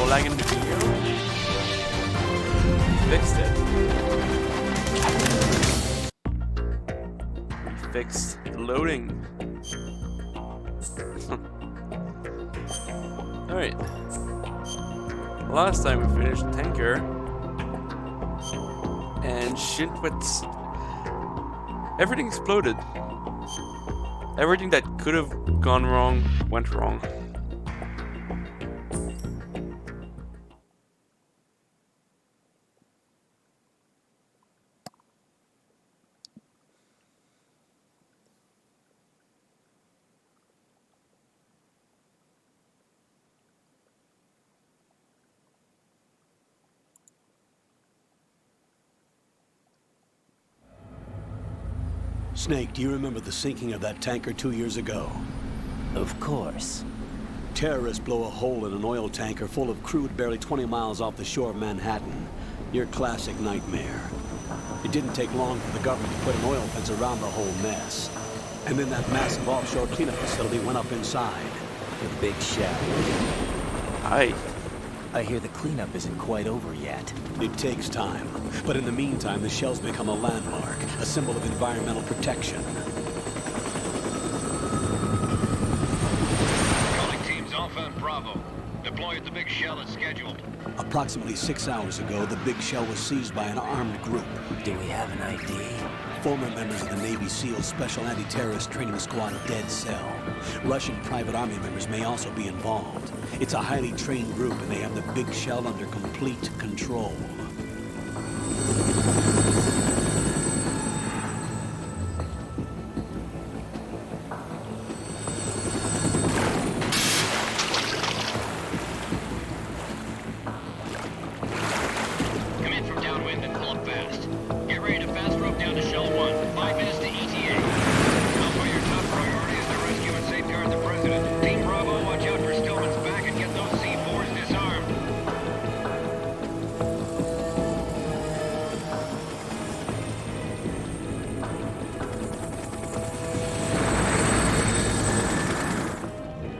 no lag in the video. Fixed it. We fixed the loading. Alright. Last time we finished Tanker. And shit went... Everything exploded. Everything that could have gone wrong went wrong. Snake, do you remember the sinking of that tanker 2 years ago? Of course. Terrorists blow a hole in an oil tanker full of crude barely 20 miles off the shore of Manhattan. Your classic nightmare. It didn't take long for the government to put an oil fence around the whole mess. And then that massive offshore cleanup facility went up inside. The big shell. I hear the cleanup isn't quite over yet. It takes time. But in the meantime, the shell's become a landmark, a symbol of environmental protection. Calling teams Alpha and Bravo. Deploy at the big shell as scheduled. Approximately 6 hours ago, the big shell was seized by an armed group. Do we have an ID? Former members of the Navy SEAL Special Anti-Terrorist Training Squad Dead Cell. Russian private army members may also be involved. It's a highly trained group, and they have the big shell under complete control. Come in from downwind and pull up fast. Get ready to fast rope down to Shell 1. 5 minutes to ETA. Also, your top priority is to rescue and safeguard the President. Team Bravo, watch out for Stillman's back and get those C4s disarmed.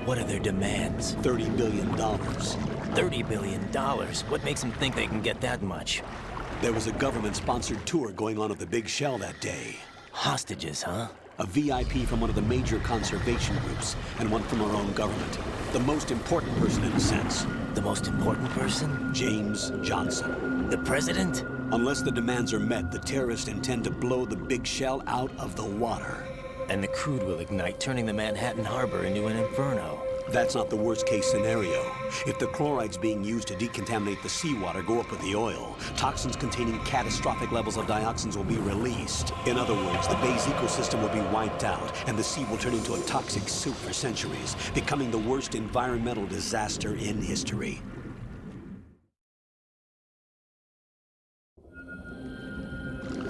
What are their demands? $30 billion. $30 billion? What makes them think they can get that much? There was a government-sponsored tour going on at the big shell that day. Hostages, huh? A VIP from one of the major conservation groups, and one from our own government. The most important person in a sense. The most important person? James Johnson. The president? Unless the demands are met, the terrorists intend to blow the big shell out of the water. And the crude will ignite, turning the Manhattan harbor into an inferno. That's not the worst-case scenario. If the chlorides being used to decontaminate the seawater go up with the oil, toxins containing catastrophic levels of dioxins will be released. In other words, the bay's ecosystem will be wiped out, and the sea will turn into a toxic soup for centuries, becoming the worst environmental disaster in history.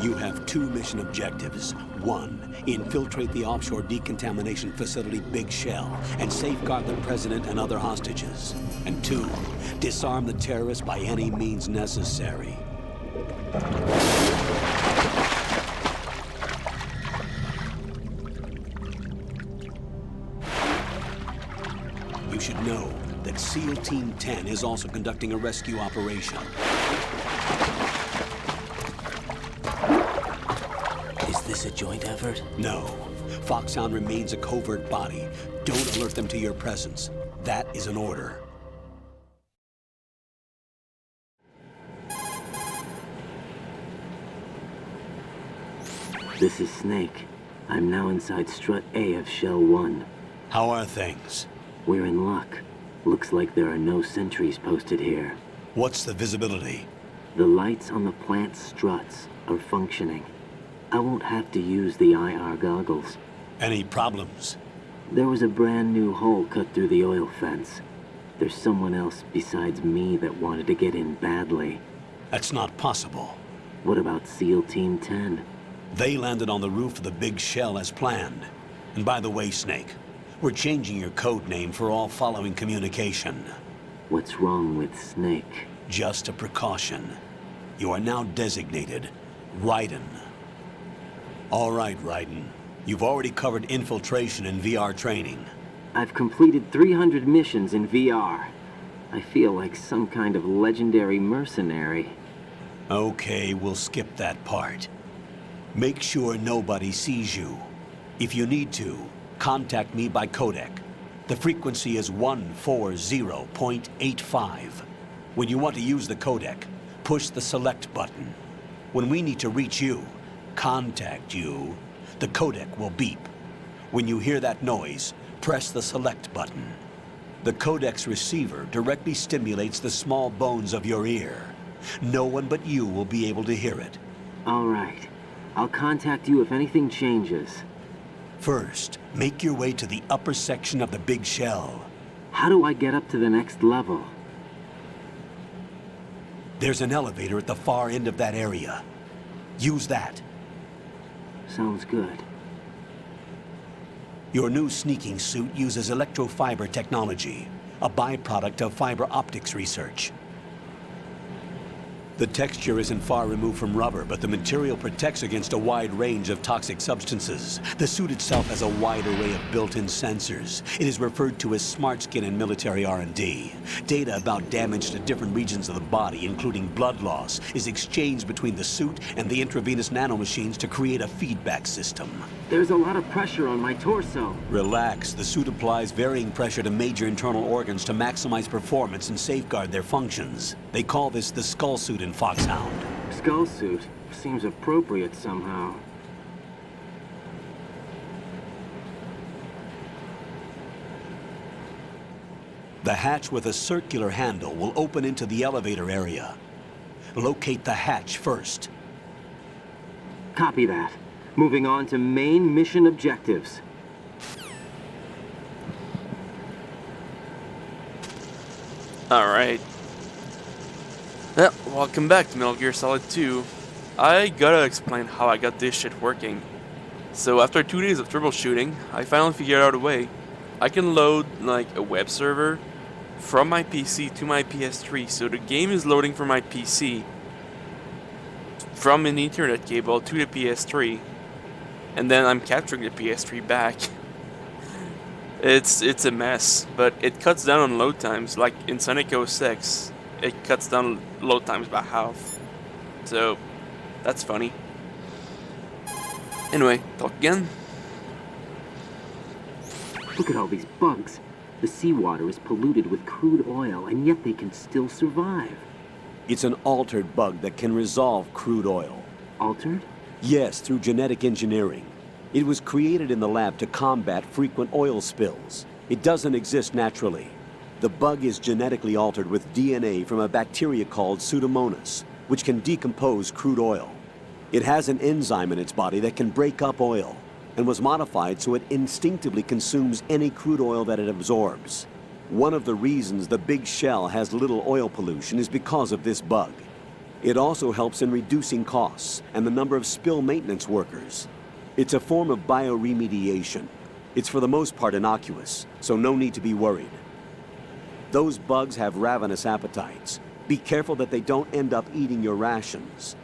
You have 2 mission objectives. 1, infiltrate the offshore decontamination facility Big Shell and safeguard the president and other hostages. And 2, disarm the terrorists by any means necessary. You should know that SEAL Team 10 is also conducting a rescue operation. Is this a joint effort? No. Foxhound remains a covert body. Don't alert them to your presence. That is an order. This is Snake. I'm now inside Strut A of Shell 1. How are things? We're in luck. Looks like there are no sentries posted here. What's the visibility? The lights on the plant struts are functioning. I won't have to use the IR goggles. Any problems? There was a brand new hole cut through the oil fence. There's someone else besides me that wanted to get in badly. That's not possible. What about SEAL Team 10? They landed on the roof of the Big Shell as planned. And by the way, Snake, we're changing your code name for all following communication. What's wrong with Snake? Just a precaution. You are now designated Raiden. All right, Raiden. You've already covered infiltration and VR training. I've completed 300 missions in VR. I feel like some kind of legendary mercenary. Okay, we'll skip that part. Make sure nobody sees you. If you need to, contact me by codec. The frequency is 140.85. When you want to use the codec, push the select button. When we need to reach you, contact you, the codec will beep. When you hear that noise, press the select button. The codec's receiver directly stimulates the small bones of your ear. No one but you will be able to hear it. All right. I'll contact you if anything changes. First, make your way to the upper section of the big shell. How do I get up to the next level? There's an elevator at the far end of that area. Use that. Sounds good. Your new sneaking suit uses electrofiber technology, a byproduct of fiber optics research. The texture isn't far removed from rubber, but the material protects against a wide range of toxic substances. The suit itself has a wide array of built-in sensors. It is referred to as smart skin in military R&D. Data about damage to different regions of the body, including blood loss, is exchanged between the suit and the intravenous nanomachines to create a feedback system. There's a lot of pressure on my torso. Relax. The suit applies varying pressure to major internal organs to maximize performance and safeguard their functions. They call this the skull suit in Foxhound. Skull suit seems appropriate somehow. The hatch with a circular handle will open into the elevator area. Locate the hatch first. Copy that. Moving on to main mission objectives. Alright. Yeah, welcome back to Metal Gear Solid 2. I gotta explain how I got this shit working. So after 2 days of troubleshooting, I finally figured out a way. I can load like a web server from my PC to my PS3, so the game is loading from my PC from an Ethernet cable to the PS3, and then I'm capturing the PS3 back. It's a mess, but it cuts down on load times. Like in Sonic 06, it cuts down load times by half. So that's funny. Anyway, talk again. Look at all these bugs. The seawater is polluted with crude oil, and yet they can still survive. It's an altered bug that can resolve crude oil. Altered? Yes, through genetic engineering. It was created in the lab to combat frequent oil spills. It doesn't exist naturally. The bug is genetically altered with DNA from a bacteria called Pseudomonas, which can decompose crude oil. It has an enzyme in its body that can break up oil, and was modified so it instinctively consumes any crude oil that it absorbs. One of the reasons the big shell has little oil pollution is because of this bug. It also helps in reducing costs and the number of spill maintenance workers. It's a form of bioremediation. It's for the most part innocuous, so no need to be worried. Those bugs have ravenous appetites. Be careful that they don't end up eating your rations.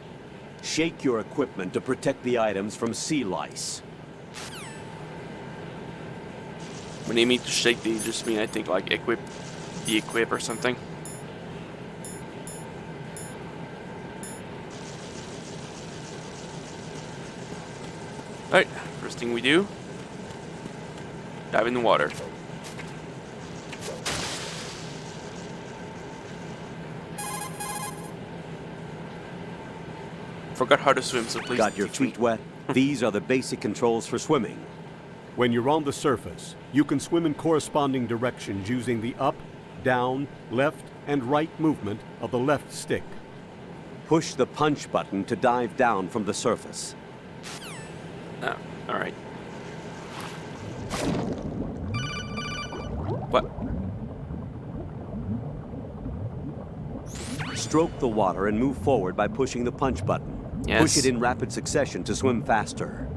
Shake your equipment to protect the items from sea lice. When they mean to shake, they just mean, I think, like equip or something. Alright, first thing we do, dive in the water. Forgot how to swim, so please Got your teach me. feet wet? These are the basic controls for swimming. When you're on the surface, you can swim in corresponding directions using the up, down, left, and right movement of the left stick. Push the punch button to dive down from the surface. Oh, alright. What? Stroke the water and move forward by pushing the punch button. Yes. Push it in rapid succession to swim faster.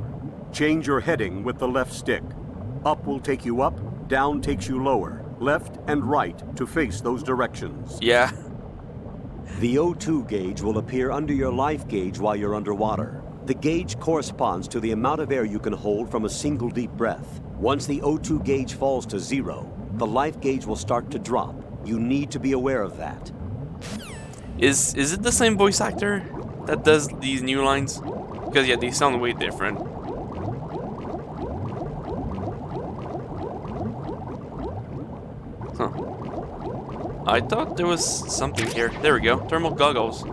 Change your heading with the left stick. Up will take you up, down takes you lower, left and right to face those directions. Yeah. The O2 gauge will appear under your life gauge while you're underwater. The gauge corresponds to the amount of air you can hold from a single deep breath. Once the O2 gauge falls to 0, the life gauge will start to drop, You need to be aware of that. Is it the same voice actor that does these new lines? Because yeah, they sound way different. Huh. I thought there was something here. There we go. Thermal goggles.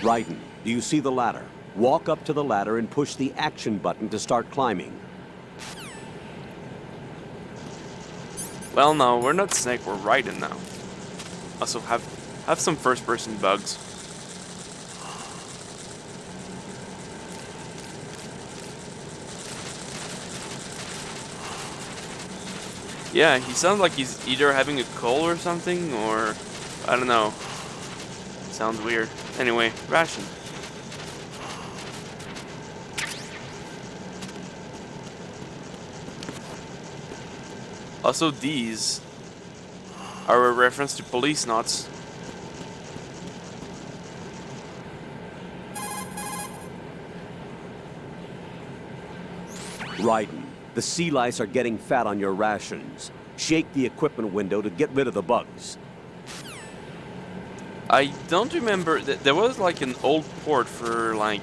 Raiden, do you see the ladder? Walk up to the ladder and push the action button to start climbing. Well, no, we're not Snake. We're Raiden now. Also, have some first-person bugs. Yeah, he sounds like he's either having a cold or something, or I don't know. Sounds weird. Anyway, ration. Also, these are a reference to police knots. Raiden, the sea lice are getting fat on your rations. Shake the equipment window to get rid of the bugs. I don't remember that there was like an old port for like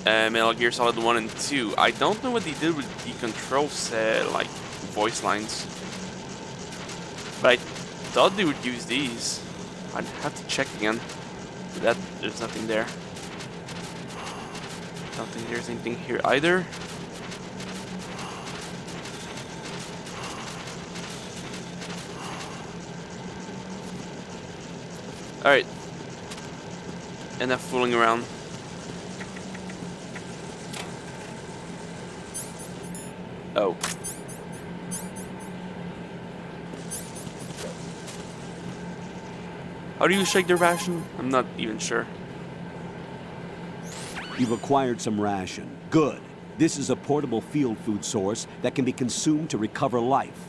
Metal Gear Solid 1 and 2. I don't know what they did with the control set, like voice lines. But I thought they would use these. I'd have to check again. That there's nothing there. Don't think there's anything here either. Alright. Enough fooling around. Oh. How do you shake the ration? I'm not even sure. You've acquired some ration. Good. This is a portable field food source that can be consumed to recover life.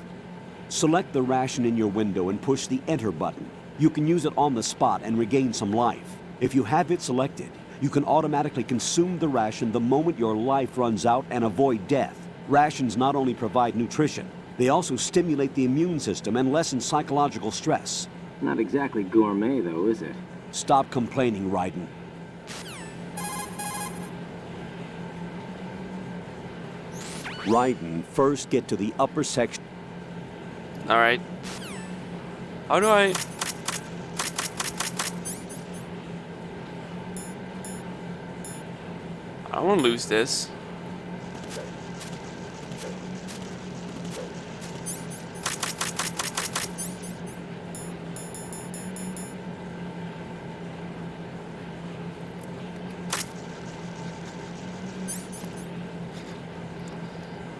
Select the ration in your window and push the enter button. You can use it on the spot and regain some life. If you have it selected, you can automatically consume the ration the moment your life runs out and avoid death. Rations not only provide nutrition, they also stimulate the immune system and lessen psychological stress. Not exactly gourmet, though, is it? Stop complaining, Raiden. Raiden, first get to the upper section. Alright. How do I... I don't want to lose this.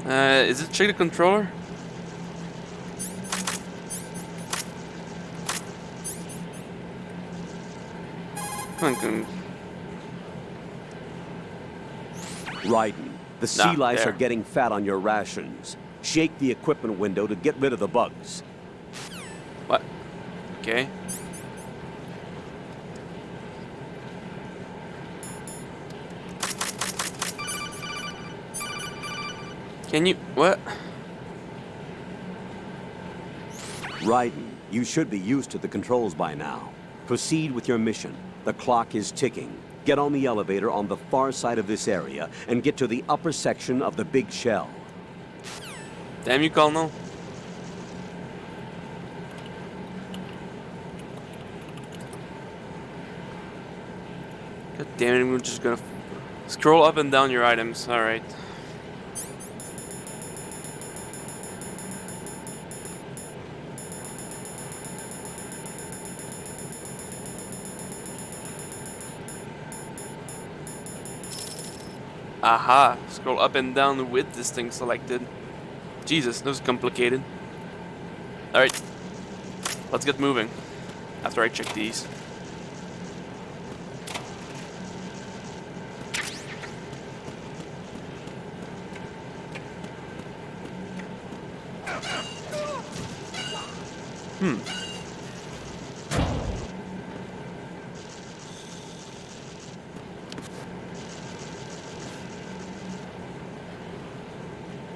Is it check the controller? Come on. Raiden, the sea lice there. are getting fat on your rations. Shake the equipment window to get rid of the bugs. What? Okay. Can you... what? Raiden, you should be used to the controls by now. Proceed with your mission. The clock is ticking. Get on the elevator on the far side of this area and get to the upper section of the big shell. Damn you, Colonel. God damn it, we're just gonna scroll up and down your items. Alright. Aha! Scroll up and down with this thing selected. Jesus, that was complicated. Alright. Let's get moving. After I check these. Hmm.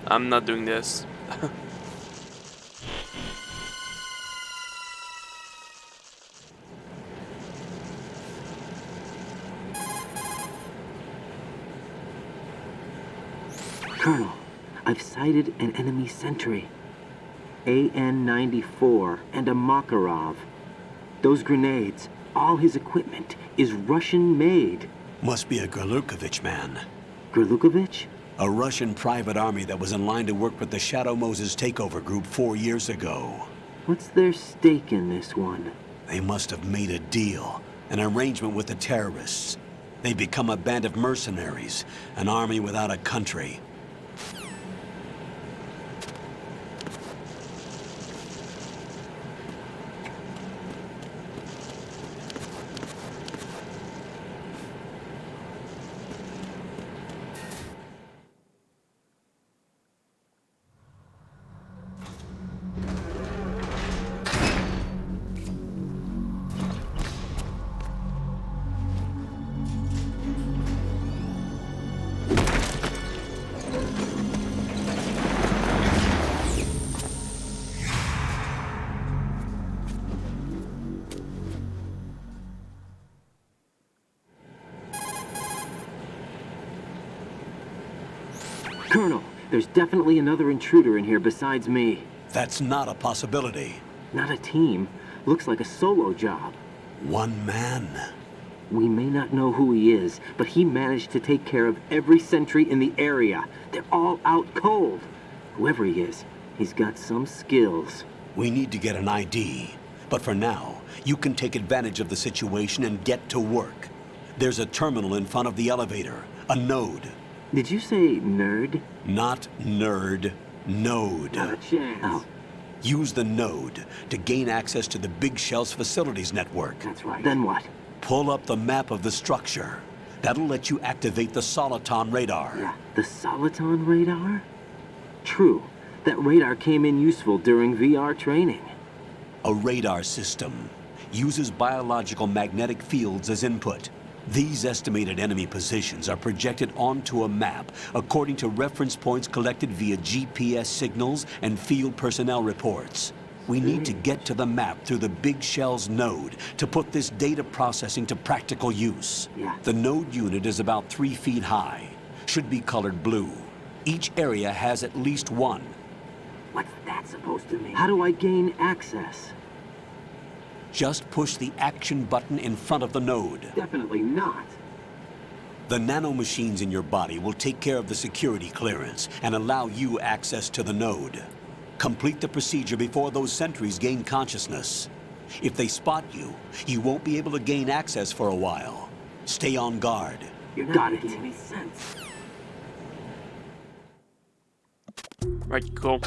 I'm not doing this. Colonel, I've sighted an enemy sentry. AN-94 and a Makarov. Those grenades, all his equipment, is Russian-made. Must be a Gerlukovich man. Gerlukovich? A Russian private army that was in line to work with the Shadow Moses takeover group 4 years ago. What's their stake in this one? They must have made a deal, an arrangement with the terrorists. They become a band of mercenaries, an army without a country. Colonel, there's definitely another intruder in here besides me. That's not a possibility. Not a team. Looks like a solo job. One man. We may not know who he is, but he managed to take care of every sentry in the area. They're all out cold. Whoever he is, he's got some skills. We need to get an ID. But for now, you can take advantage of the situation and get to work. There's a terminal in front of the elevator, a node. Did you say nerd? Not nerd, node. Not a chance. Oh, Use the node to gain access to the Big Shell's facilities network. that's right. Then what? Pull up the map of the structure. That'll let you activate the Soliton radar. Yeah, the Soliton radar? True. That radar came in useful during VR training. A radar system uses biological magnetic fields as input. These estimated enemy positions are projected onto a map according to reference points collected via GPS signals and field personnel reports. We need to get to the map through the Big Shell's node to put this data processing to practical use. Yeah. The node unit is about 3 feet high. Should be colored blue. Each area has at least one. What's that supposed to mean? How do I gain access? Just push the action button in front of the node. Definitely not. The nanomachines in your body will take care of the security clearance and allow you access to the node. Complete the procedure before those sentries gain consciousness. If they spot you, you won't be able to gain access for a while. Stay on guard. You're not making any sense. Right, cool.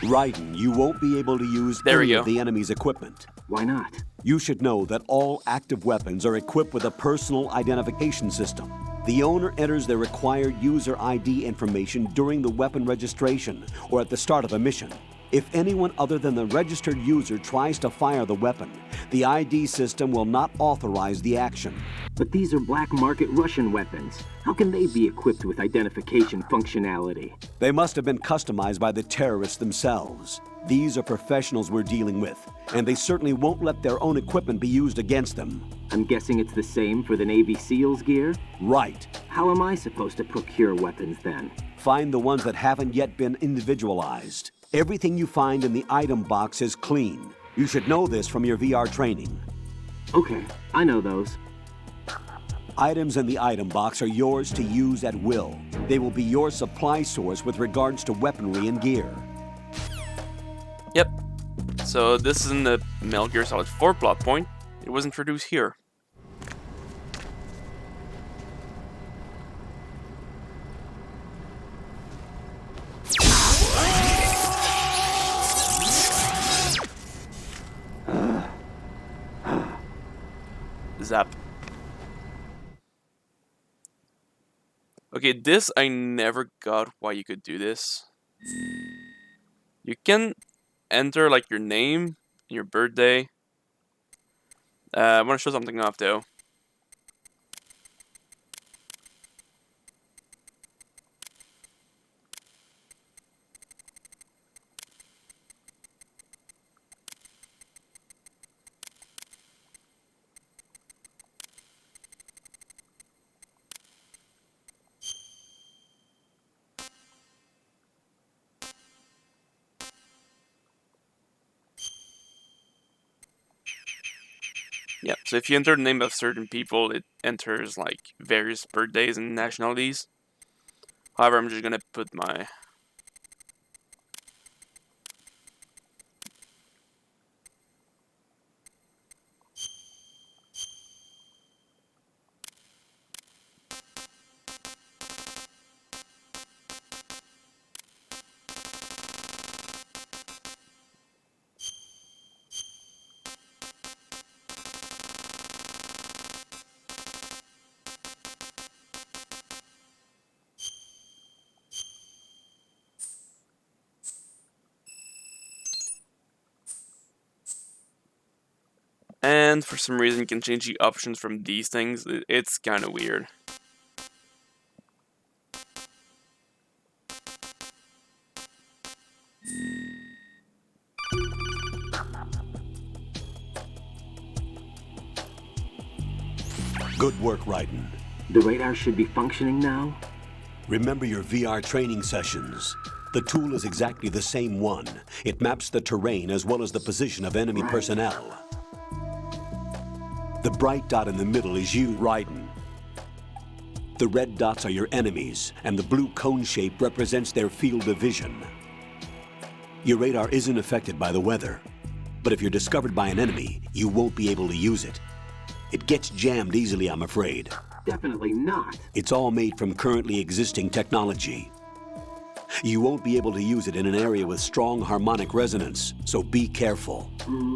Raiden, you won't be able to use There we any go. of the enemy's equipment. Why not? You should know that all active weapons are equipped with a personal identification system. The owner enters their required user ID information during the weapon registration or at the start of a mission. If anyone other than the registered user tries to fire the weapon, the ID system will not authorize the action. But these are black market Russian weapons. How can they be equipped with identification functionality? They must have been customized by the terrorists themselves. These are professionals we're dealing with, and they certainly won't let their own equipment be used against them. I'm guessing it's the same for the Navy SEALs gear? Right. How am I supposed to procure weapons then? Find the ones that haven't yet been individualized. Everything you find in the item box is clean. You should know this from your VR training. Okay, I know those. Items in the item box are yours to use at will. They will be your supply source with regards to weaponry and gear. Yep. So this is in the Metal Gear Solid 4 plot point. It was introduced here. Zap. Okay, this I never got why you could do this. You can enter like your name, your birthday. I want to show something off though. Yeah, so if you enter the name of certain people, it enters like various birthdays and nationalities. However, I'm just gonna put my... And for some reason, you can change the options from these things. It's kind of weird. Good work, Raiden. The radar should be functioning now? Remember your VR training sessions. The tool is exactly the same one. It maps the terrain as well as the position of enemy personnel. The bright dot in the middle is you, Raiden. The red dots are your enemies, and the blue cone shape represents their field of vision. Your radar isn't affected by the weather, but if you're discovered by an enemy, you won't be able to use it. It gets jammed easily, I'm afraid. Definitely not. It's all made from currently existing technology. You won't be able to use it in an area with strong harmonic resonance, so be careful.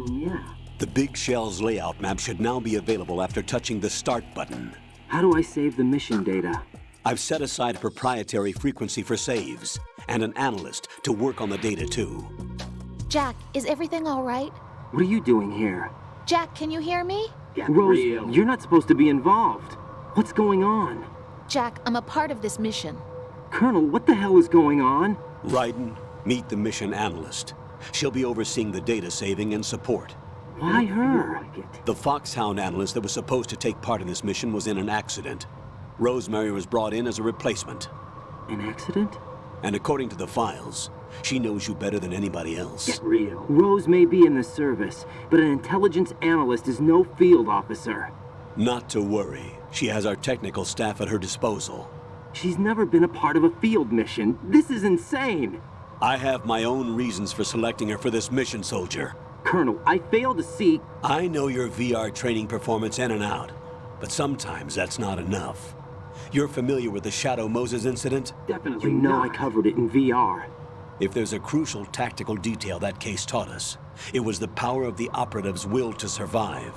Yeah. The Big Shell's layout map should now be available after touching the Start button. How do I save the mission data? I've set aside a proprietary frequency for saves, and an analyst to work on the data too. Jack, is everything all right? What are you doing here? Jack, can you hear me? Rose, you're not supposed to be involved. What's going on? Jack, I'm a part of this mission. Colonel, what the hell is going on? Raiden, meet the mission analyst. She'll be overseeing the data saving and support. Why her? The Foxhound analyst that was supposed to take part in this mission was in an accident. Rosemary was brought in as a replacement. An accident? And according to the files, she knows you better than anybody else. Get real. Rose may be in the service, but an intelligence analyst is no field officer. Not to worry. She has our technical staff at her disposal. She's never been a part of a field mission. This is insane. I have my own reasons for selecting her for this mission, soldier. Colonel, I fail to see... I know your VR training performance in and out, but sometimes that's not enough. You're familiar with the Shadow Moses incident? Definitely you know I covered it in VR. If there's a crucial tactical detail that case taught us, it was the power of the operative's will to survive.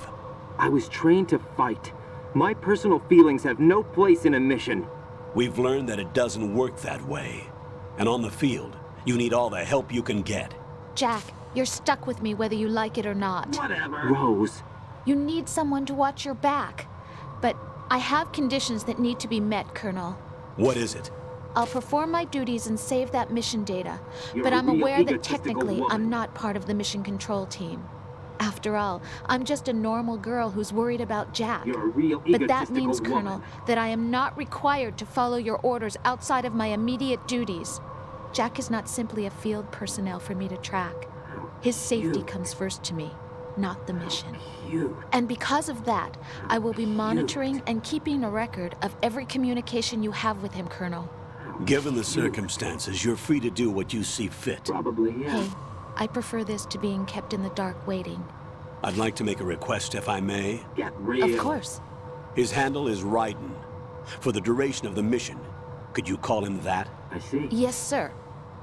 I was trained to fight. My personal feelings have no place in a mission. We've learned that it doesn't work that way. And on the field, you need all the help you can get. Jack, you're stuck with me whether you like it or not. Whatever. Rose. You need someone to watch your back. But I have conditions that need to be met, Colonel. What is it? I'll perform my duties and save that mission data, You're but a I'm real aware that egotistical technically woman. I'm not part of the mission control team. After all, I'm just a normal girl who's worried about Jack. You're a real But that egotistical means, woman. Colonel, that I am not required to follow your orders outside of my immediate duties. Jack is not simply a field personnel for me to track. His safety comes first to me, not the mission. Cute. And because of that, I will be monitoring and keeping a record of every communication you have with him, Colonel. Given the circumstances, you're free to do what you see fit. Probably, yeah. Hey, I prefer this to being kept in the dark waiting. I'd like to make a request, if I may. Get real. Of course. His handle is Raiden. For the duration of the mission, could you call him that? I see. Yes, sir.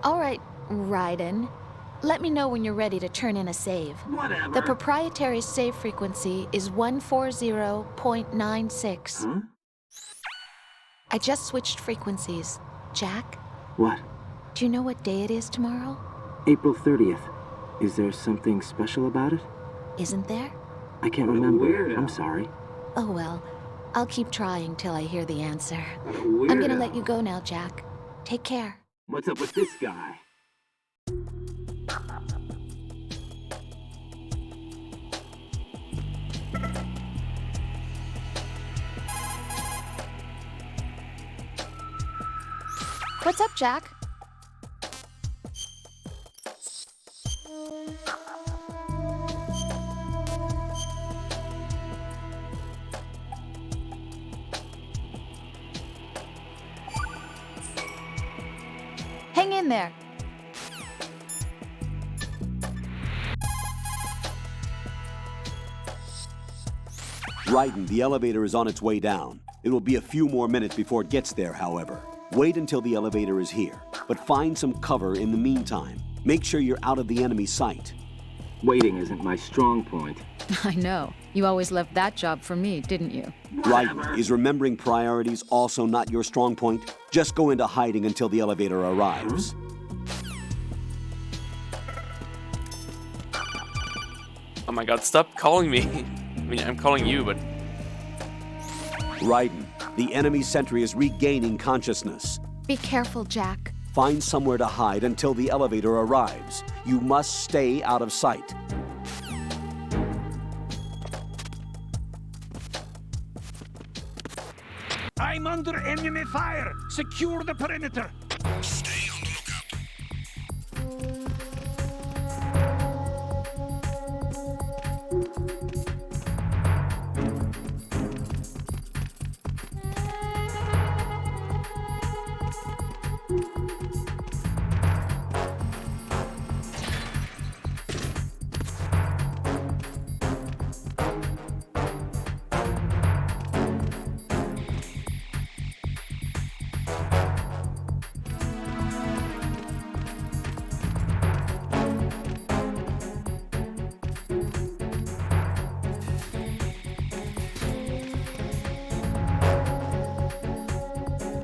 All right, Raiden. Let me know when you're ready to turn in a save. Whatever. The proprietary save frequency is 140.96. Huh? I just switched frequencies. Jack, What? do you know what day it is tomorrow? April 30th. Is there something special about it? Isn't there? I can't remember. I'm sorry. Oh well, I'll keep trying till I hear the answer. I'm gonna let you go now, Jack. Take care. What's up with this guy? What's up, Jack? Hang in there. Raiden, the elevator is on its way down. It will be a few more minutes before it gets there, however. Wait until the elevator is here, but find some cover in the meantime. Make sure you're out of the enemy's sight. Waiting isn't my strong point. I know. You always left that job for me, didn't you? Raiden, is remembering priorities also not your strong point? Just go into hiding until the elevator arrives. Oh my god, stop calling me. I mean, I'm calling you, but... Raiden, the enemy sentry is regaining consciousness. Be careful, Jack. Find somewhere to hide until the elevator arrives. You must stay out of sight. I'm under enemy fire. Secure the perimeter. Stay on the lookout.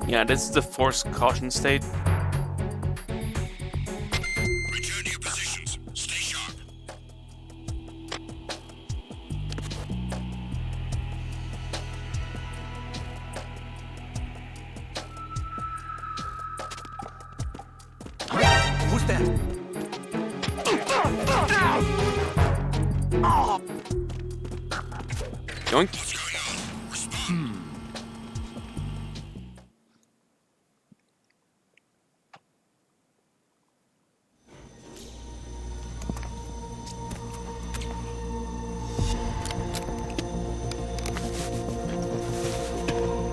Yeah, this is the forced caution state. Return to your positions. Stay sharp. Who's that? Yoink. What's going on? Respond.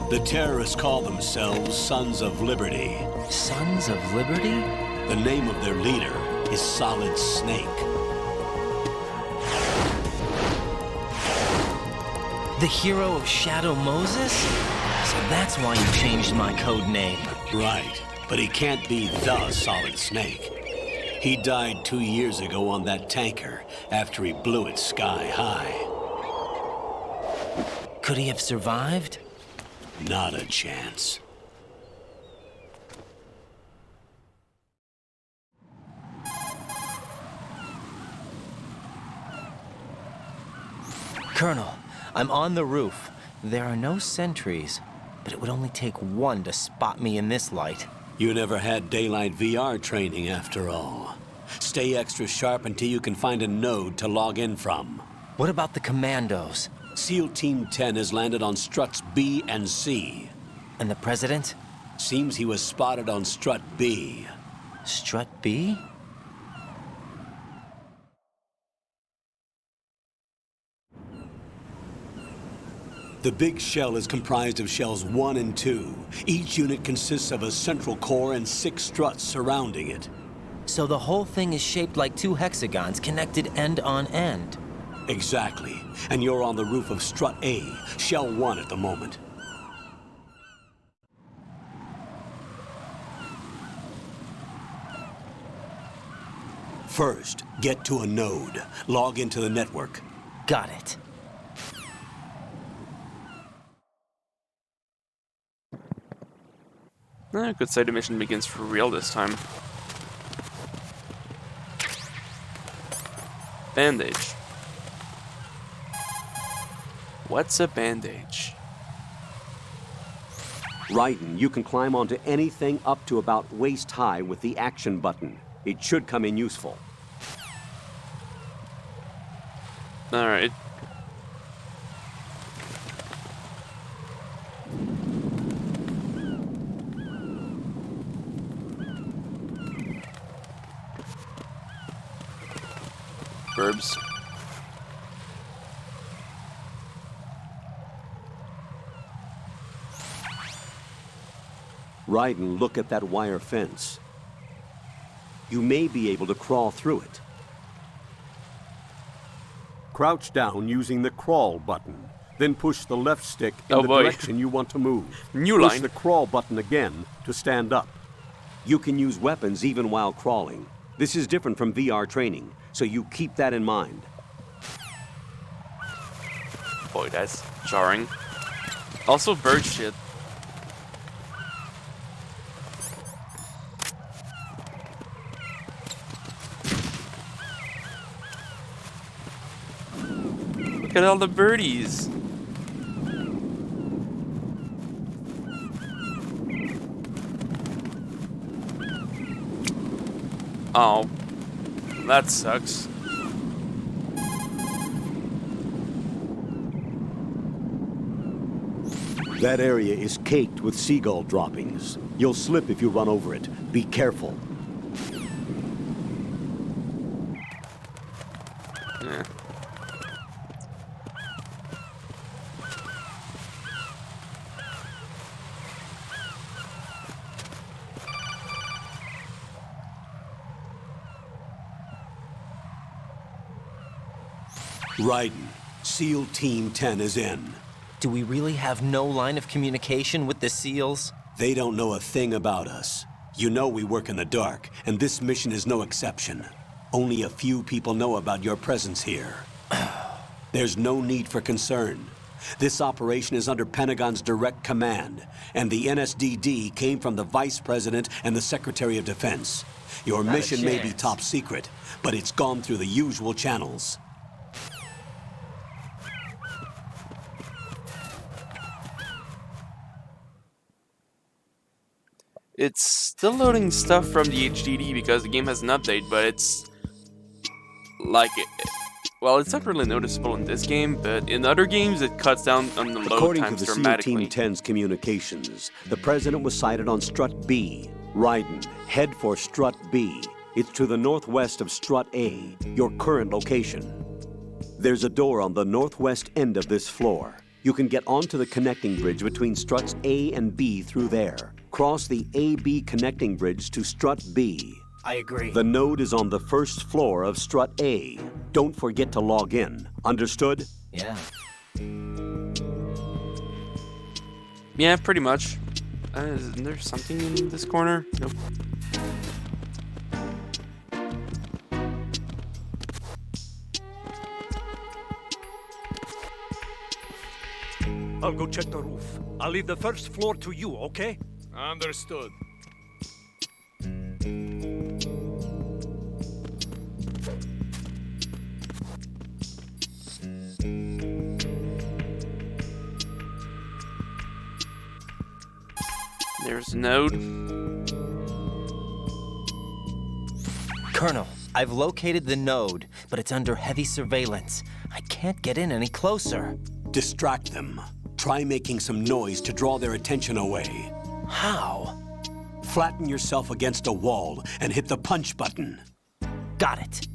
The terrorists call themselves Sons of Liberty. Sons of Liberty? The name of their leader is Solid Snake. The hero of Shadow Moses? So that's why you changed my code name. Right, but he can't be the Solid Snake. He died 2 years ago on that tanker after he blew it sky high. Could he have survived? Not a chance. Colonel, I'm on the roof. There are no sentries, but it would only take one to spot me in this light. You never had daylight VR training after all. Stay extra sharp until you can find a node to log in from. What about the commandos? SEAL Team 10 has landed on struts B and C. And the president? Seems he was spotted on strut B. Strut B? The big shell is comprised of shells 1 and 2. Each unit consists of a central core and 6 struts surrounding it. So the whole thing is shaped like 2 hexagons connected end on end. Exactly. And you're on the roof of strut A, shell 1 at the moment. First, get to a node. Log into the network. Got it. Got it. I could say the mission begins for real this time. Bandage. What's a bandage? Raiden, you can climb onto anything up to about waist high with the action button. It should come in useful. Alright. Verbs. Raiden, look at that wire fence. You may be able to crawl through it. Crouch down using the crawl button. Then push the left stick in Oh the boy. direction you want to move. New Push line. the crawl button again to stand up. You can use weapons even while crawling. This is different from VR training, so you keep that in mind. Boy, that's jarring. Also, bird shit. Look at all the birdies. Oh, that sucks. That area is caked with seagull droppings. You'll slip if you run over it. Be careful. Yeah. Raiden, SEAL Team 10 is in. Do we really have no line of communication with the SEALs? They don't know a thing about us. You know we work in the dark, and this mission is no exception. Only a few people know about your presence here. There's no need for concern. This operation is under Pentagon's direct command, and the NSDD came from the Vice President and the Secretary of Defense. Your Not a mission may be chance. top secret, but it's gone through the usual channels. It's still loading stuff from the HDD because the game has an update, but it's like well, it's not really noticeable in this game, but in other games it cuts down on the load According to times the SEAL dramatically. Team 10's communications, the president was sighted on Strut B. Raiden, head for Strut B. It's to the northwest of Strut A, your current location. There's a door on the northwest end of this floor. You can get onto the connecting bridge between Struts A and B through there. Cross the A-B connecting bridge to Strut B. I agree. The node is on the first floor of Strut A. Don't forget to log in. Understood? Yeah. Yeah, pretty much. Isn't there something in this corner? Nope. I'll go check the roof. I'll leave the first floor to you, okay? Understood. There's a node. Colonel, I've located the node, but it's under heavy surveillance. I can't get in any closer. Distract them. Try making some noise to draw their attention away. How? Flatten yourself against a wall and hit the punch button. Got it.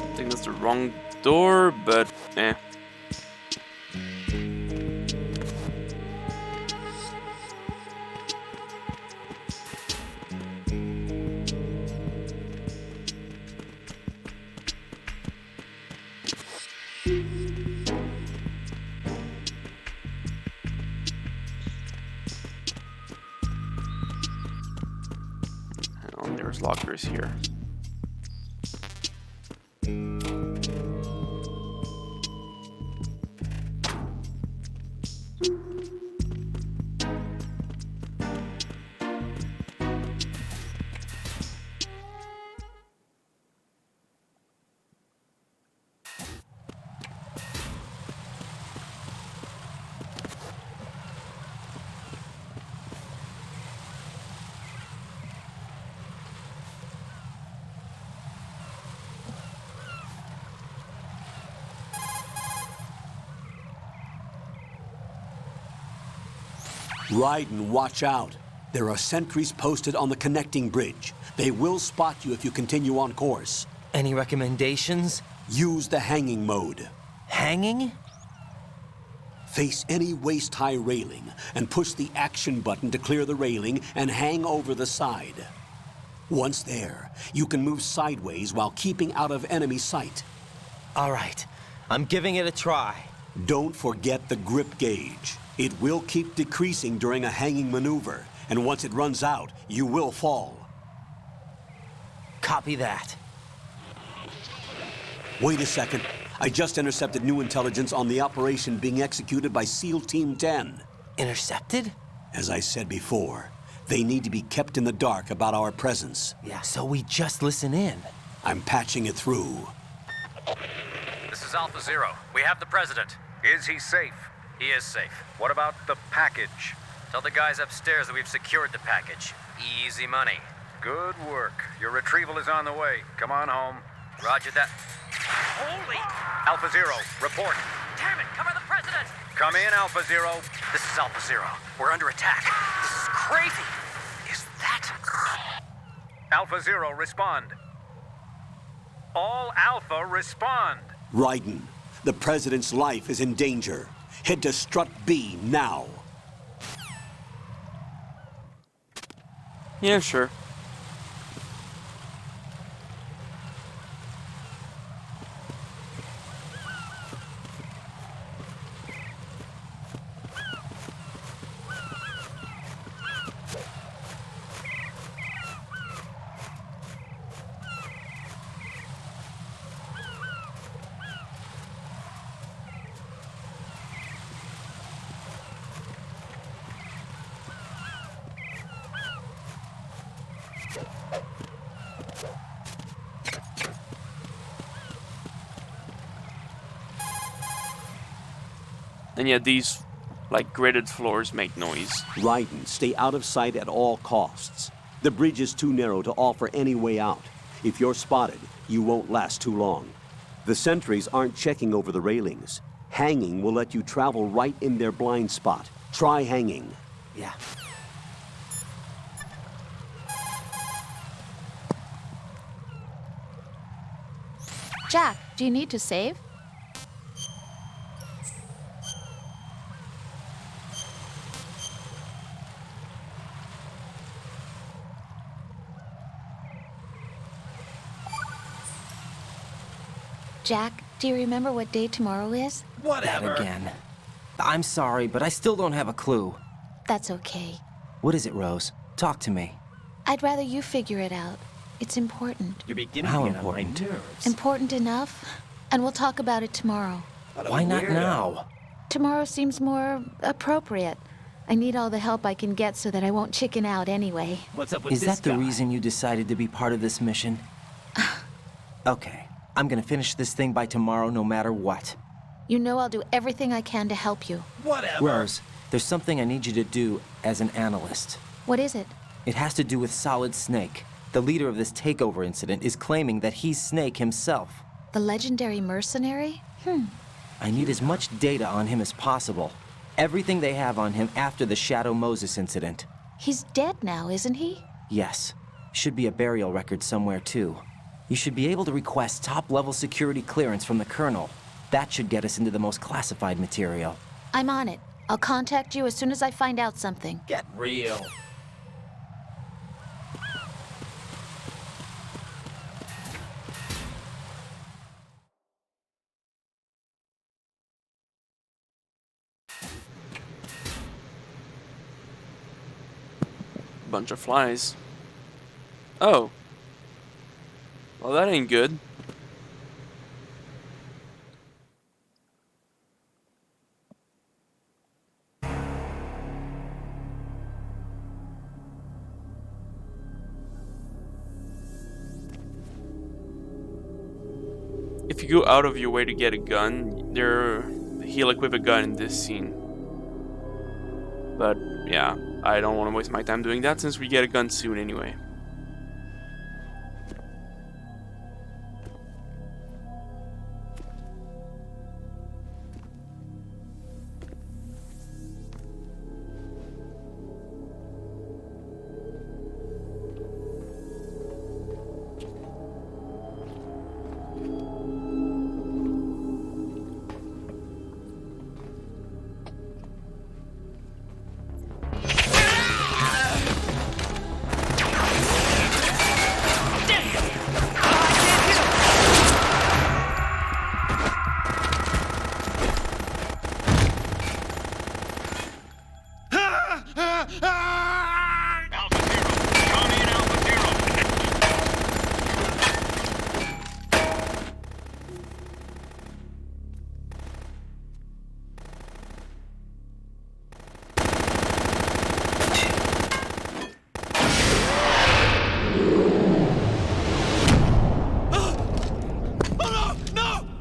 I think that's the wrong door, but eh. bunkers here. Raiden, watch out. There are sentries posted on the connecting bridge. They will spot you if you continue on course. Any recommendations? Use the hanging mode. Hanging? Face any waist-high railing and push the action button to clear the railing and hang over the side. Once there, you can move sideways while keeping out of enemy sight. All right, I'm giving it a try. Don't forget the grip gauge. It will keep decreasing during a hanging maneuver, and once it runs out, you will fall. Copy that. Wait a second. I just intercepted new intelligence on the operation being executed by SEAL Team 10. Intercepted? As I said before, they need to be kept in the dark about our presence. Yeah, so we just listen in. I'm patching it through. This is Alpha Zero. We have the president. Is he safe? He is safe. What about the package? Tell the guys upstairs that we've secured the package. Easy money. Good work. Your retrieval is on the way. Come on home. Roger that. Holy! Alpha Zero, report. Damn it! Cover the president! Come in, Alpha Zero. This is Alpha Zero. We're under attack. This is crazy. Is that... Alpha Zero, respond. All Alpha, respond. Raiden, the President's life is in danger. Head to Strut B now. Yeah, sure. And yet these, like, gridded floors make noise. Raiden, stay out of sight at all costs. The bridge is too narrow to offer any way out. If you're spotted, you won't last too long. The sentries aren't checking over the railings. Hanging will let you travel right in their blind spot. Try hanging. Yeah. Jack, do you need to save? Jack, do you remember what day tomorrow is? Whatever. That again. I'm sorry, but I still don't have a clue. That's okay. What is it, Rose? Talk to me. I'd rather you figure it out. It's important. You're beginning How important? Important enough. And we'll talk about it tomorrow. Why not now? Tomorrow seems more appropriate. I need all the help I can get so that I won't chicken out anyway. What's up with this guy? Is that the reason you decided to be part of this mission? Okay. I'm gonna finish this thing by tomorrow no matter what. You know I'll do everything I can to help you. Whatever. Rose, there's something I need you to do as an analyst. What is it? It has to do with Solid Snake. The leader of this takeover incident is claiming that he's Snake himself. The legendary mercenary? I need as much data on him as possible. Everything they have on him after the Shadow Moses incident. He's dead now, isn't he? Yes. Should be a burial record somewhere, too. You should be able to request top-level security clearance from the Colonel. That should get us into the most classified material. I'm on it. I'll contact you as soon as I find out something. Get real. Bunch of flies. Oh, Well, that ain't good. If you go out of your way to get a gun, he'll equip a gun in this scene. But yeah, I don't want to waste my time doing that since we get a gun soon anyway.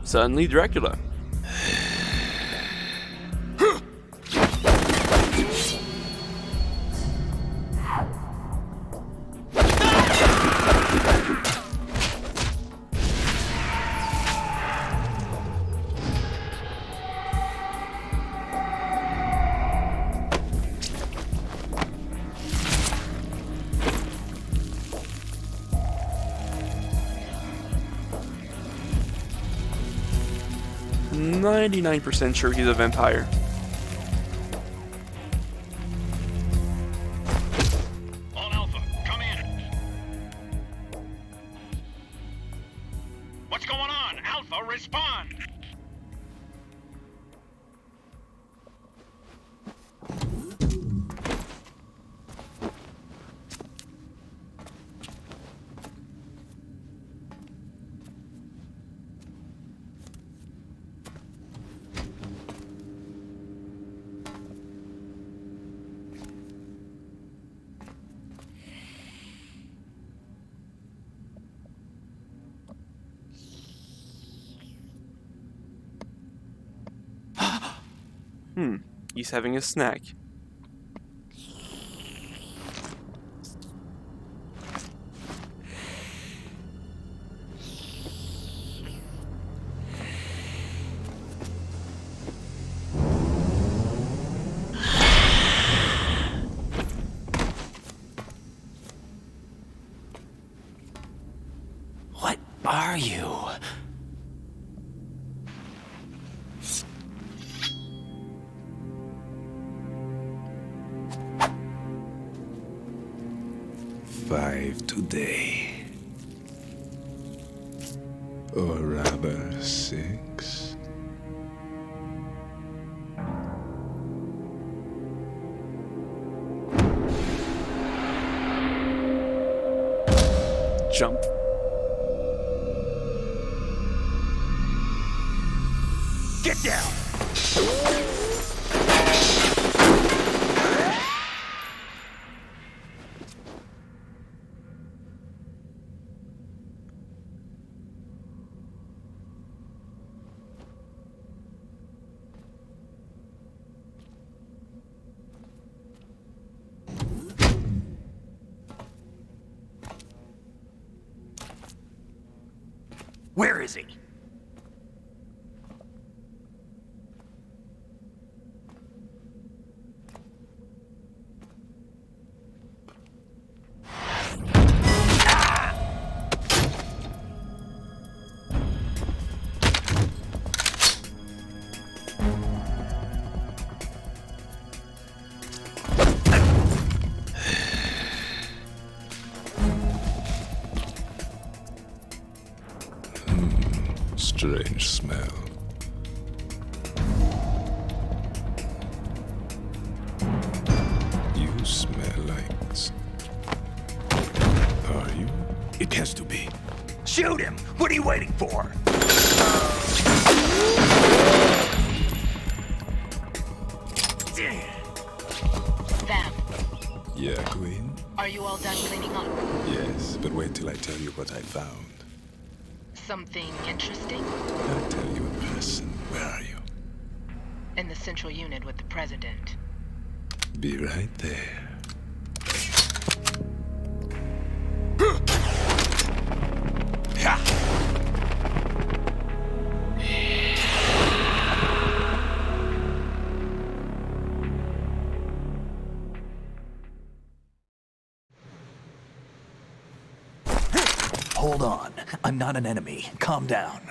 Suddenly Dracula. %99 sure he's a vampire. All Alpha, come in. What's going on? Alpha, respond! He's having a snack. What are you? Five today. Or rather, 6. Jump. Get down! Where is he? Strange smell. You smell like... Are you? It has to be. Shoot him! What are you waiting for? Vamp, Yeah, Queen? are you all done cleaning up? Yes, but wait till I tell you what I found. Something interesting? I'll tell you in person. Where are you? In the central unit with the president. Be right there. Hold on. I'm not an enemy. Calm down.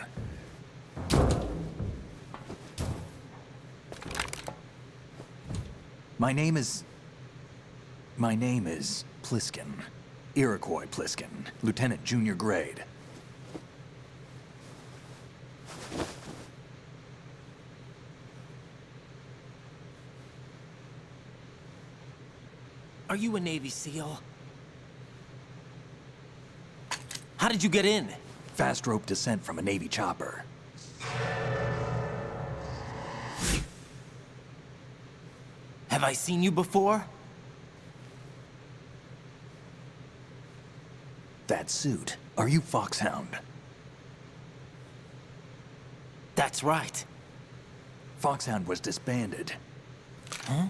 My name is Pliskin. Iroquois Pliskin. Lieutenant Junior Grade. Are you a Navy SEAL? How did you get in? Fast rope descent from a Navy chopper. Have I seen you before? That suit. Are you Foxhound? That's right. Foxhound was disbanded. Huh?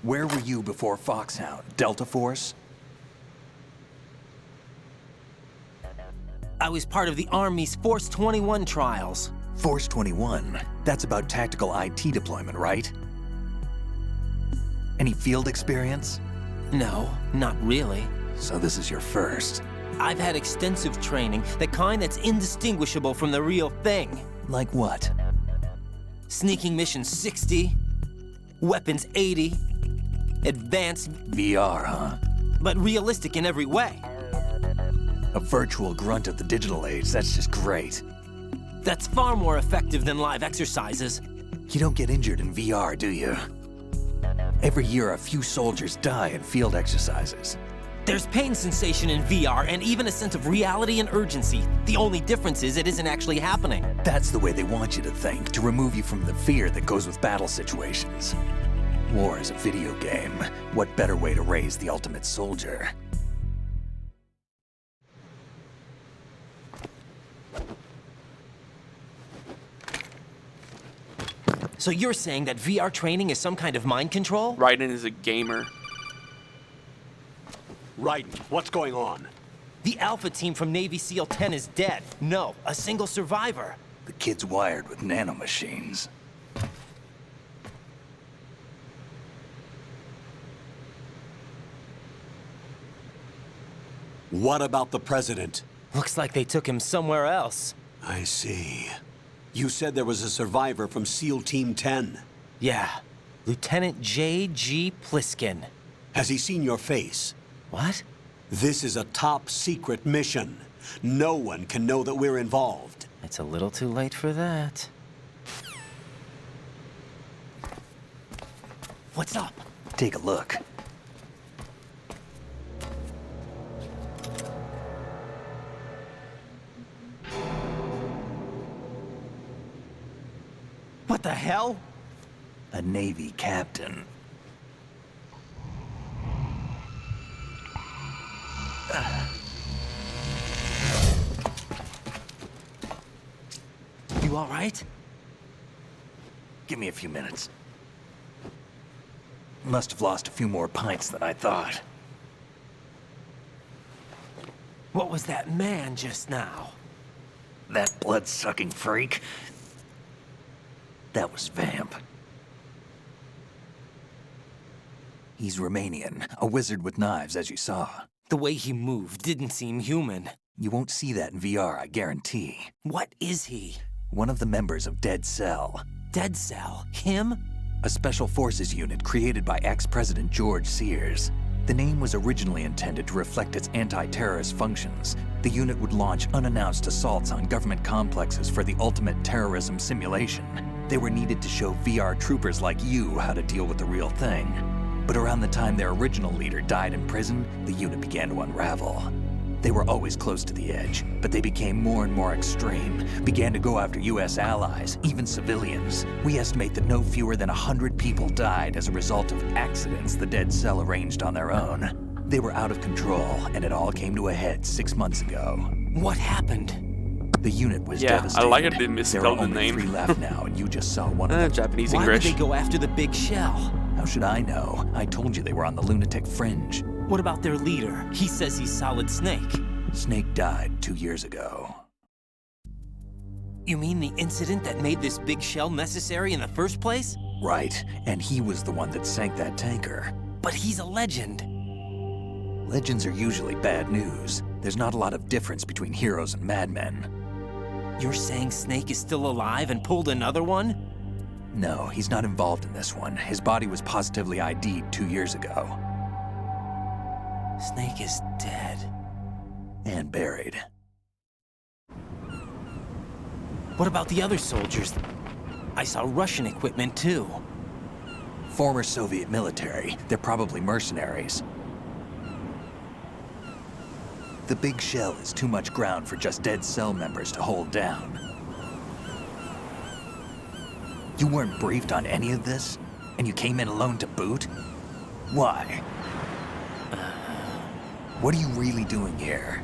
Where were you before Foxhound? Delta Force? I was part of the Army's Force 21 trials. Force 21? That's about tactical IT deployment, right? Any field experience? No, not really. So this is your first. I've had extensive training, the kind that's indistinguishable from the real thing. Like what? Sneaking mission 60, weapons 80, advanced... VR, huh? But realistic in every way. A virtual grunt of the digital age, that's just great. That's far more effective than live exercises. You don't get injured in VR, do you? Every year, a few soldiers die in field exercises. There's pain sensation in VR, and even a sense of reality and urgency. The only difference is it isn't actually happening. That's the way they want you to think, to remove you from the fear that goes with battle situations. War is a video game. What better way to raise the ultimate soldier? So you're saying that VR training is some kind of mind control? Raiden is a gamer. Raiden, what's going on? The Alpha team from Navy SEAL 10 is dead. No, a single survivor. The kid's wired with nanomachines. What about the president? Looks like they took him somewhere else. I see. You said there was a survivor from SEAL Team 10. Yeah. Lieutenant J.G. Pliskin. Has he seen your face? What? This is a top secret mission. No one can know that we're involved. It's a little too late for that. What's up? Take a look. What the hell? A Navy captain. You all right? Give me a few minutes. Must have lost a few more pints than I thought. What was that man just now? That blood-sucking freak? That was Vamp. He's Romanian, a wizard with knives, as you saw. The way he moved didn't seem human. You won't see that in VR, I guarantee. What is he? One of the members of Dead Cell. Dead Cell? Him? A special forces unit created by ex-President George Sears. The name was originally intended to reflect its anti-terrorist functions. The unit would launch unannounced assaults on government complexes for the ultimate terrorism simulation. They were needed to show VR troopers like you how to deal with the real thing. But around the time their original leader died in prison, the unit began to unravel. They were always close to the edge, but they became more and more extreme, began to go after US allies, even civilians. We estimate that no fewer than 100 people died as a result of accidents the Dead Cell arranged on their own. They were out of control, and it all came to a head 6 months ago. What happened? The unit was Yeah, devastated. I like it they There misspelled are the only name. 3 left now, and you just saw one of them. Japanese Why English. would they go after the big shell? How should I know? I told you they were on the lunatic fringe. What about their leader? He says he's Solid Snake. Snake died 2 years ago. You mean the incident that made this big shell necessary in the first place? Right, and he was the one that sank that tanker. But he's a legend. Legends are usually bad news. There's not a lot of difference between heroes and madmen. You're saying Snake is still alive and pulled another one? No, he's not involved in this one. His body was positively ID'd 2 years ago. Snake is dead. And buried. What about the other soldiers? I saw Russian equipment too. Former Soviet military. They're probably mercenaries. The big shell is too much ground for just Dead Cell members to hold down. You weren't briefed on any of this? And you came in alone to boot? Why? What are you really doing here?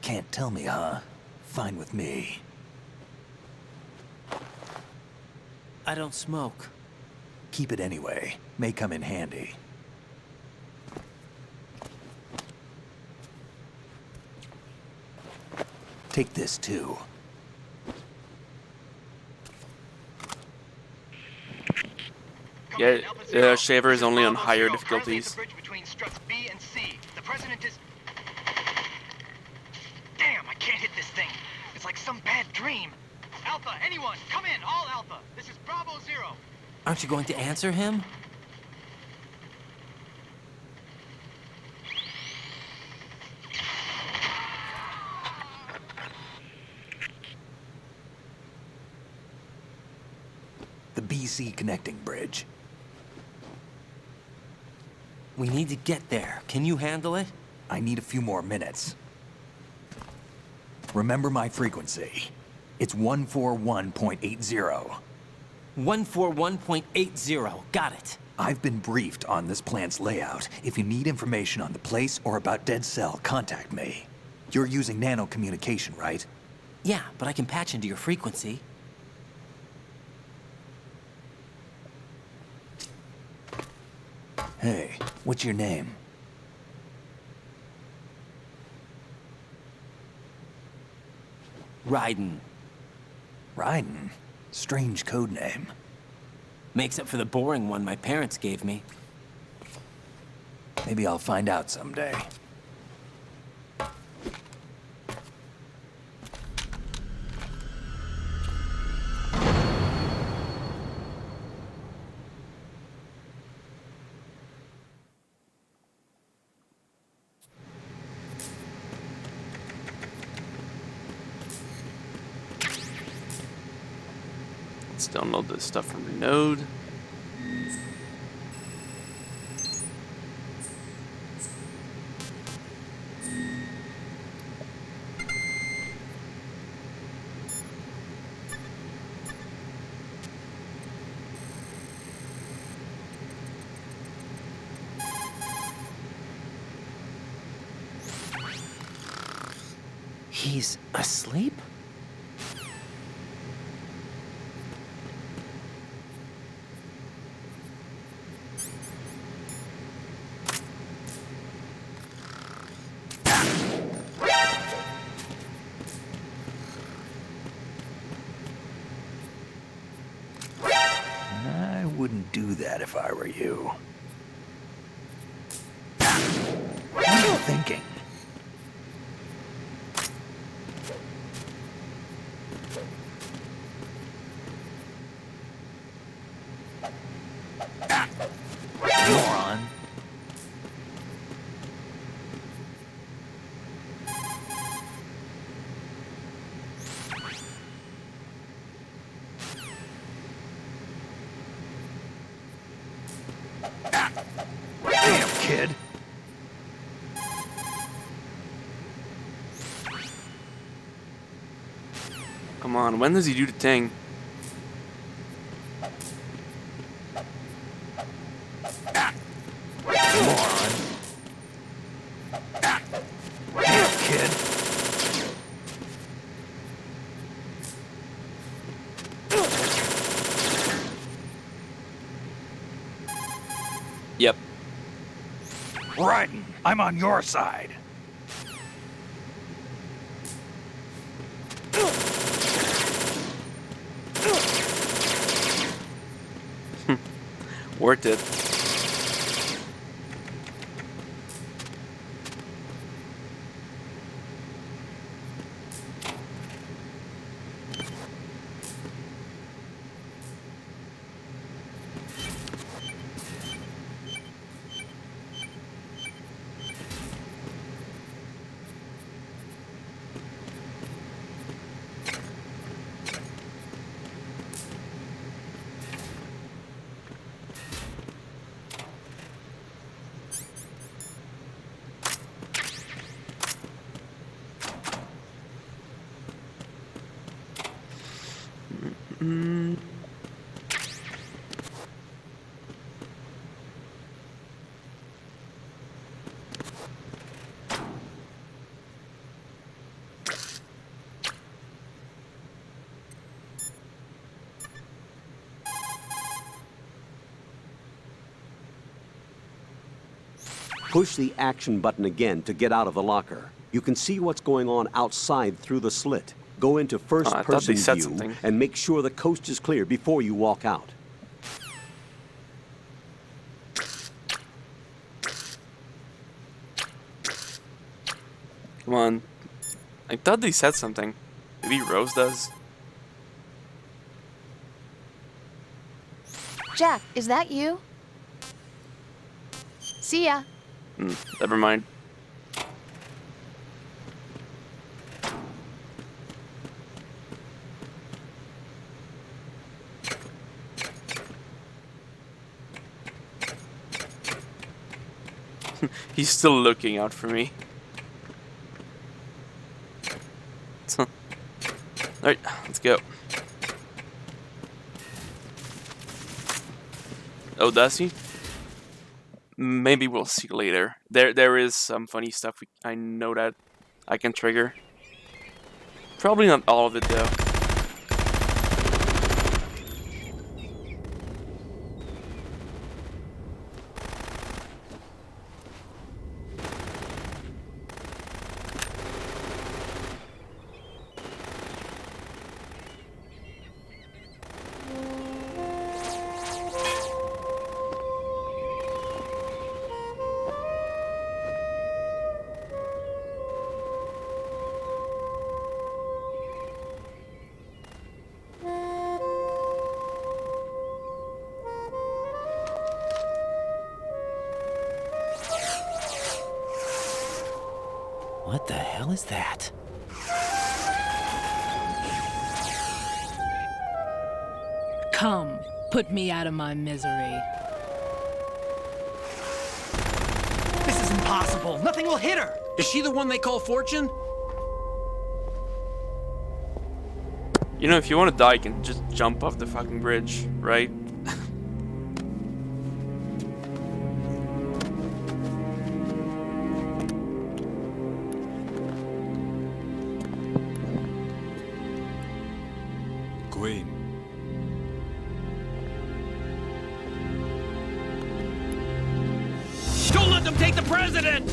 Can't tell me, huh? Fine with me. I don't smoke. Keep it anyway. May come in handy. Take this too. Yeah, Shaver is only on higher difficulties. Between struts B and C. The president is... Damn, I can't hit this thing. It's like some bad dream. Alpha, anyone, come in, all Alpha. This is Bravo 0. Aren't you going to answer him? The BC connecting bridge. We need to get there. Can you handle it? I need a few more minutes. Remember my frequency. It's 141.80. 141.80. Got it. I've been briefed on this plant's layout. If you need information on the place or about Dead Cell, contact me. You're using nano communication, right? Yeah, but I can patch into your frequency. Hey, what's your name? Raiden. Raiden? Strange code name. Makes up for the boring one my parents gave me. Maybe I'll find out someday. Let's download this stuff from the node. He's asleep? I wouldn't do that if I were you. What are you thinking? Moron. Damn, kid. on, when does he do the thing? Moron. Damn, kid. Yep. Raiden, I'm on your side. Worth it. Push the action button again to get out of the locker. You can see what's going on outside through the slit. Go into first-person view something. and make sure the coast is clear before you walk out. Come on. I thought they said something. Maybe Rose does. Jack, is that you? See ya. Never mind. He's still looking out for me. Alright, let's go. Oh, does he? Maybe we'll see later. There is some funny stuff I know that I can trigger. Probably not all of it though. What the hell is that? Come, put me out of my misery. This is impossible. Nothing will hit her. Is she the one they call Fortune? You know, if you want to die, you can just jump off the fucking bridge, right? Queen. Don't let them take the president!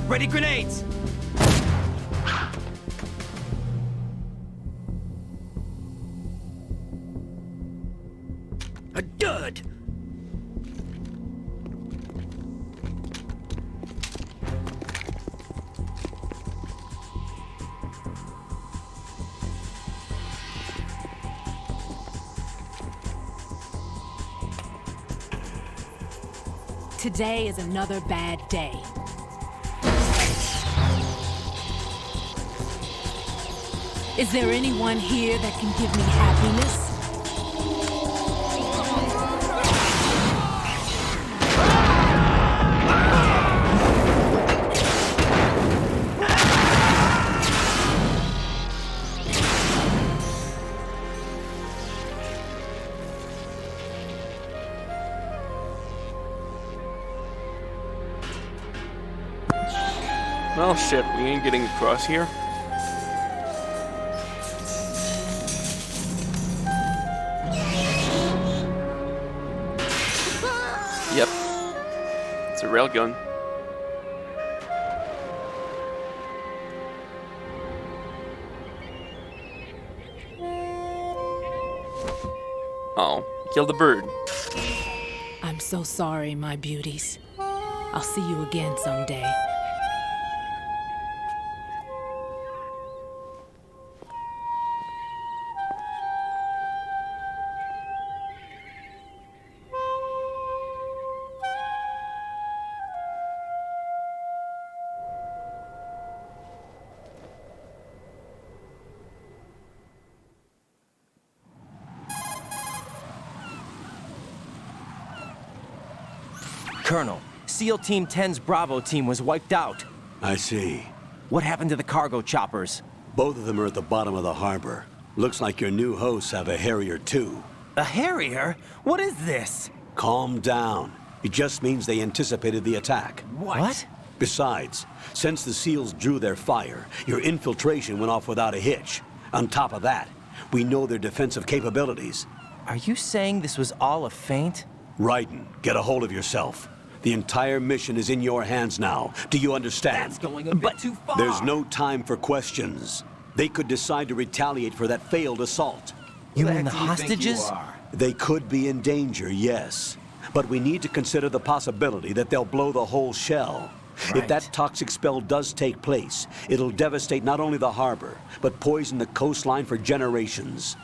Ready grenades! A dud! Today is another bad day. Is there anyone here that can give me happiness? Well, shit, we ain't getting across here. Yep. It's a railgun. Oh, kill the bird. I'm so sorry, my beauties. I'll see you again someday. Colonel, SEAL Team 10's Bravo team was wiped out. I see. What happened to the cargo choppers? Both of them are at the bottom of the harbor. Looks like your new hosts have a Harrier too. A Harrier? What is this? Calm down. It just means they anticipated the attack. What? Besides, since the SEALs drew their fire, your infiltration went off without a hitch. On top of that, we know their defensive capabilities. Are you saying this was all a feint? Raiden, get a hold of yourself. The entire mission is in your hands now. Do you understand? That's going a bit too far. There's no time for questions. They could decide to retaliate for that failed assault. You mean the hostages? They could be in danger, yes. But we need to consider the possibility that they'll blow the whole shell. Right. If that toxic spell does take place, it'll devastate not only the harbor, but poison the coastline for generations.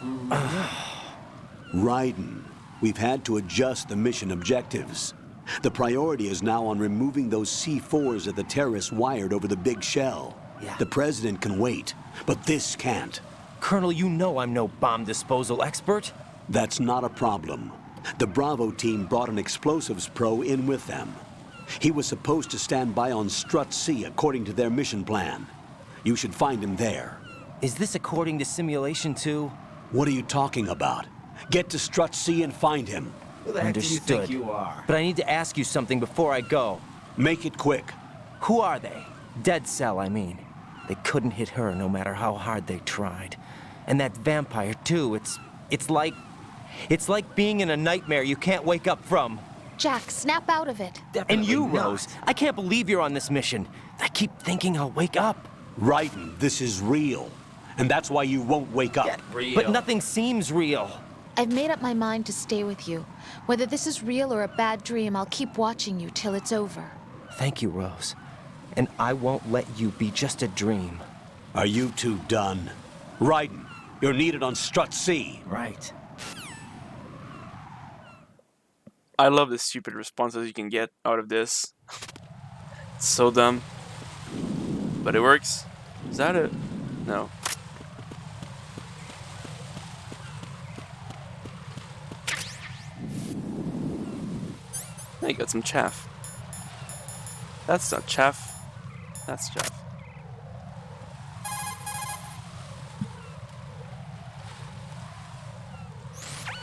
Raiden, we've had to adjust the mission objectives. The priority is now on removing those C4s that the terrorists wired over the big shell. Yeah. The president can wait, but this can't. Colonel, you know I'm no bomb disposal expert. That's not a problem. The Bravo team brought an explosives pro in with them. He was supposed to stand by on Strut C according to their mission plan. You should find him there. Is this according to Simulation 2? What are you talking about? Get to Strut C and find him. Who the heck do you think you are? But I need to ask you something before I go. Make it quick. Who are they? Dead Cell, I mean. They couldn't hit her no matter how hard they tried. And that vampire, too, it's like being in a nightmare you can't wake up from. Jack, snap out of it. And you, Rose, I can't believe you're on this mission. I keep thinking I'll wake up. Raiden, this is real. And that's why you won't wake up. But nothing seems real. I've made up my mind to stay with you. Whether this is real or a bad dream, I'll keep watching you till it's over. Thank you, Rose. And I won't let you be just a dream. Are you two done? Raiden, you're needed on Strut C. Right. I love the stupid responses you can get out of this. It's so dumb. But it works. Is that it? No. I got some chaff. That's not chaff. That's chaff.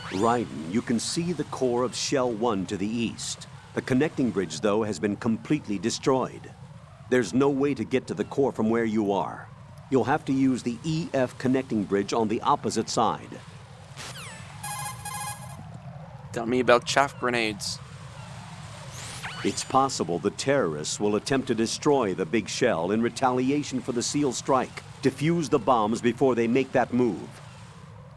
Raiden, you can see the core of Shell 1 to the east. The connecting bridge, though, has been completely destroyed. There's no way to get to the core from where you are. You'll have to use the EF connecting bridge on the opposite side. Tell me about chaff grenades. It's possible the terrorists will attempt to destroy the big shell in retaliation for the SEAL strike. Defuse the bombs before they make that move.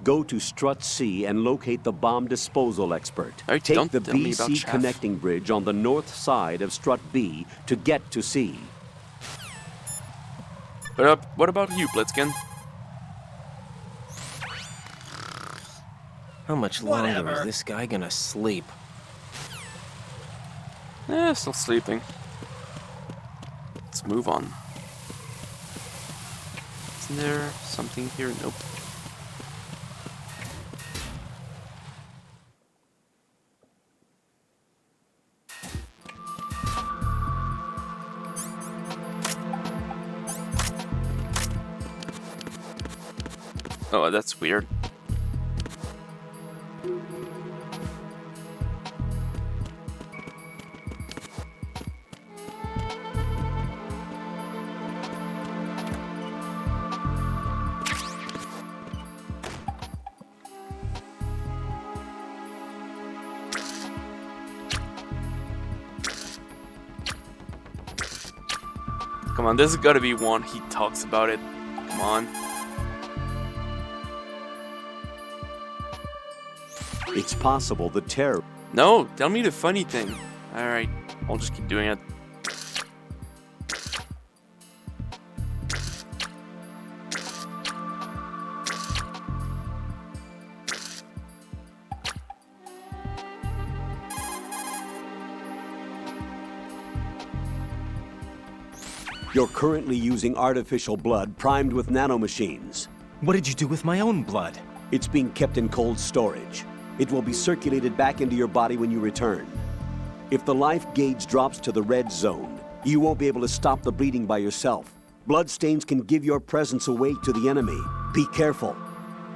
Go to Strut C and locate the bomb disposal expert. Take the BC connecting bridge on the north side of Strut B to get to C. What about you, Blitzkin? How much longer is this guy gonna sleep? Still sleeping. Let's move on. Isn't there something here? Nope. Oh, that's weird. Come on, this has got to be one he talks about it. Come on. It's possible the terror... No, tell me the funny thing. Alright, I'll just keep doing it. You're currently using artificial blood primed with nanomachines. What did you do with my own blood? It's being kept in cold storage. It will be circulated back into your body when you return. If the life gauge drops to the red zone, you won't be able to stop the bleeding by yourself. Bloodstains can give your presence away to the enemy. Be careful.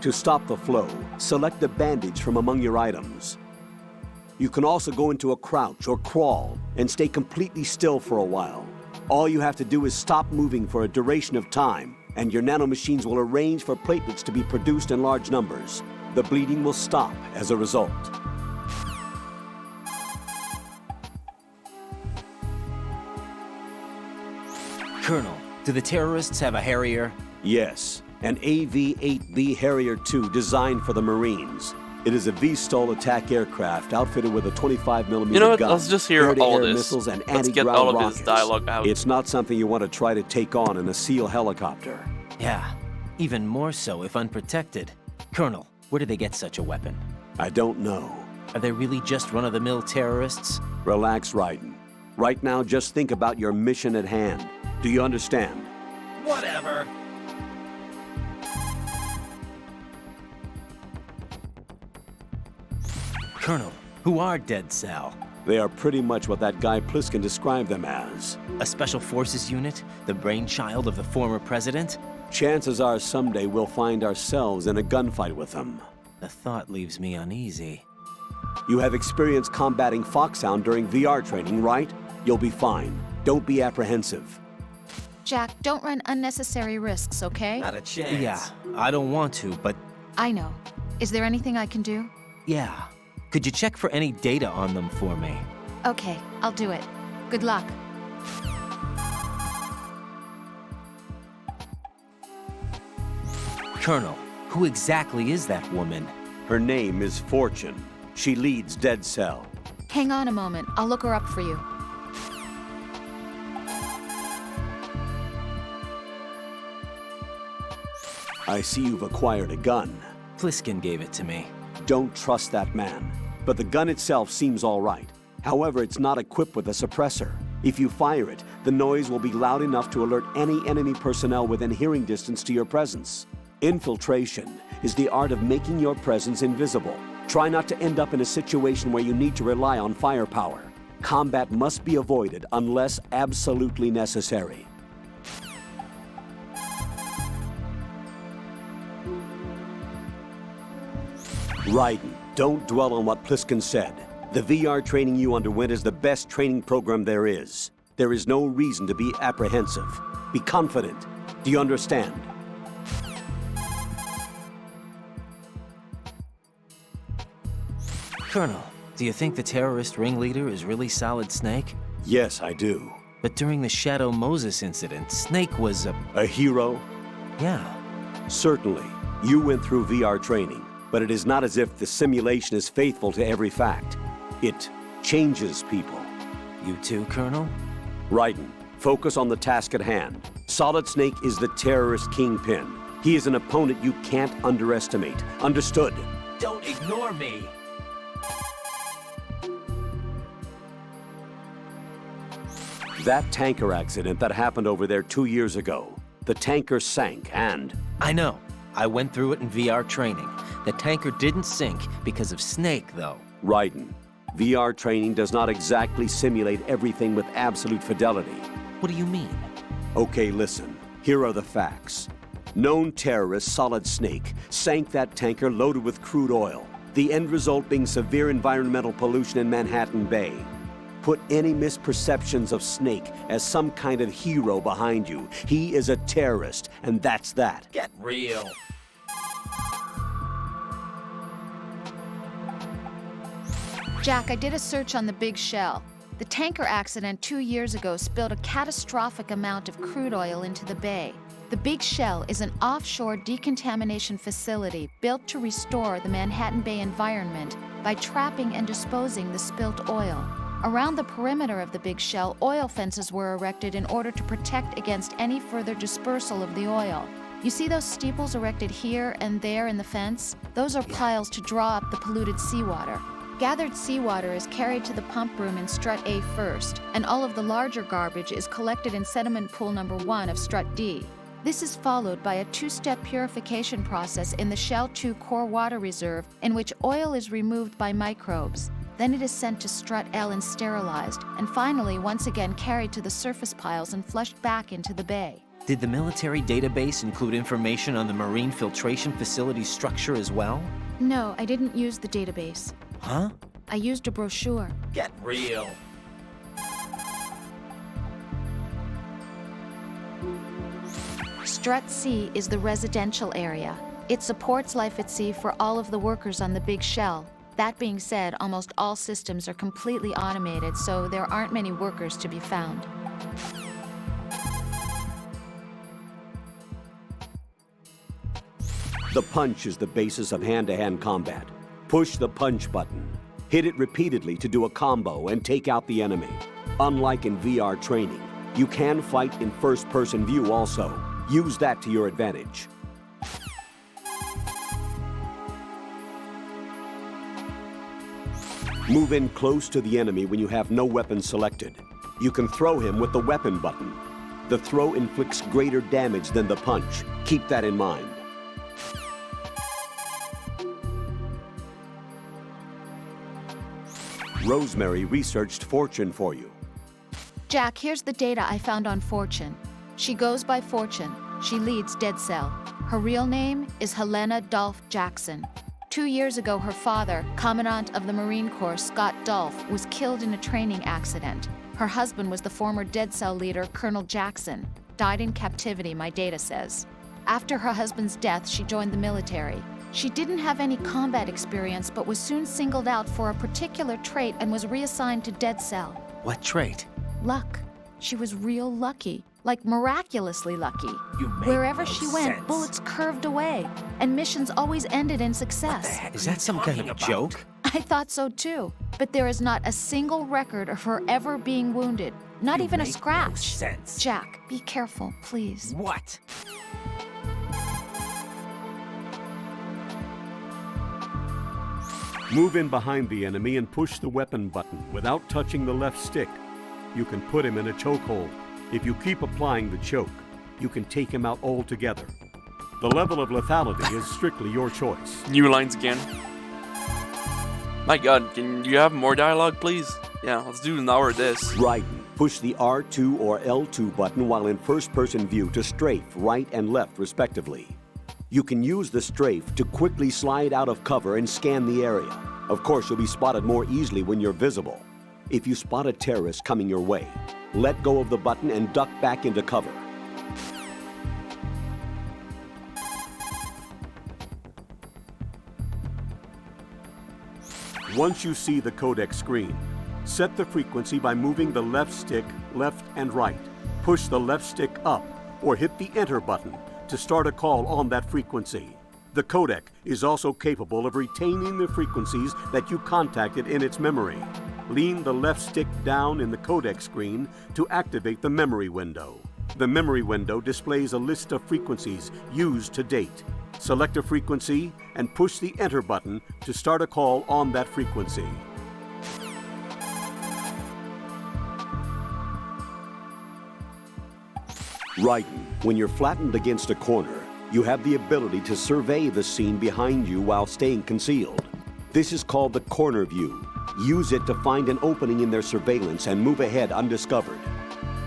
To stop the flow, select a bandage from among your items. You can also go into a crouch or crawl and stay completely still for a while. All you have to do is stop moving for a duration of time, and your nanomachines will arrange for platelets to be produced in large numbers. The bleeding will stop as a result. Colonel, do the terrorists have a Harrier? Yes, an AV-8B Harrier II designed for the Marines. It is a V-STOL attack aircraft outfitted with a 25mm You know what? gun, Let's just hear all air-to-air this. missiles, and Let's get anti-ground all of rockets. his dialogue out. It's not something you want to try to take on in a SEAL helicopter. Yeah, even more so if unprotected. Colonel, where do they get such a weapon? I don't know. Are they really just run-of-the-mill terrorists? Relax, Raiden. Right now, just think about your mission at hand. Do you understand? Whatever. Colonel, who are Dead Sal? They are pretty much what that guy Pliskin described them as. A special forces unit? The brainchild of the former president? Chances are someday we'll find ourselves in a gunfight with them. The thought leaves me uneasy. You have experience combating Foxhound during VR training, right? You'll be fine. Don't be apprehensive. Jack, don't run unnecessary risks, okay? Not a chance. Yeah, I don't want to, but... I know. Is there anything I can do? Yeah. Could you check for any data on them for me? Okay, I'll do it. Good luck. Colonel, who exactly is that woman? Her name is Fortune. She leads Dead Cell. Hang on a moment. I'll look her up for you. I see you've acquired a gun. Pliskin gave it to me. Don't trust that man. But the gun itself seems all right. However, it's not equipped with a suppressor. If you fire it, the noise will be loud enough to alert any enemy personnel within hearing distance to your presence. Infiltration is the art of making your presence invisible. Try not to end up in a situation where you need to rely on firepower. Combat must be avoided unless absolutely necessary. Raiden, don't dwell on what Pliskin said. The VR training you underwent is the best training program there is. There is no reason to be apprehensive. Be confident. Do you understand? Colonel, do you think the terrorist ringleader is really Solid Snake? Yes, I do. But during the Shadow Moses incident, Snake was a hero? Yeah. Certainly. You went through VR training, but it is not as if the simulation is faithful to every fact. It changes people. You too, Colonel? Raiden, focus on the task at hand. Solid Snake is the terrorist kingpin. He is an opponent you can't underestimate. Understood? Don't ignore me! That tanker accident that happened over there 2 years ago. The tanker sank and... I know. I went through it in VR training. The tanker didn't sink because of Snake, though. Raiden, VR training does not exactly simulate everything with absolute fidelity. What do you mean? Okay, listen. Here are the facts. Known terrorist Solid Snake sank that tanker loaded with crude oil, the end result being severe environmental pollution in Manhattan Bay. Put any misperceptions of Snake as some kind of hero behind you. He is a terrorist, and that's that. Get real. Jack, I did a search on the Big Shell. The tanker accident 2 years ago spilled a catastrophic amount of crude oil into the bay. The Big Shell is an offshore decontamination facility built to restore the Manhattan Bay environment by trapping and disposing the spilt oil. Around the perimeter of the Big Shell, oil fences were erected in order to protect against any further dispersal of the oil. You see those steeples erected here and there in the fence? Those are piles to draw up the polluted seawater. Gathered seawater is carried to the pump room in Strut A first, and all of the larger garbage is collected in sediment pool number 1 of Strut D. This is followed by a 2-step purification process in the Shell 2 core water reserve in which oil is removed by microbes. Then it is sent to Strut L and sterilized, and finally once again carried to the surface piles and flushed back into the bay. Did the military database include information on the marine filtration facility's structure as well? No, I didn't use the database. Huh? I used a brochure. Get real. Strut C is the residential area. It supports life at sea for all of the workers on the Big Shell. That being said, almost all systems are completely automated, so there aren't many workers to be found. The punch is the basis of hand-to-hand combat. Push the punch button. Hit it repeatedly to do a combo and take out the enemy. Unlike in VR training, you can fight in first-person view also. Use that to your advantage. Move in close to the enemy when you have no weapon selected. You can throw him with the weapon button. The throw inflicts greater damage than the punch. Keep that in mind. Rosemary researched Fortune for you. Jack, here's the data I found on Fortune. She goes by Fortune. She leads Dead Cell. Her real name is Helena Dolph Jackson. 2 years ago, her father, Commandant of the Marine Corps Scott Dolph, was killed in a training accident. Her husband was the former Dead Cell leader, Colonel Jackson. Died in captivity, my data says. After her husband's death, she joined the military. She didn't have any combat experience, but was soon singled out for a particular trait and was reassigned to Dead Cell. What trait? Luck. She was real lucky. Like miraculously lucky. Wherever she went, bullets curved away, and missions always ended in success. Is that some kind of a joke? I thought so too, but there is not a single record of her ever being wounded. Not even a scratch. No sense. Jack, be careful, please. What? Move in behind the enemy and push the weapon button without touching the left stick. You can put him in a chokehold. If you keep applying the choke, you can take him out altogether. The level of lethality is strictly your choice. New lines again. My god, can you have more dialogue, please? Yeah, let's do an hour of this. Right. Push the R2 or L2 button while in first-person view to strafe right and left, respectively. You can use the strafe to quickly slide out of cover and scan the area. Of course, you'll be spotted more easily when you're visible. If you spot a terrorist coming your way, let go of the button and duck back into cover. Once you see the codec screen, set the frequency by moving the left stick left and right. Push the left stick up or hit the enter button to start a call on that frequency. The codec is also capable of retaining the frequencies that you contacted in its memory. Lean the left stick down in the codec screen to activate the memory window. The memory window displays a list of frequencies used to date. Select a frequency and push the enter button to start a call on that frequency. Raiden, when you're flattened against a corner, you have the ability to survey the scene behind you while staying concealed. This is called the corner view. Use it to find an opening in their surveillance and move ahead undiscovered.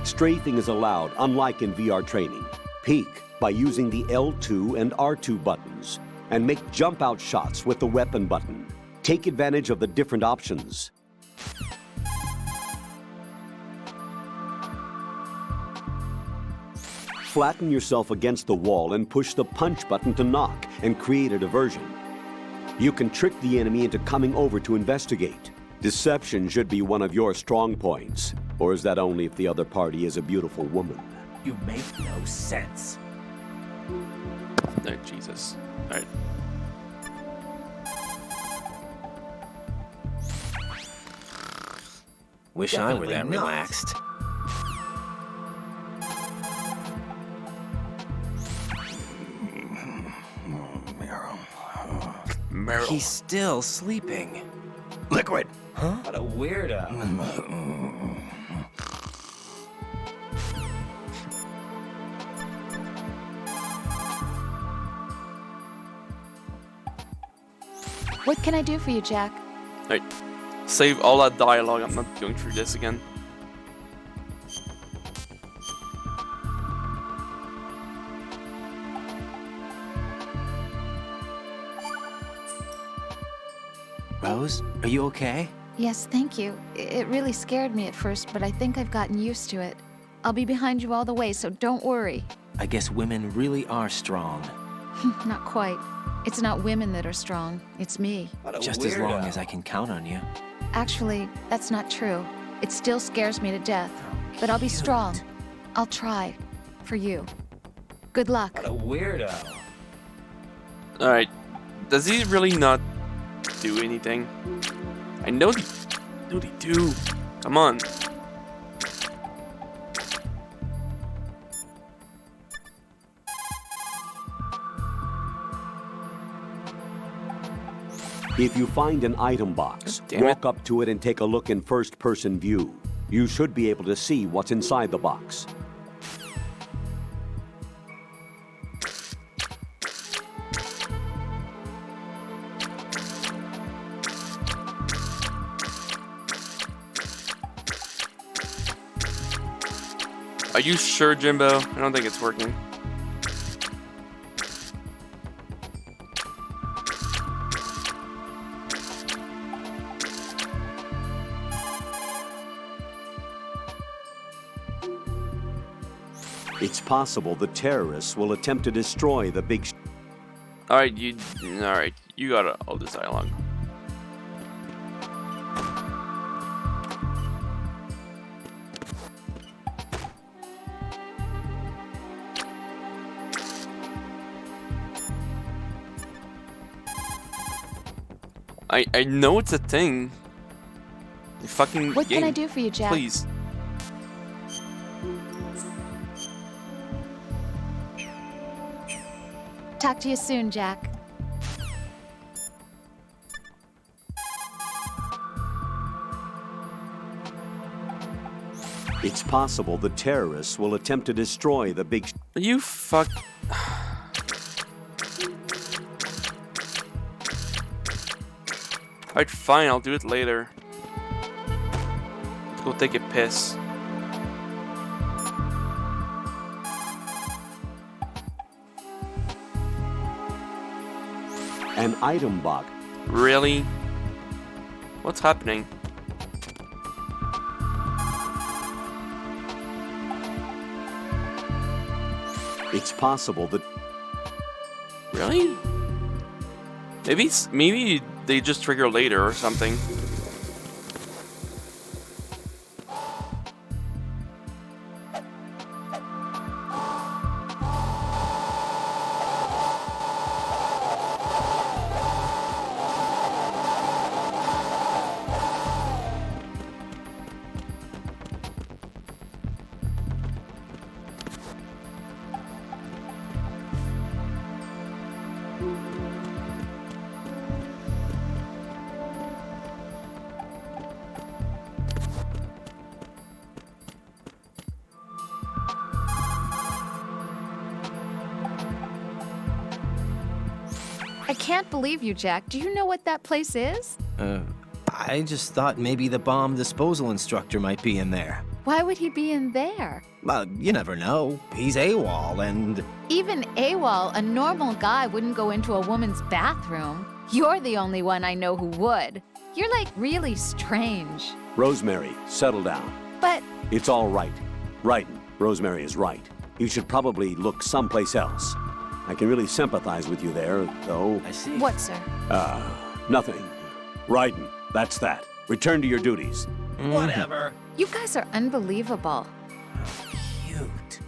Strafing is allowed, unlike in VR training. Peek by using the L2 and R2 buttons, and make jump-out shots with the weapon button. Take advantage of the different options. Flatten yourself against the wall and push the punch button to knock and create a diversion. You can trick the enemy into coming over to investigate. Deception should be one of your strong points. Or is that only if the other party is a beautiful woman? You make no sense. Oh, Jesus. Alright. Wish I were that relaxed. Meryl. He's still sleeping. Liquid! Huh? What a weirdo. What can I do for you, Jack? Alright. Save all that dialogue. I'm not going through this again. Rose, are you okay? Yes, thank you. It really scared me at first, but I think I've gotten used to it. I'll be behind you all the way, so don't worry. I guess women really are strong. Not quite. It's not women that are strong, it's me. Just as long as I can count on you. Actually, that's not true. It still scares me to death. But I'll be strong. I'll try. For you. Good luck. What a weirdo. Alright. Does he really not do anything? I know they do. Come on. If you find an item box, walk up to it and take a look in first-person view. You should be able to see what's inside the box. Are you sure, Jimbo? I don't think it's working. It's possible the terrorists will attempt to destroy the big... Alright, you got all this dialogue. I know it's a thing. You fucking What game. can I do for you, Jack? Please. Talk to you soon, Jack. It's possible the terrorists will attempt to destroy the big... You fuck... Alright, fine, I'll do it later. Let's go take a piss. An item box. Really? What's happening? It's possible that... Really? Maybe they just trigger later or something. I can't believe you, Jack. Do you know what that place is? I just thought maybe the bomb disposal instructor might be in there. Why would he be in there? Well, you never know. He's AWOL and... Even AWOL, a normal guy wouldn't go into a woman's bathroom. You're the only one I know who would. You're like really strange. Rosemary, settle down. But... It's all right. Right. Rosemary is right. You should probably look someplace else. I can really sympathize with you there, though. I see. What, sir? Nothing. Raiden, that's that. Return to your duties. Whatever. You guys are unbelievable. Cute.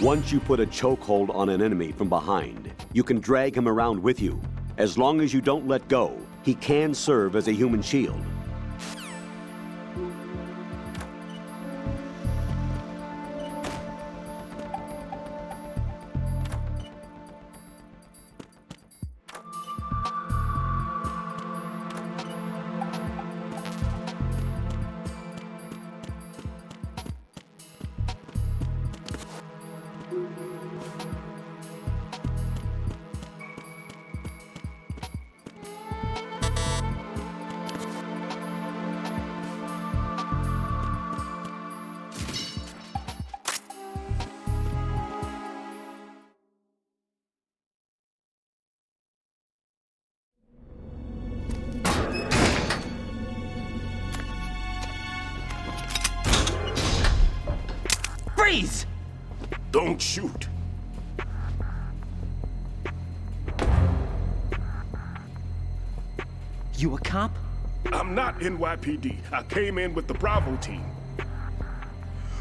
Once you put a chokehold on an enemy from behind, you can drag him around with you. As long as you don't let go, he can serve as a human shield. Freeze! Don't shoot. You a cop? I'm not NYPD. I came in with the Bravo team.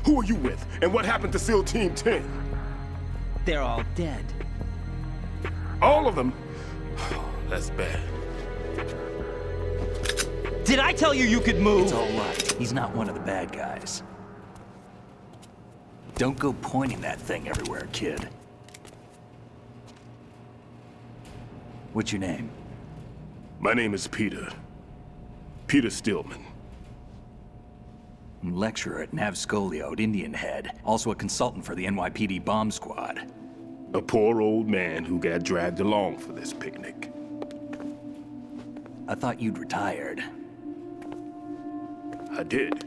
Who are you with? And what happened to SEAL Team 10? They're all dead. All of them? That's bad. Did I tell you you could move? It's all right. He's not one of the bad guys. Don't go pointing that thing everywhere, kid. What's your name? My name is Peter. Peter Stillman. Lecturer at Navscolio at Indian Head. Also a consultant for the NYPD bomb squad. A poor old man who got dragged along for this picnic. I thought you'd retired. I did.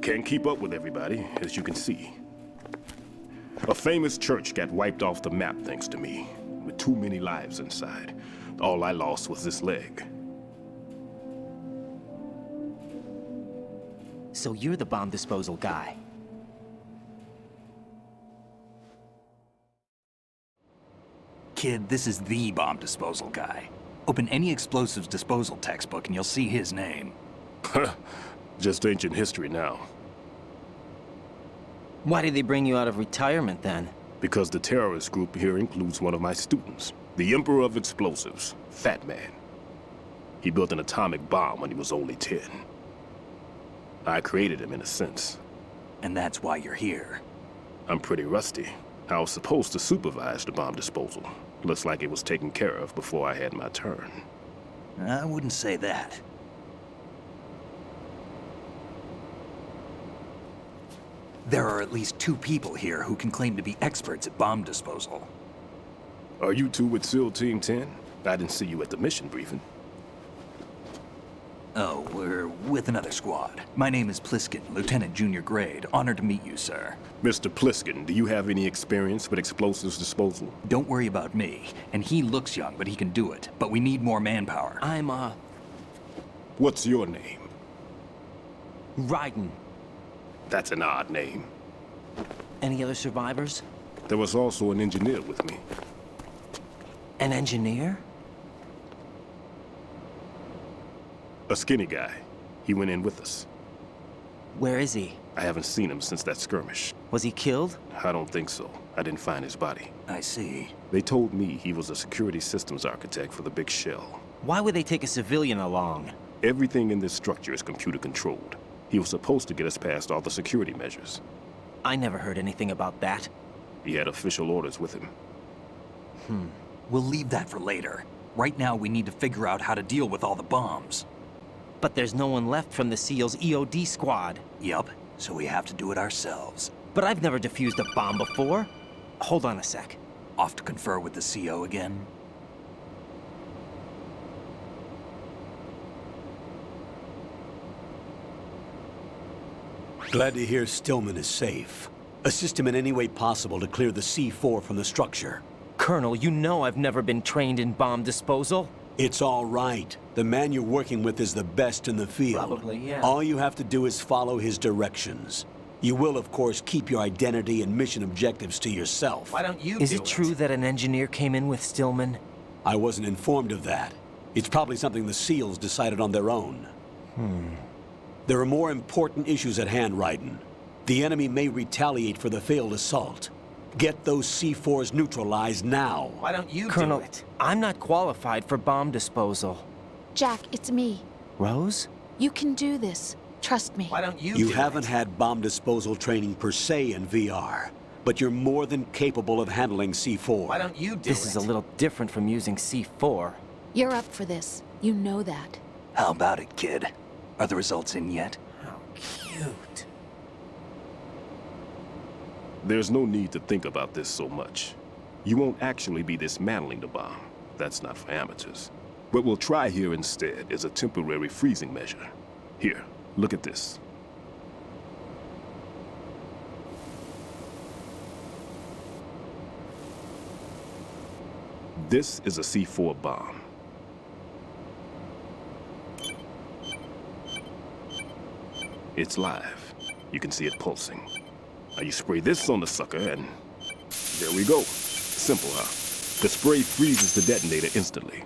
Can't keep up with everybody, as you can see. A famous church got wiped off the map thanks to me, with too many lives inside. All I lost was this leg. So you're the bomb disposal guy. Kid, this is the bomb disposal guy. Open any explosives disposal textbook and you'll see his name. Just ancient history now. Why did they bring you out of retirement then? Because the terrorist group here includes one of my students, the Emperor of Explosives, Fat Man. He built an atomic bomb when he was only 10. I created him in a sense. And that's why you're here. I'm pretty rusty. I was supposed to supervise the bomb disposal. Looks like it was taken care of before I had my turn. I wouldn't say that. There are at least 2 people here who can claim to be experts at bomb disposal. Are you two with SEAL Team 10? I didn't see you at the mission briefing. Oh, we're with another squad. My name is Pliskin, Lieutenant Junior Grade. Honored to meet you, sir. Mr. Pliskin, do you have any experience with explosives disposal? Don't worry about me. And he looks young, but he can do it. But we need more manpower. I'm, What's your name? Raiden. That's an odd name. Any other survivors? There was also an engineer with me. An engineer? A skinny guy. He went in with us. Where is he? I haven't seen him since that skirmish. Was he killed? I don't think so. I didn't find his body. I see. They told me he was a security systems architect for the big shell. Why would they take a civilian along? Everything in this structure is computer controlled. He was supposed to get us past all the security measures. I never heard anything about that. He had official orders with him. We'll leave that for later. Right now, we need to figure out how to deal with all the bombs. But there's no one left from the SEAL's EOD squad. Yup, so we have to do it ourselves. But I've never defused a bomb before. Hold on a sec. Off to confer with the CO again? Glad to hear Stillman is safe. Assist him in any way possible to clear the C4 from the structure. Colonel, you know I've never been trained in bomb disposal. It's all right. The man you're working with is the best in the field. Probably, yeah. All you have to do is follow his directions. You will, of course, keep your identity and mission objectives to yourself. Why don't you Is it true that an engineer came in with Stillman? I wasn't informed of that. It's probably something the SEALs decided on their own. There are more important issues at hand, Raiden. The enemy may retaliate for the failed assault. Get those C4s neutralized now. Why don't you Colonel, do it? I'm not qualified for bomb disposal. Jack, it's me. Rose? You can do this. Trust me. Why don't you You do haven't it? had bomb disposal training per se in VR, but you're more than capable of handling C4. Why don't you do This is a little different from using C4. You're up for this. You know that. How about it, kid? Are the results in yet? How cute. There's no need to think about this so much. You won't actually be dismantling the bomb. That's not for amateurs. What we'll try here instead is a temporary freezing measure. Here, look at this. This is a C4 bomb. It's live. You can see it pulsing. Now you spray this on the sucker and there we go. Simple, huh? The spray freezes the detonator instantly.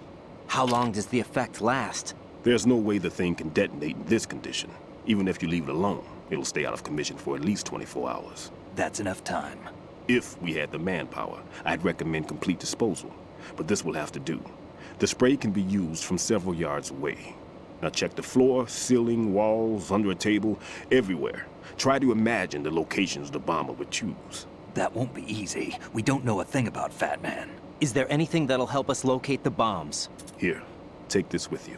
How long does the effect last? There's no way the thing can detonate in this condition. Even if you leave it alone, it'll stay out of commission for at least 24 hours. That's enough time. If we had the manpower, I'd recommend complete disposal. But this will have to do. The spray can be used from several yards away. Now check the floor, ceiling, walls, under a table, everywhere. Try to imagine the locations the bomber would choose. That won't be easy. We don't know a thing about Fat Man. Is there anything that'll help us locate the bombs? Here, take this with you.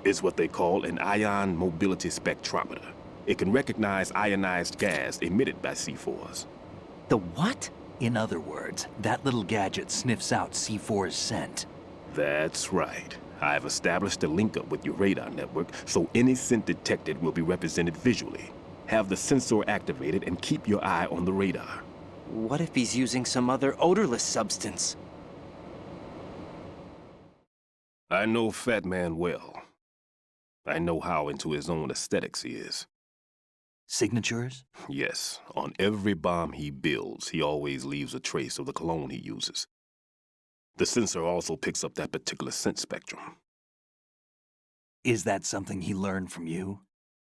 It's what they call an ion mobility spectrometer. It can recognize ionized gas emitted by C4s. The what? In other words, that little gadget sniffs out C4's scent. That's right. I've established a link up with your radar network, so any scent detected will be represented visually. Have the sensor activated and keep your eye on the radar. What if he's using some other odorless substance? I know Fat Man well. I know how into his own aesthetics he is. Signatures? Yes. On every bomb he builds, he always leaves a trace of the cologne he uses. The sensor also picks up that particular scent spectrum. Is that something he learned from you?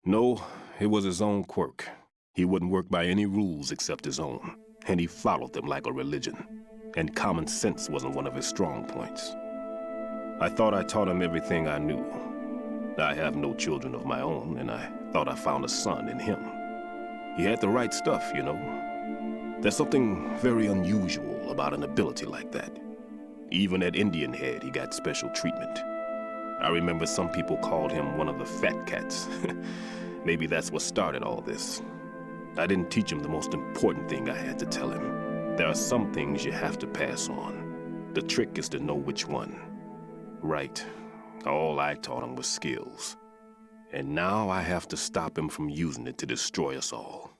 No, it was his own quirk. He wouldn't work by any rules except his own, and he followed them like a religion. And common sense wasn't one of his strong points. I thought I taught him everything I knew. I have no children of my own, and I thought I found a son in him. He had the right stuff, you know. There's something very unusual about an ability like that. Even at Indian Head, he got special treatment. I remember some people called him one of the fat cats. Maybe that's what started all this. I didn't teach him the most important thing I had to tell him. There are some things you have to pass on. The trick is to know which one. Right. All I taught him was skills. And now I have to stop him from using it to destroy us all.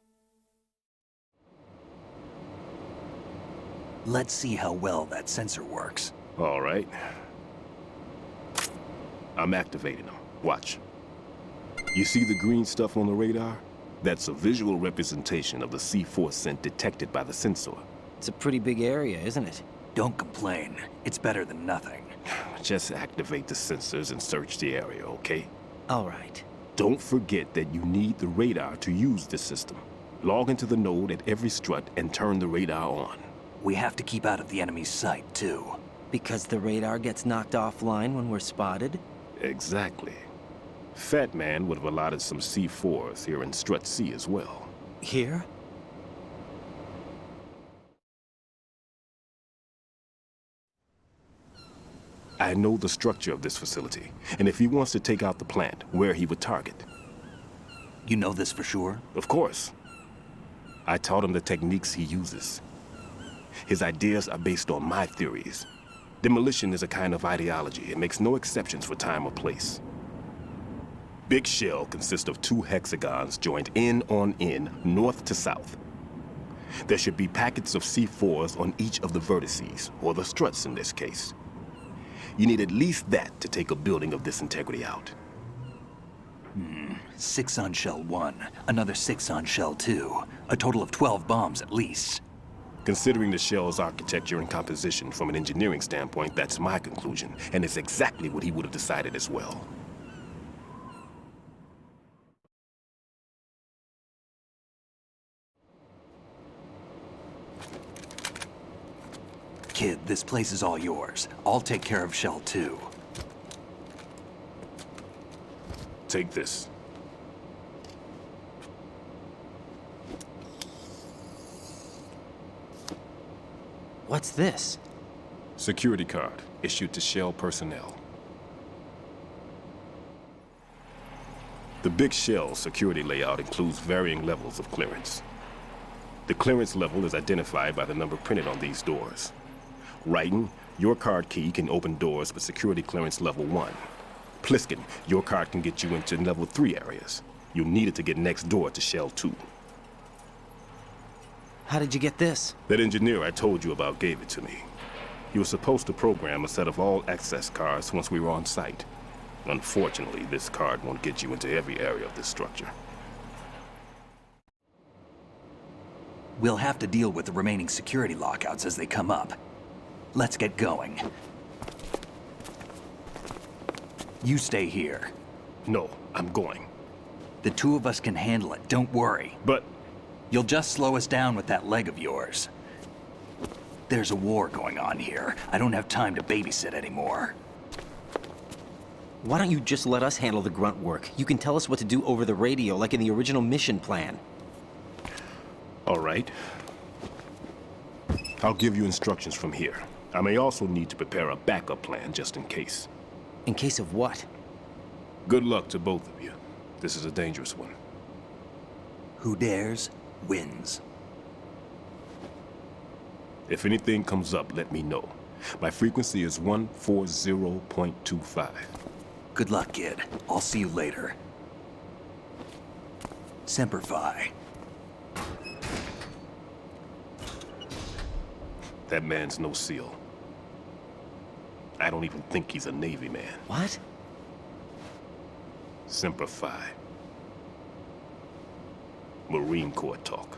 Let's see how well that sensor works. All right. I'm activating them. Watch. You see the green stuff on the radar? That's a visual representation of the C4 scent detected by the sensor. It's a pretty big area, isn't it? Don't complain. It's better than nothing. Just activate the sensors and search the area, okay? All right. Don't forget that you need the radar to use this system. Log into the node at every strut and turn the radar on. We have to keep out of the enemy's sight, too. Because the radar gets knocked offline when we're spotted? Exactly. Fat Man would have allotted some C4s here in Strut C as well. Here? I know the structure of this facility, and if he wants to take out the plant, where he would target. You know this for sure? Of course. I taught him the techniques he uses. His ideas are based on my theories. Demolition is a kind of ideology. It makes no exceptions for time or place. Big shell consists of 2 hexagons joined end on end, north to south. There should be packets of C4s on each of the vertices, or the struts in this case. You need at least that to take a building of this integrity out. 6 on Shell 1, another 6 on Shell 2. A total of 12 bombs at least. Considering the shell's architecture and composition from an engineering standpoint, that's my conclusion, and it's exactly what he would have decided as well. Kid, this place is all yours. I'll take care of Shell 2. Take this. What's this? Security card, issued to Shell personnel. The Big Shell security layout includes varying levels of clearance. The clearance level is identified by the number printed on these doors. Writing, your card key can open doors with security clearance level 1. Pliskin, your card can get you into level 3 areas. You'll need it to get next door to Shell 2. How did you get this? That engineer I told you about gave it to me. He was supposed to program a set of all access cards once we were on site. Unfortunately, this card won't get you into every area of this structure. We'll have to deal with the remaining security lockouts as they come up. Let's get going. You stay here. No, I'm going. The two of us can handle it, don't worry. But... You'll just slow us down with that leg of yours. There's a war going on here. I don't have time to babysit anymore. Why don't you just let us handle the grunt work? You can tell us what to do over the radio, like in the original mission plan. All right. I'll give you instructions from here. I may also need to prepare a backup plan just in case. In case of what? Good luck to both of you. This is a dangerous one. Who dares, wins. If anything comes up, let me know. My frequency is 140.25. Good luck, kid. I'll see you later. Semper Fi. That man's no SEAL. I don't even think he's a Navy man. What? Semper Fi. Marine Corps talk.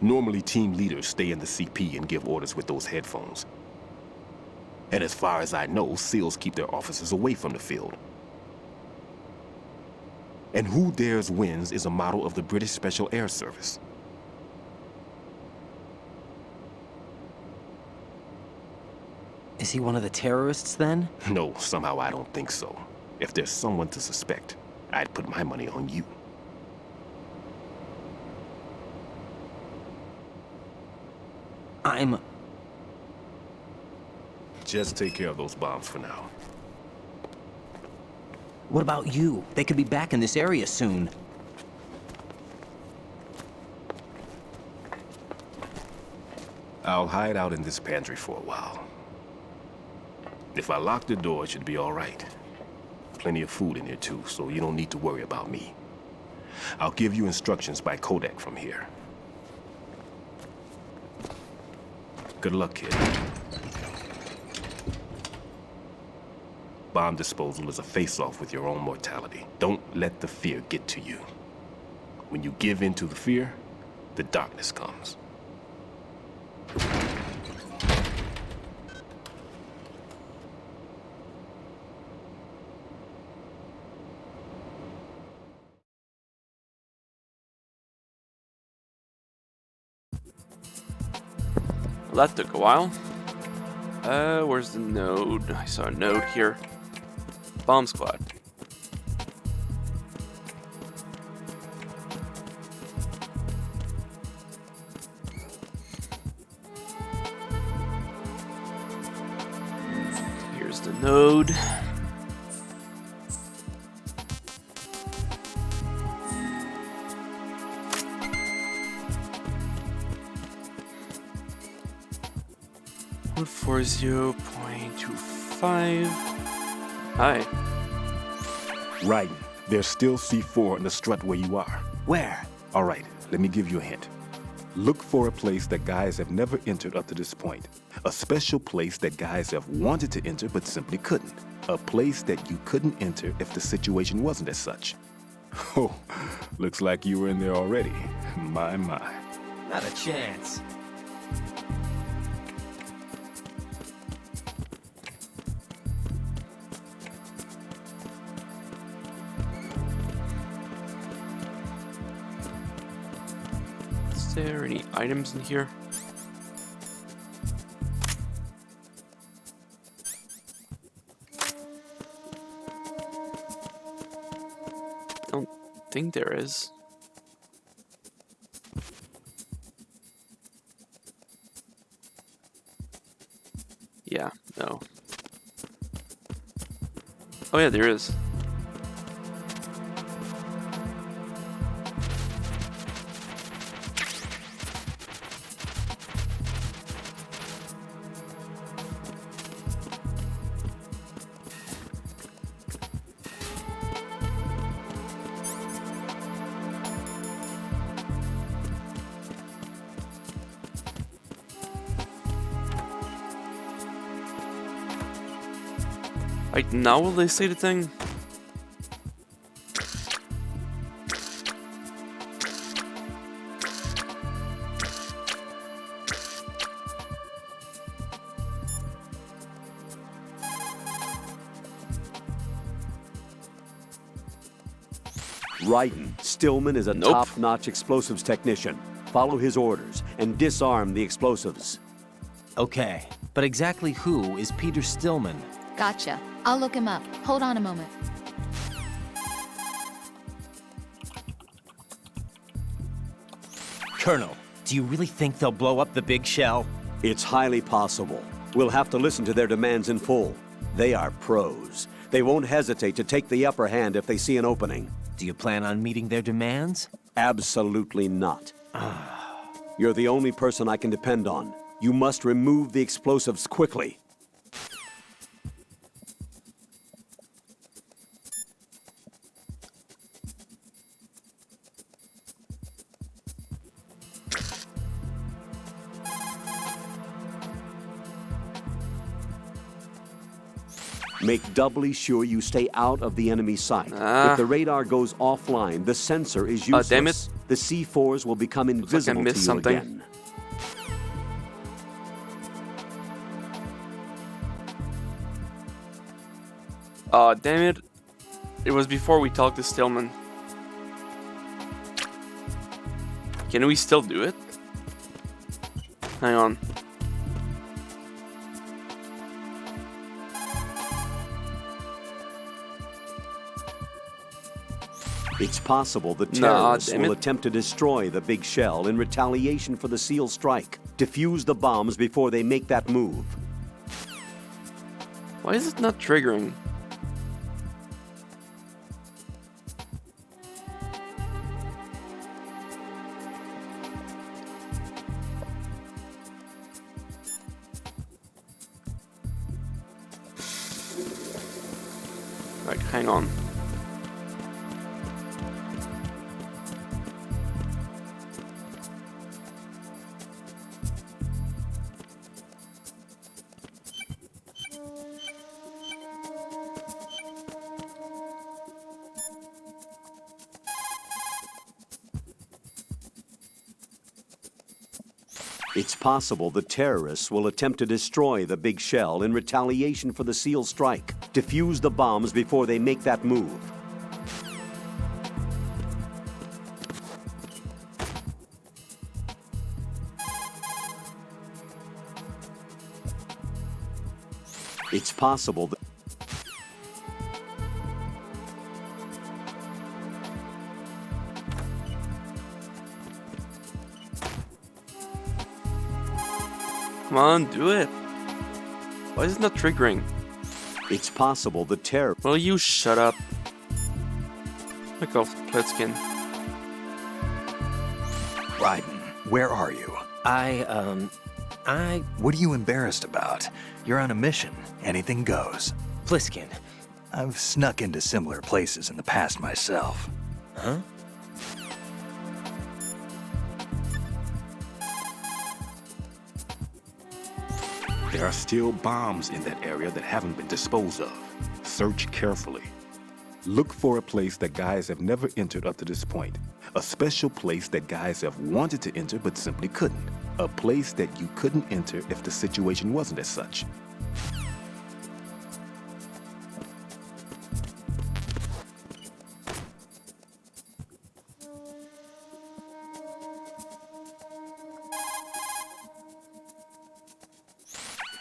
Normally, team leaders stay in the CP and give orders with those headphones. And as far as I know, SEALs keep their officers away from the field. And who dares wins is a motto of the British Special Air Service. Is he one of the terrorists, then? No, somehow I don't think so. If there's someone to suspect, I'd put my money on you. Just take care of those bombs for now. What about you? They could be back in this area soon. I'll hide out in this pantry for a while. If I lock the door, it should be all right. Plenty of food in here too, so you don't need to worry about me. I'll give you instructions by codec from here. Good luck, kid. Bomb disposal is a face-off with your own mortality. Don't let the fear get to you. When you give in to the fear, the darkness comes. Well, that took a while. Where's the node? I saw a node here. Bomb squad. Here's the node. One 40.25. Hi. Right. There's still C4 in the strut where you are. Where? All right, let me give you a hint. Look for a place that guys have never entered up to this point. A special place that guys have wanted to enter but simply couldn't. A place that you couldn't enter if the situation wasn't as such. Oh, looks like you were in there already. My. Not a chance. Is there any items in here? Don't think there is. Yeah, no. Oh yeah, there is. Like, now will they say the thing? Ryden, Stillman is a top-notch explosives technician. Follow his orders and disarm the explosives. Okay, but exactly who is Peter Stillman? Gotcha. I'll look him up. Hold on a moment. Colonel, do you really think they'll blow up the big shell? It's highly possible. We'll have to listen to their demands in full. They are pros. They won't hesitate to take the upper hand if they see an opening. Do you plan on meeting their demands? Absolutely not. You're the only person I can depend on. You must remove the explosives quickly. Make doubly sure you stay out of the enemy sight. If the radar goes offline, the sensor is useless. Damn it. The C4s will become invisible to you again. Damn it. It was before we talked to Stillman. Can we still do it? Hang on. It's possible the terrorists will attempt to destroy the big shell in retaliation for the SEAL strike. Defuse the bombs before they make that move. Why is it not triggering? Right, hang on. It's possible the terrorists will attempt to destroy the big shell in retaliation for the SEAL strike. Defuse the bombs before they make that move. It's possible that Come on, do it. Why is it not triggering? It's possible the terror. Will you shut up? Look off, Plitskin. Ryden, where are you? What are you embarrassed about? You're on a mission. Anything goes. Pliskin. I've snuck into similar places in the past myself. Huh? There are still bombs in that area that haven't been disposed of. Search carefully. Look for a place that guys have never entered up to this point. A special place that guys have wanted to enter but simply couldn't. A place that you couldn't enter if the situation wasn't as such.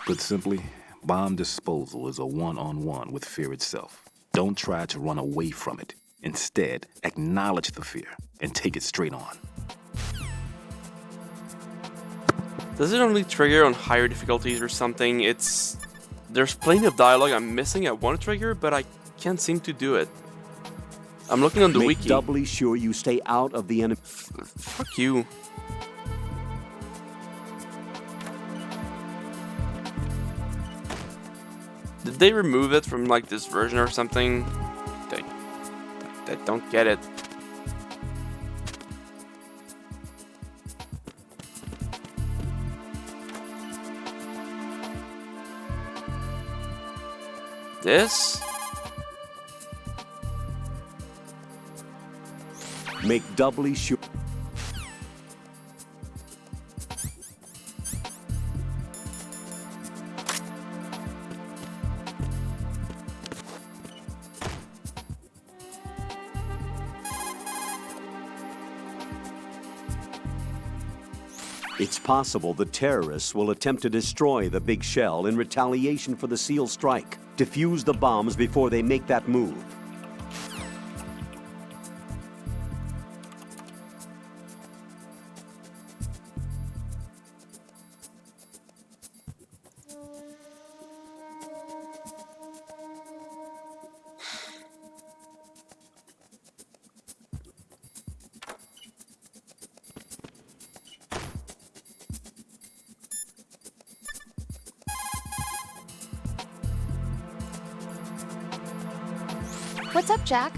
Put simply, bomb disposal is a one-on-one with fear itself. Don't try to run away from it. Instead, acknowledge the fear and take it straight on. Does it only trigger on higher difficulties or something? There's plenty of dialogue I'm missing at one trigger, but I can't seem to do it. I'm looking on the Make wiki. doubly sure you stay out of the enemy. Fuck you. Did they remove it from like this version or something? I don't get it. This? Make doubly sure. It's possible the terrorists will attempt to destroy the big shell in retaliation for the SEAL strike. Defuse the bombs before they make that move. What's up, Jack?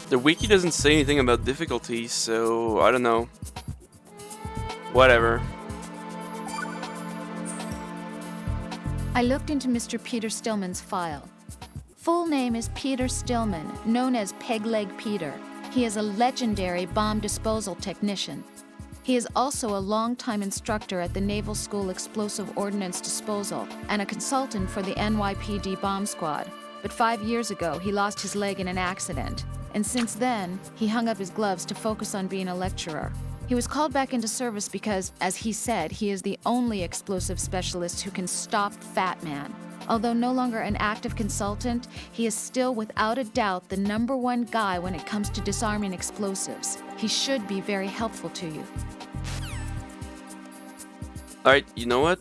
The wiki doesn't say anything about difficulty, so I don't know. Whatever. I looked into Mr. Peter Stillman's file. Full name is Peter Stillman, known as Pegleg Peter. He is a legendary bomb disposal technician. He is also a longtime instructor at the Naval School Explosive Ordnance Disposal and a consultant for the NYPD bomb squad. But 5 years ago, he lost his leg in an accident. And since then, he hung up his gloves to focus on being a lecturer. He was called back into service because, as he said, he is the only explosive specialist who can stop Fat Man. Although no longer an active consultant, he is still without a doubt the #1 guy when it comes to disarming explosives. He should be very helpful to you. Alright, you know what?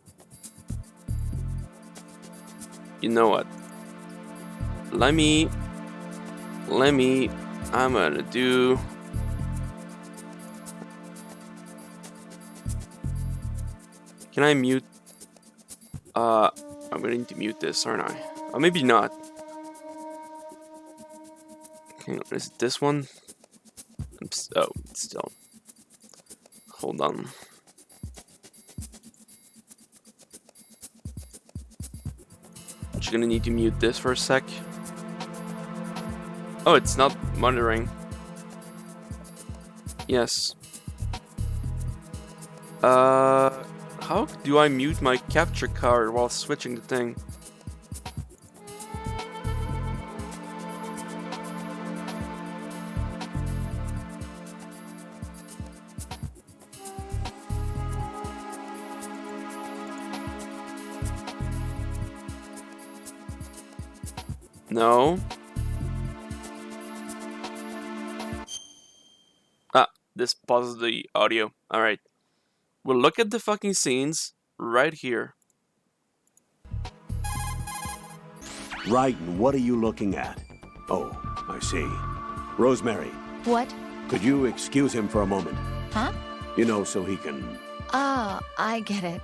Let me, I'm gonna do... Can I mute? I'm gonna need to mute this, aren't I? Oh, maybe not. Hang on, is it this one? Oh, still. Hold on. I'm just gonna need to mute this for a sec. Oh, it's not monitoring. Yes. How do I mute my capture card while switching the thing? No. Ah, this pauses the audio. Alright. We'll look at the fucking scenes right here. Right, and what are you looking at? Oh, I see. Rosemary. What? Could you excuse him for a moment? Huh? You know, so he can... Ah, I get it.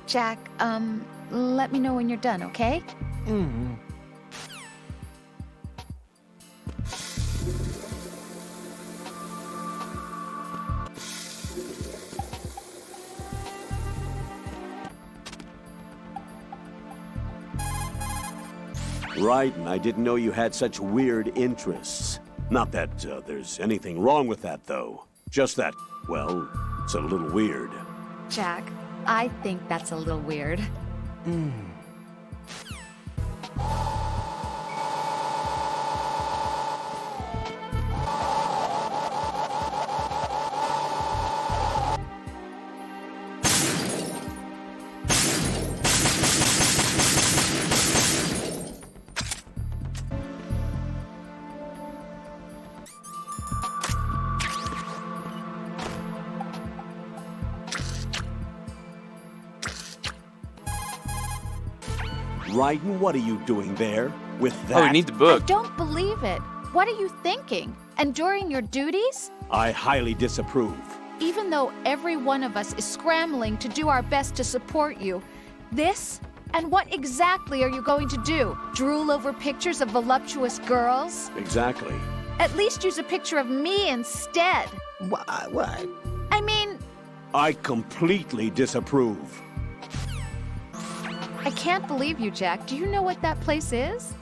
Jack, let me know when you're done, okay? Mm-hmm. Right, and I didn't know you had such weird interests. Not that there's anything wrong with that, though. Just that, well, it's a little weird. Jack, I think that's a little weird. Raiden, what are you doing there? With that? Oh, we need the book. I don't believe it. What are you thinking? Enduring your duties? I highly disapprove. Even though every one of us is scrambling to do our best to support you, this? And what exactly are you going to do? Drool over pictures of voluptuous girls? Exactly. At least use a picture of me instead. What? I mean, I completely disapprove. I can't believe you, Jack. Do you know what that place is?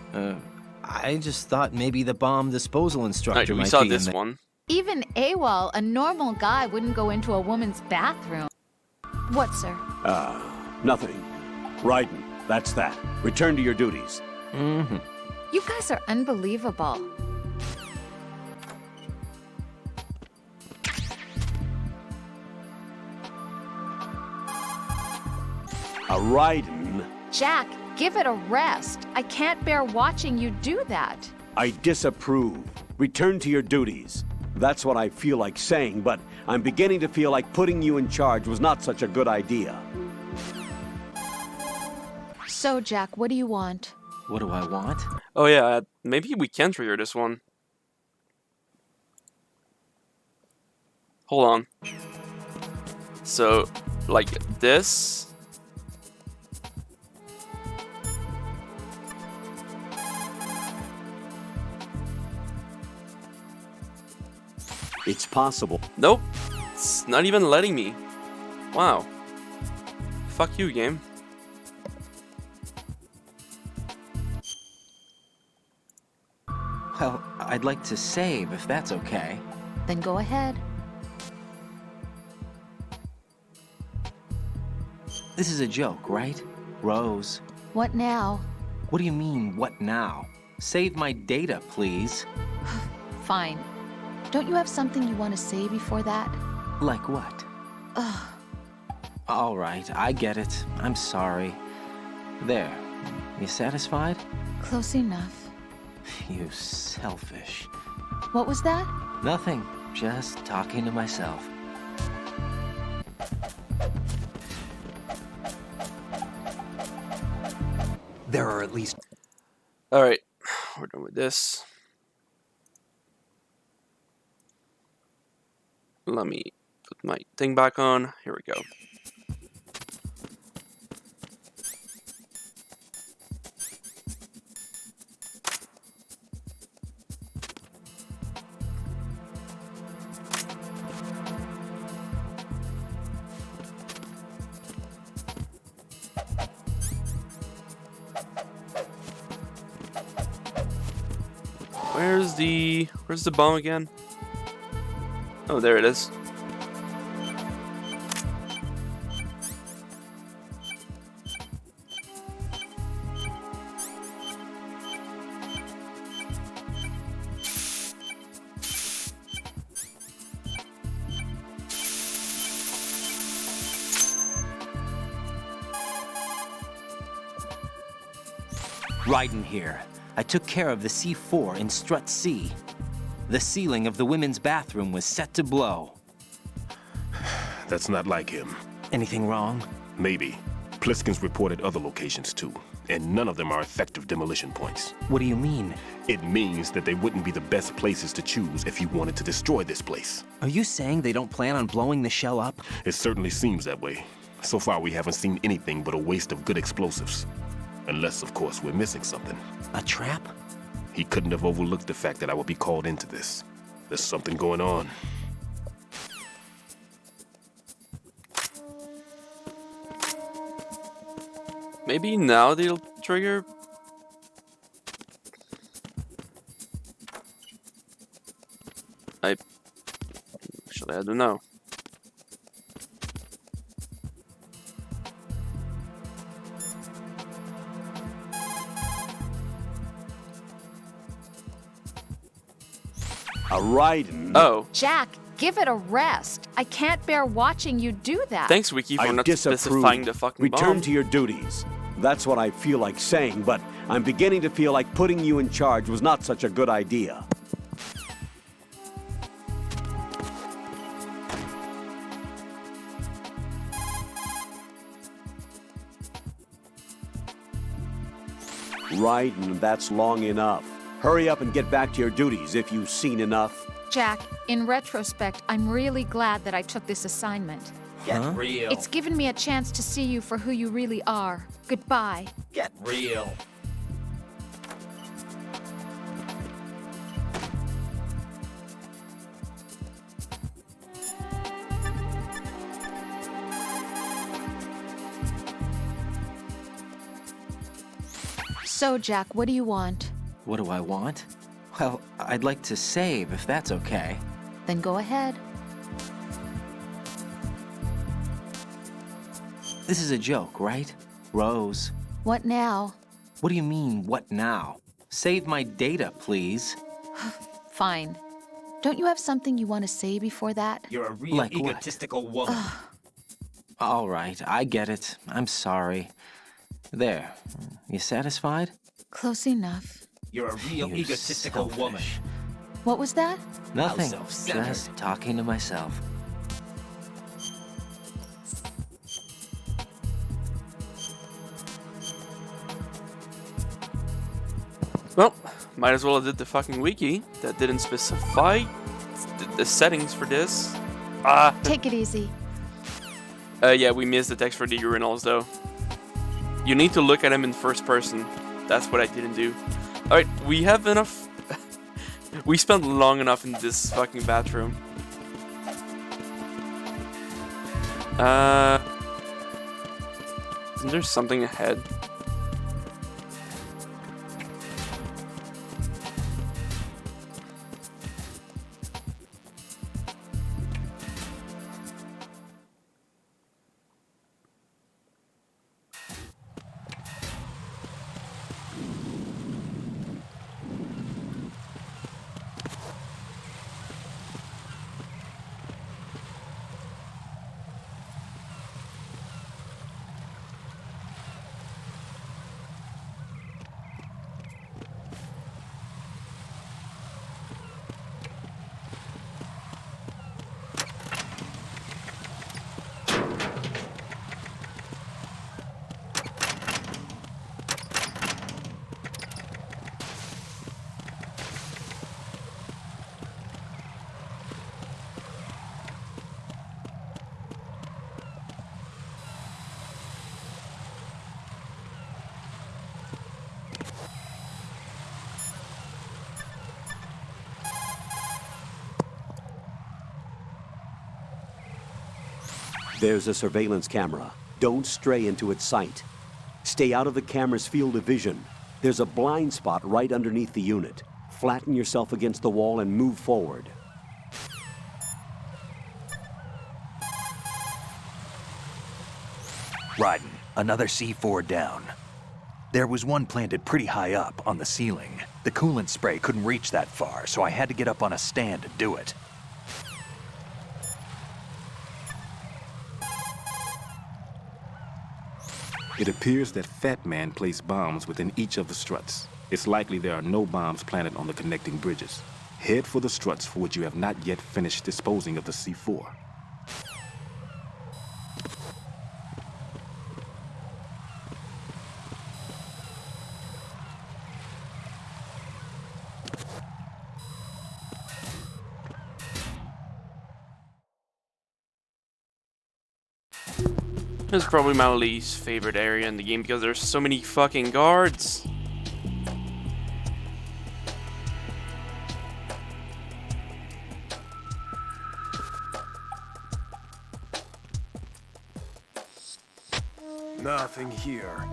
I just thought maybe the bomb disposal instructor We might saw be this in there. one. Even AWOL, a normal guy, wouldn't go into a woman's bathroom. What, sir? Nothing. Raiden, that's that. Return to your duties. Mm-hmm. You guys are unbelievable. Raiden, Jack, give it a rest. I can't bear watching you do that. I disapprove. Return to your duties. That's what I feel like saying, but I'm beginning to feel like putting you in charge was not such a good idea. So, Jack, what do you want? What do I want? Oh yeah, maybe we can trigger this one. Hold on. So, like this. It's possible. Nope. It's not even letting me. Wow. Fuck you, game. Well, I'd like to save if that's okay. Then go ahead. This is a joke, right? Rose. What now? What do you mean, what now? Save my data, please. Fine. Don't you have something you want to say before that? Like what? Ugh. All right, I get it. I'm sorry. There. You satisfied? Close enough. You selfish. What was that? Nothing. Just talking to myself. There are at least... Alright, we're done with this. Let me put my thing back on. Here we go. Where's the bomb again? Oh, there it is. Raiden here. I took care of the C4 in Strut C. The ceiling of the women's bathroom was set to blow. That's not like him. Anything wrong? Maybe. Pliskin's reported other locations too, and none of them are effective demolition points. What do you mean? It means that they wouldn't be the best places to choose if you wanted to destroy this place. Are you saying they don't plan on blowing the shell up? It certainly seems that way. So far, we haven't seen anything but a waste of good explosives. Unless, of course, we're missing something. A trap? He couldn't have overlooked the fact that I would be called into this. There's something going on. Maybe now they'll trigger? Actually, I don't know. Raiden. Oh. Jack, give it a rest. I can't bear watching you do that. Thanks, Wiki, for I not disapprove. specifying the fucking Return bomb. to your duties. That's what I feel like saying, but I'm beginning to feel like putting you in charge was not such a good idea. Raiden, that's long enough. Hurry up and get back to your duties if you've seen enough. Jack, in retrospect, I'm really glad that I took this assignment. Get real. It's given me a chance to see you for who you really are. Goodbye. Get real. So, Jack, what do you want? What do I want? Well, I'd like to save, if that's okay. Then go ahead. This is a joke, right? Rose. What now? What do you mean, what now? Save my data, please. Fine. Don't you have something you want to say before that? You're a real egotistical woman. All right, I get it. I'm sorry. There. You satisfied? Close enough. You're a real egotistical woman. What was that? Nothing. How self-centered. Just talking to myself. Well, might as well have did the fucking wiki that didn't specify the settings for this. Take it easy. Yeah, we missed the text for the urinals though. You need to look at them in first person. That's what I didn't do. Alright, we have enough. We spent long enough in this fucking bathroom. Isn't there something ahead? There's a surveillance camera. Don't stray into its sight. Stay out of the camera's field of vision. There's a blind spot right underneath the unit. Flatten yourself against the wall and move forward. Raiden, another C4 down. There was one planted pretty high up on the ceiling. The coolant spray couldn't reach that far, so I had to get up on a stand to do it. It appears that Fat Man placed bombs within each of the struts. It's likely there are no bombs planted on the connecting bridges. Head for the struts for which you have not yet finished disposing of the C4. This is probably my least favorite area in the game because there's so many fucking guards. Nothing here.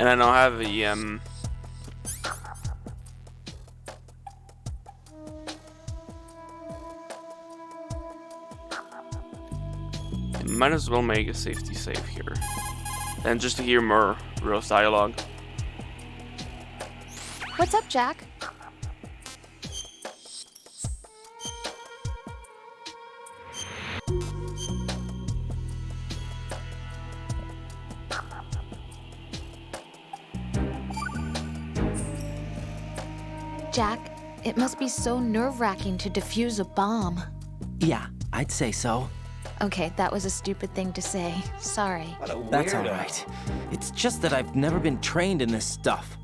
And I don't have a might as well make a safety save here. And just to hear more Rose dialogue. What's up, Jack? Jack, it must be so nerve-wracking to defuse a bomb. Yeah, I'd say so. Okay, that was a stupid thing to say. Sorry. That's all right. It's just that I've never been trained in this stuff.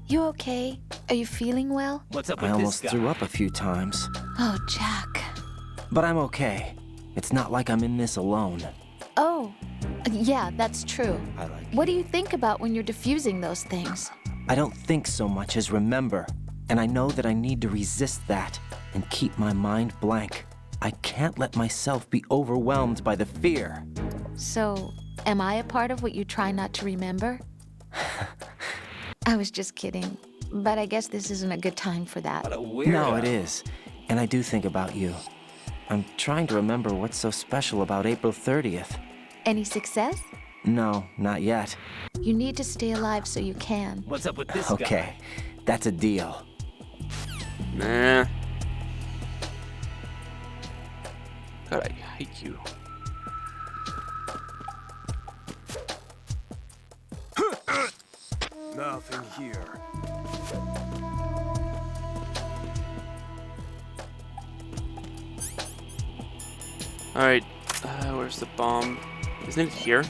You okay? Are you feeling well? What's up with I almost threw up a few times. Oh, Jack. But I'm okay. It's not like I'm in this alone. Oh, yeah, that's true. What do you think about when you're defusing those things? I don't think so much as remember. And I know that I need to resist that and keep my mind blank. I can't let myself be overwhelmed by the fear. So, am I a part of what you try not to remember? I was just kidding. But I guess this isn't a good time for that. No, it is. And I do think about you. I'm trying to remember what's so special about April 30th. Any success? No, not yet. You need to stay alive so you can. What's up with this guy? Okay, that's a deal. Nah. God, I hate you. Nothing here. Alright, where's the bomb? Isn't it here?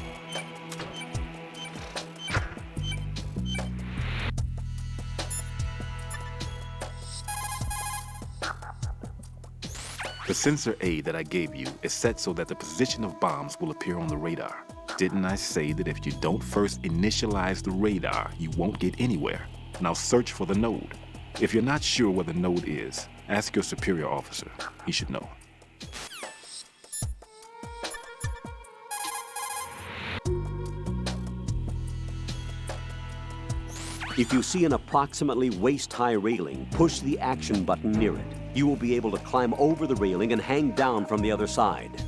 The sensor aid that I gave you is set so that the position of bombs will appear on the radar. Didn't I say that if you don't first initialize the radar, you won't get anywhere? Now search for the node. If you're not sure where the node is, ask your superior officer. He should know. If you see an approximately waist-high railing, push the action button near it. You will be able to climb over the railing and hang down from the other side.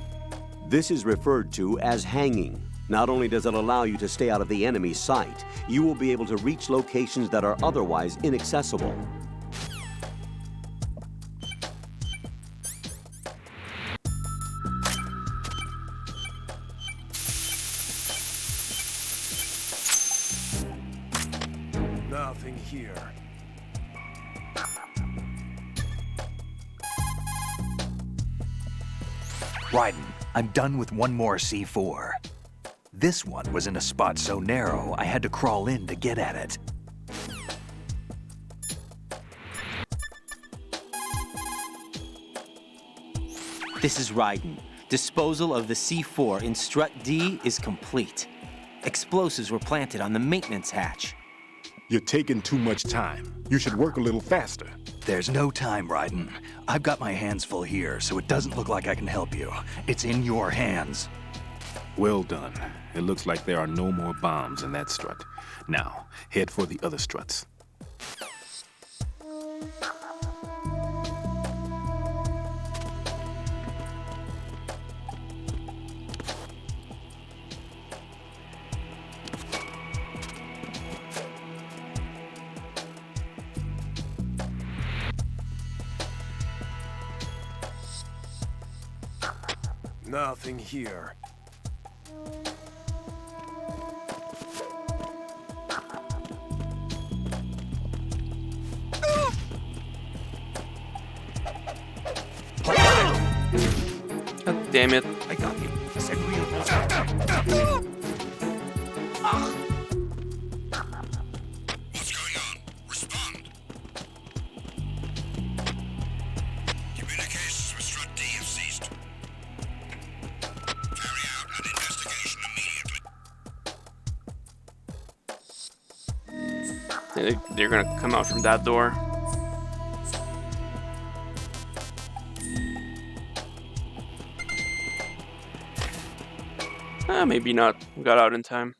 This is referred to as hanging. Not only does it allow you to stay out of the enemy's sight, you will be able to reach locations that are otherwise inaccessible. Nothing here. Raiden, I'm done with one more C4. This one was in a spot so narrow, I had to crawl in to get at it. This is Raiden. Disposal of the C4 in Strut D is complete. Explosives were planted on the maintenance hatch. You're taking too much time. You should work a little faster. There's no time, Raiden. I've got my hands full here, so it doesn't look like I can help you. It's in your hands. Well done. It looks like there are no more bombs in that strut. Now, head for the other struts. Nothing here. God damn it. I got him. I said real. What's going on? Respond. Communications with Strut D have ceased. Carry out an investigation immediately. They're gonna come out from that door. Maybe not. Got out in time.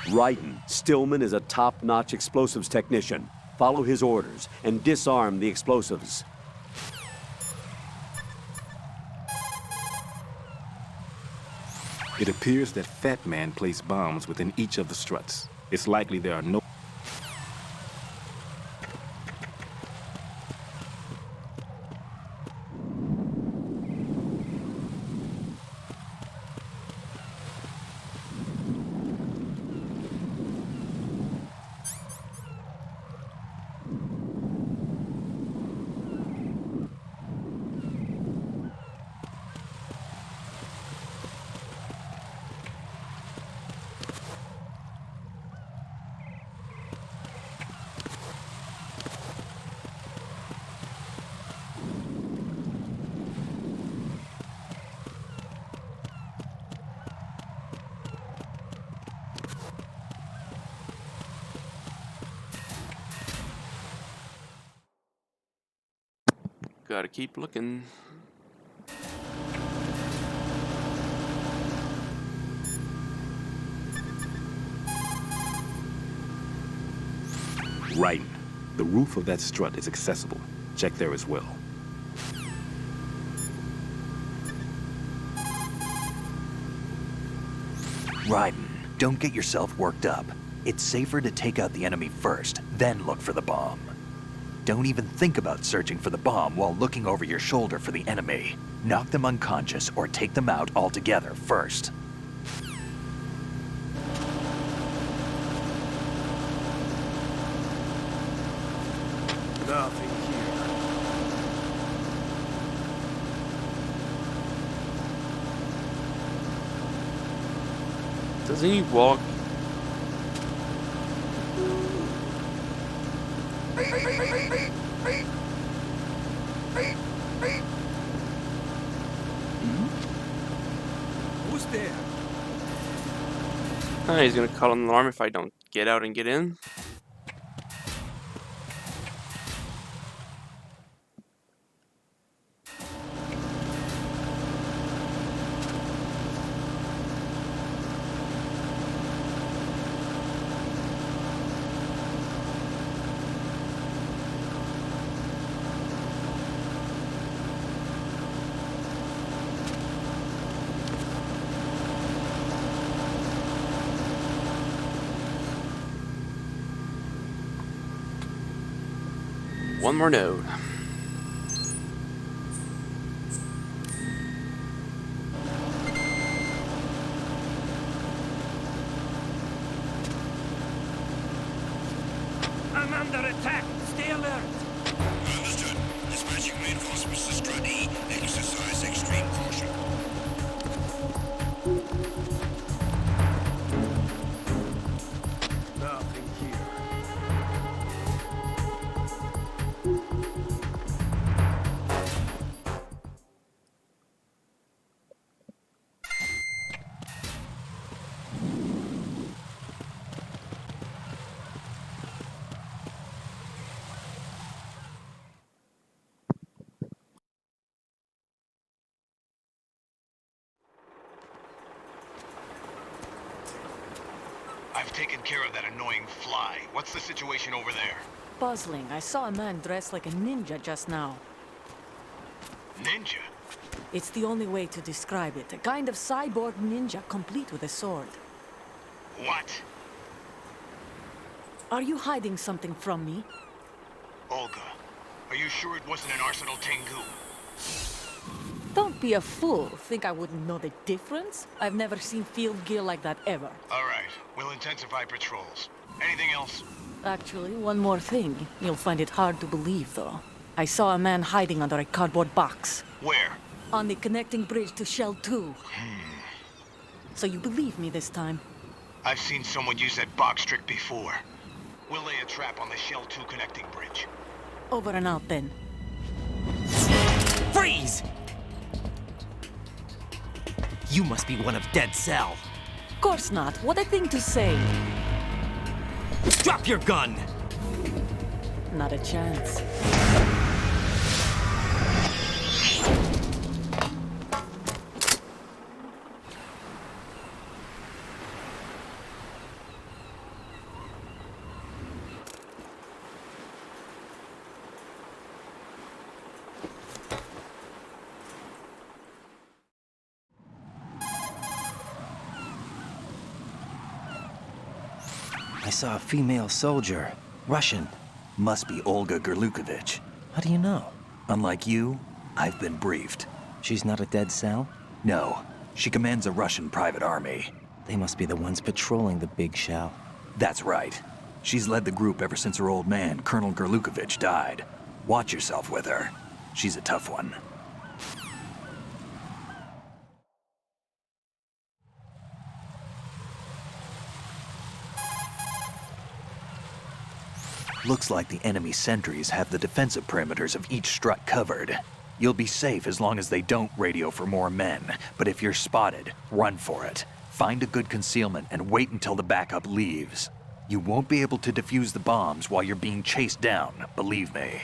Ryden, Stillman is a top-notch explosives technician. Follow his orders and disarm the explosives. It appears that Fat Man placed bombs within each of the struts. It's likely there are no... Gotta keep looking. Right. The roof of that strut is accessible. Check there as well. Ryden, don't get yourself worked up. It's safer to take out the enemy first, then look for the bomb. Don't even think about searching for the bomb while looking over your shoulder for the enemy. Knock them unconscious or take them out altogether first. Nothing here. Doesn't he walk? Who's there? He's gonna call an alarm if I don't get out and get in. One more node. I'm under attack. Stay alert. Understood. Dispatching reinforcements to Strut E. Exercise extreme caution. Nothing here. I've taken care of that annoying fly. What's the situation over there? Puzzling. I saw a man dressed like a ninja just now. Ninja? It's the only way to describe it. A kind of cyborg ninja complete with a sword. What? Are you hiding something from me? Olga, are you sure it wasn't an Arsenal Tengu? Don't be a fool. Think I wouldn't know the difference? I've never seen field gear like that ever. All right, we'll intensify patrols. Anything else? Actually, one more thing. You'll find it hard to believe, though. I saw a man hiding under a cardboard box. Where? On the connecting bridge to Shell 2. So you believe me this time? I've seen someone use that box trick before. We'll lay a trap on the Shell 2 connecting bridge. Over and out, then. Freeze! You must be one of Dead Cell. Of course not. What a thing to say. Drop your gun! Not a chance. I saw a female soldier. Russian. Must be Olga Gerlukovich. How do you know? Unlike you, I've been briefed. She's not a dead cell? No. She commands a Russian private army. They must be the ones patrolling the big shell. That's right. She's led the group ever since her old man, Colonel Gerlukovich, died. Watch yourself with her. She's a tough one. Looks like the enemy sentries have the defensive perimeters of each strut covered. You'll be safe as long as they don't radio for more men, but if you're spotted, run for it. Find a good concealment and wait until the backup leaves. You won't be able to defuse the bombs while you're being chased down, believe me.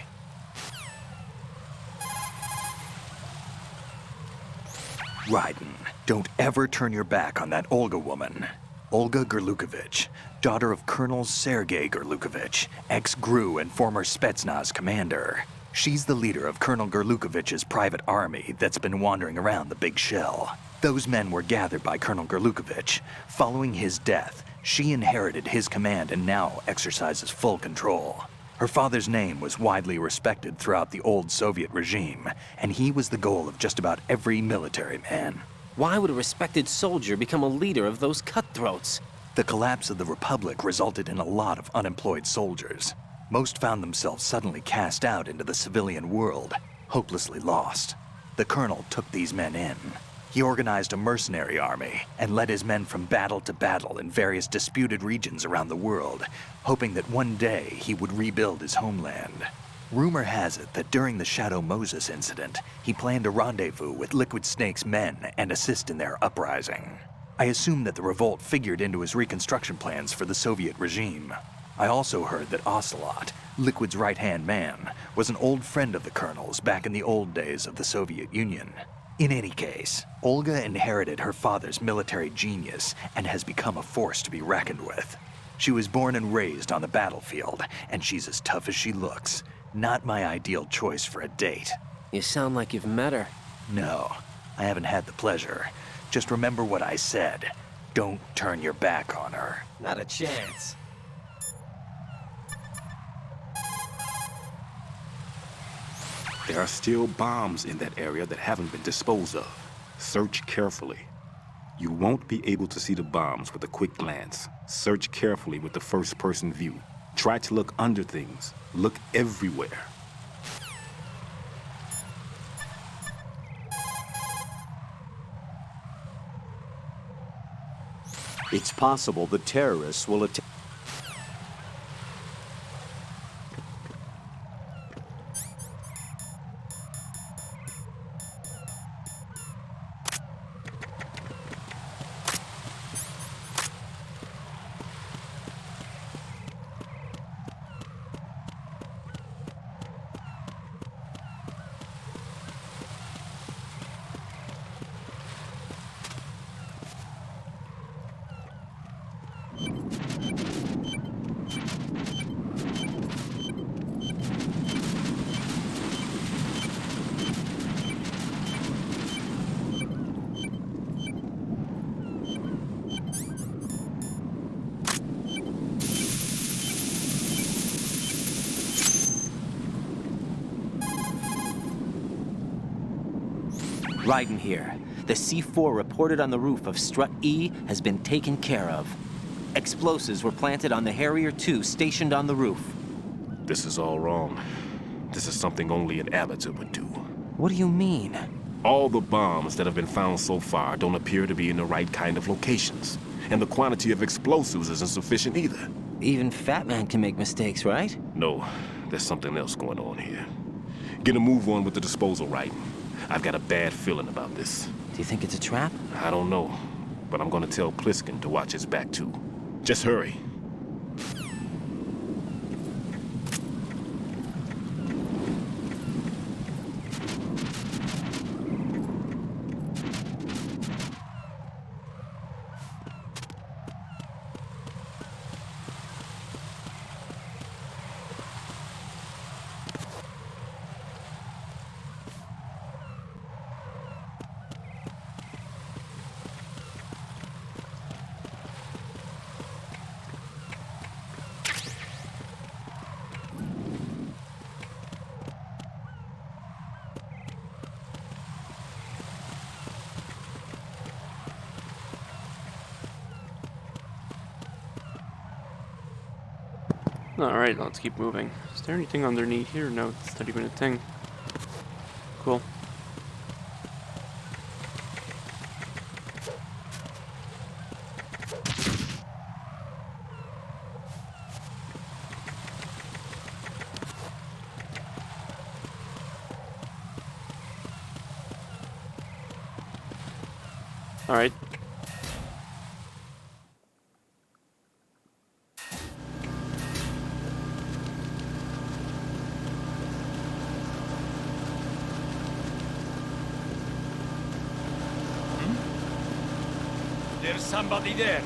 Raiden, don't ever turn your back on that Olga woman. Olga Gerlukovich, daughter of Colonel Sergei Gerlukovich, ex-GRU and former Spetsnaz commander. She's the leader of Colonel Gerlukovich's private army that's been wandering around the Big Shell. Those men were gathered by Colonel Gerlukovich. Following his death, she inherited his command and now exercises full control. Her father's name was widely respected throughout the old Soviet regime, and he was the goal of just about every military man. Why would a respected soldier become a leader of those cutthroats? The collapse of the Republic resulted in a lot of unemployed soldiers. Most found themselves suddenly cast out into the civilian world, hopelessly lost. The colonel took these men in. He organized a mercenary army and led his men from battle to battle in various disputed regions around the world, hoping that one day he would rebuild his homeland. Rumor has it that during the Shadow Moses incident, he planned a rendezvous with Liquid Snake's men and assist in their uprising. I assume that the revolt figured into his reconstruction plans for the Soviet regime. I also heard that Ocelot, Liquid's right-hand man, was an old friend of the colonel's back in the old days of the Soviet Union. In any case, Olga inherited her father's military genius and has become a force to be reckoned with. She was born and raised on the battlefield, and she's as tough as she looks. Not my ideal choice for a date. You sound like you've met her. No, I haven't had the pleasure. Just remember what I said. Don't turn your back on her. Not a chance. There are still bombs in that area that haven't been disposed of. Search carefully. You won't be able to see the bombs with a quick glance. Search carefully with the first-person view. Try to look under things. Look everywhere. It's possible the terrorists will attack. Raiden here. The C4 reported on the roof of Strut E has been taken care of. Explosives were planted on the Harrier 2 stationed on the roof. This is all wrong. This is something only an amateur would do. What do you mean? All the bombs that have been found so far don't appear to be in the right kind of locations. And the quantity of explosives isn't sufficient either. Even Fat Man can make mistakes, right? No, there's something else going on here. Get a move on with the disposal, right? I've got a bad feeling about this. Do you think it's a trap? I don't know, but I'm gonna tell Pliskin to watch his back too. Just hurry. Alright, let's keep moving. Is there anything underneath here? No, it's not even a thing. Cool. Alright. There's somebody there.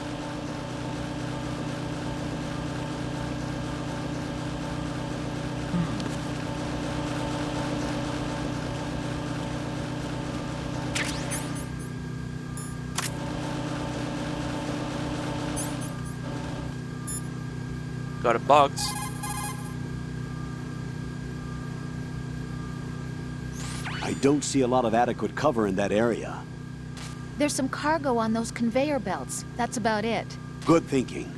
Got a box. I don't see a lot of adequate cover in that area. There's some cargo on those conveyor belts. That's about it. Good thinking.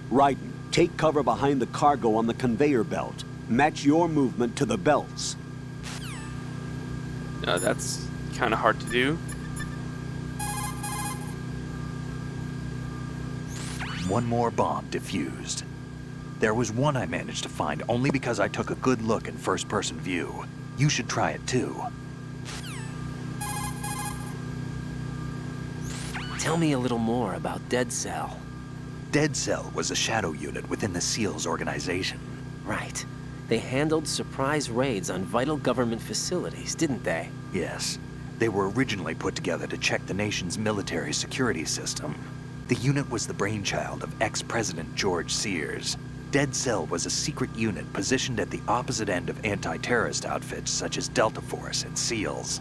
Raiden, take cover behind the cargo on the conveyor belt. Match your movement to the belts. That's kind of hard to do. One more bomb defused. There was one I managed to find only because I took a good look in first-person view. You should try it too. Tell me a little more about Dead Cell. Dead Cell was a shadow unit within the SEALs organization. Right. They handled surprise raids on vital government facilities, didn't they? Yes. They were originally put together to check the nation's military security system. The unit was the brainchild of ex-President George Sears. Dead Cell was a secret unit positioned at the opposite end of anti-terrorist outfits such as Delta Force and SEALs.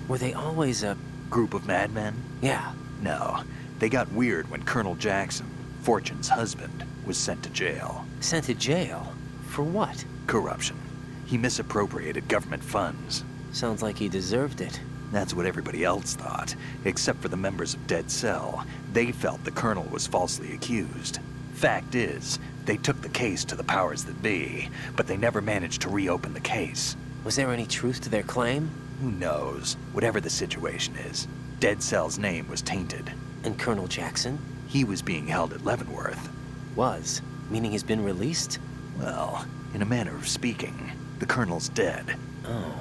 Were they always a group of madmen? Yeah. No. They got weird when Colonel Jackson, Fortune's husband, was sent to jail. Sent to jail? For what? Corruption. He misappropriated government funds. Sounds like he deserved it. That's what everybody else thought, except for the members of Dead Cell. They felt the colonel was falsely accused. Fact is, they took the case to the powers that be, but they never managed to reopen the case. Was there any truth to their claim? Who knows? Whatever the situation is, Dead Cell's name was tainted. And Colonel Jackson? He was being held at Leavenworth. Was? Meaning he's been released? Well, in a manner of speaking, the colonel's dead. Oh.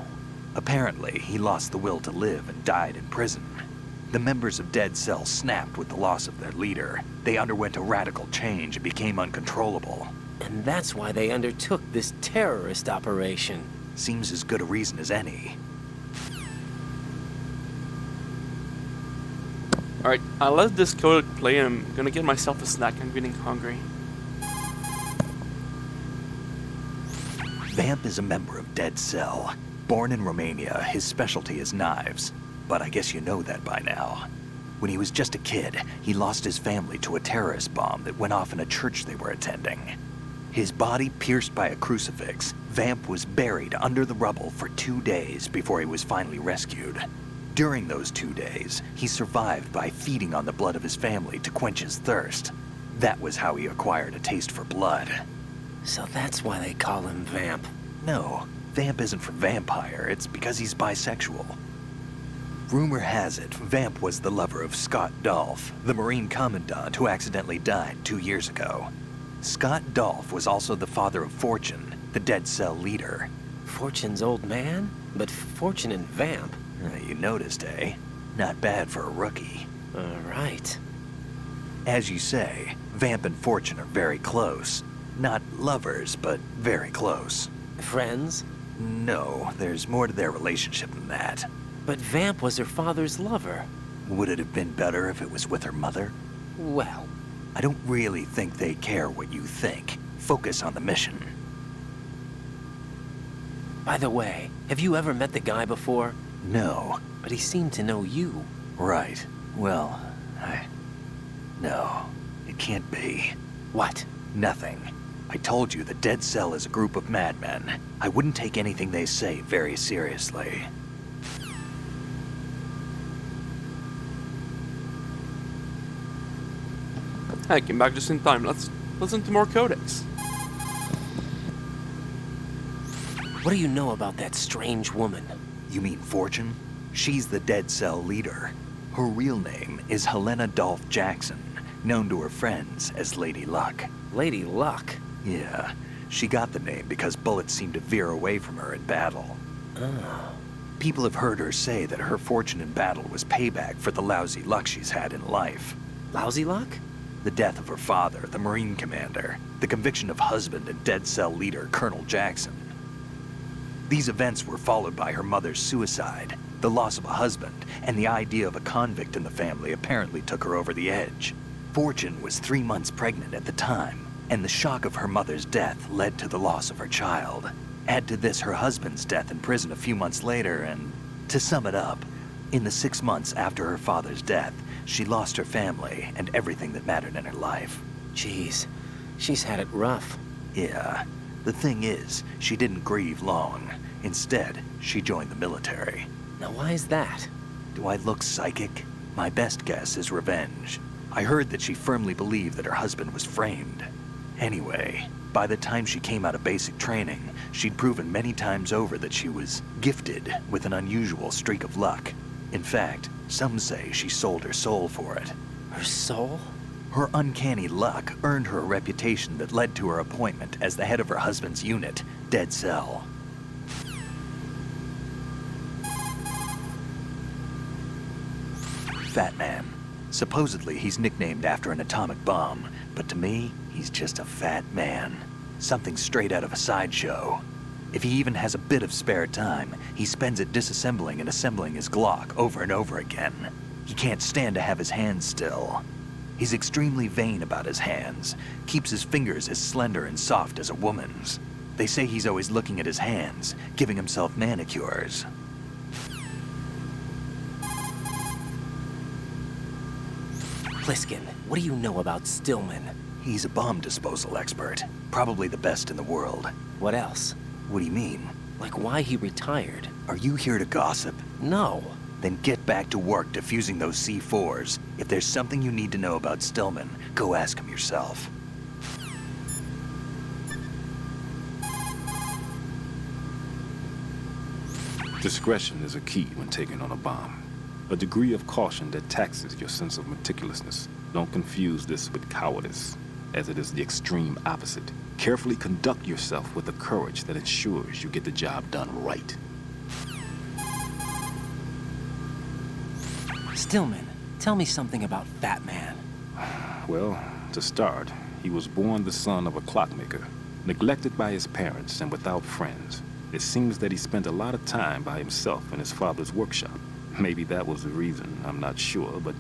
Apparently, he lost the will to live and died in prison. The members of Dead Cell snapped with the loss of their leader. They underwent a radical change and became uncontrollable. And that's why they undertook this terrorist operation. Seems as good a reason as any. Alright, I let this code play and I'm gonna get myself a snack. I'm getting hungry. Vamp is a member of Dead Cell. Born in Romania, his specialty is knives. But I guess you know that by now. When he was just a kid, he lost his family to a terrorist bomb that went off in a church they were attending. His body pierced by a crucifix, Vamp was buried under the rubble for 2 days before he was finally rescued. During those 2 days, he survived by feeding on the blood of his family to quench his thirst. That was how he acquired a taste for blood. So that's why they call him Vamp. No, Vamp isn't for vampire, it's because he's bisexual. Rumor has it, Vamp was the lover of Scott Dolph, the Marine Commandant who accidentally died 2 years ago. Scott Dolph was also the father of Fortune, the Dead Cell leader. Fortune's old man? But Fortune and Vamp? You noticed, eh? Not bad for a rookie. Right. As you say, Vamp and Fortune are very close. Not lovers, but very close. Friends? No, there's more to their relationship than that. But Vamp was her father's lover. Would it have been better if it was with her mother? Well, I don't really think they care what you think. Focus on the mission. By the way, have you ever met the guy before? No. But he seemed to know you. Right. Well, No, it can't be. What? Nothing. I told you the Dead Cell is a group of madmen. I wouldn't take anything they say very seriously. I came back just in time. Let's listen to more codecs. What do you know about that strange woman? You mean Fortune? She's the Dead Cell leader. Her real name is Helena Dolph Jackson, known to her friends as Lady Luck. Lady Luck? Yeah, she got the name because bullets seemed to veer away from her in battle. Oh. People have heard her say that her fortune in battle was payback for the lousy luck she's had in life. Lousy luck? The death of her father, the Marine commander, the conviction of husband and Dead Cell leader Colonel Jackson. These events were followed by her mother's suicide, the loss of a husband, and the idea of a convict in the family apparently took her over the edge. Fortune was 3 months pregnant at the time, and the shock of her mother's death led to the loss of her child. Add to this her husband's death in prison a few months later, and to sum it up, in the 6 months after her father's death, she lost her family and everything that mattered in her life. Jeez, she's had it rough. Yeah. The thing is, she didn't grieve long. Instead, she joined the military. Now why is that? Do I look psychic? My best guess is revenge. I heard that she firmly believed that her husband was framed. Anyway, by the time she came out of basic training, she'd proven many times over that she was gifted with an unusual streak of luck. In fact, some say she sold her soul for it. Her soul? Her uncanny luck earned her a reputation that led to her appointment as the head of her husband's unit, Dead Cell. Fat Man. Supposedly, he's nicknamed after an atomic bomb, but to me, he's just a fat man. Something straight out of a sideshow. If he even has a bit of spare time, he spends it disassembling and assembling his Glock over and over again. He can't stand to have his hands still. He's extremely vain about his hands, keeps his fingers as slender and soft as a woman's. They say he's always looking at his hands, giving himself manicures. Pliskin, what do you know about Stillman? He's a bomb disposal expert, probably the best in the world. What else? What do you mean? Like why he retired? Are you here to gossip? No. Then get back to work defusing those C4s. If there's something you need to know about Stillman, go ask him yourself. Discretion is a key when taking on a bomb. A degree of caution that taxes your sense of meticulousness. Don't confuse this with cowardice, as it is the extreme opposite. Carefully conduct yourself with the courage that ensures you get the job done right. Stillman, tell me something about Fat Man. Well, to start, he was born the son of a clockmaker, neglected by his parents and without friends. It seems that he spent a lot of time by himself in his father's workshop. Maybe that was the reason, I'm not sure, but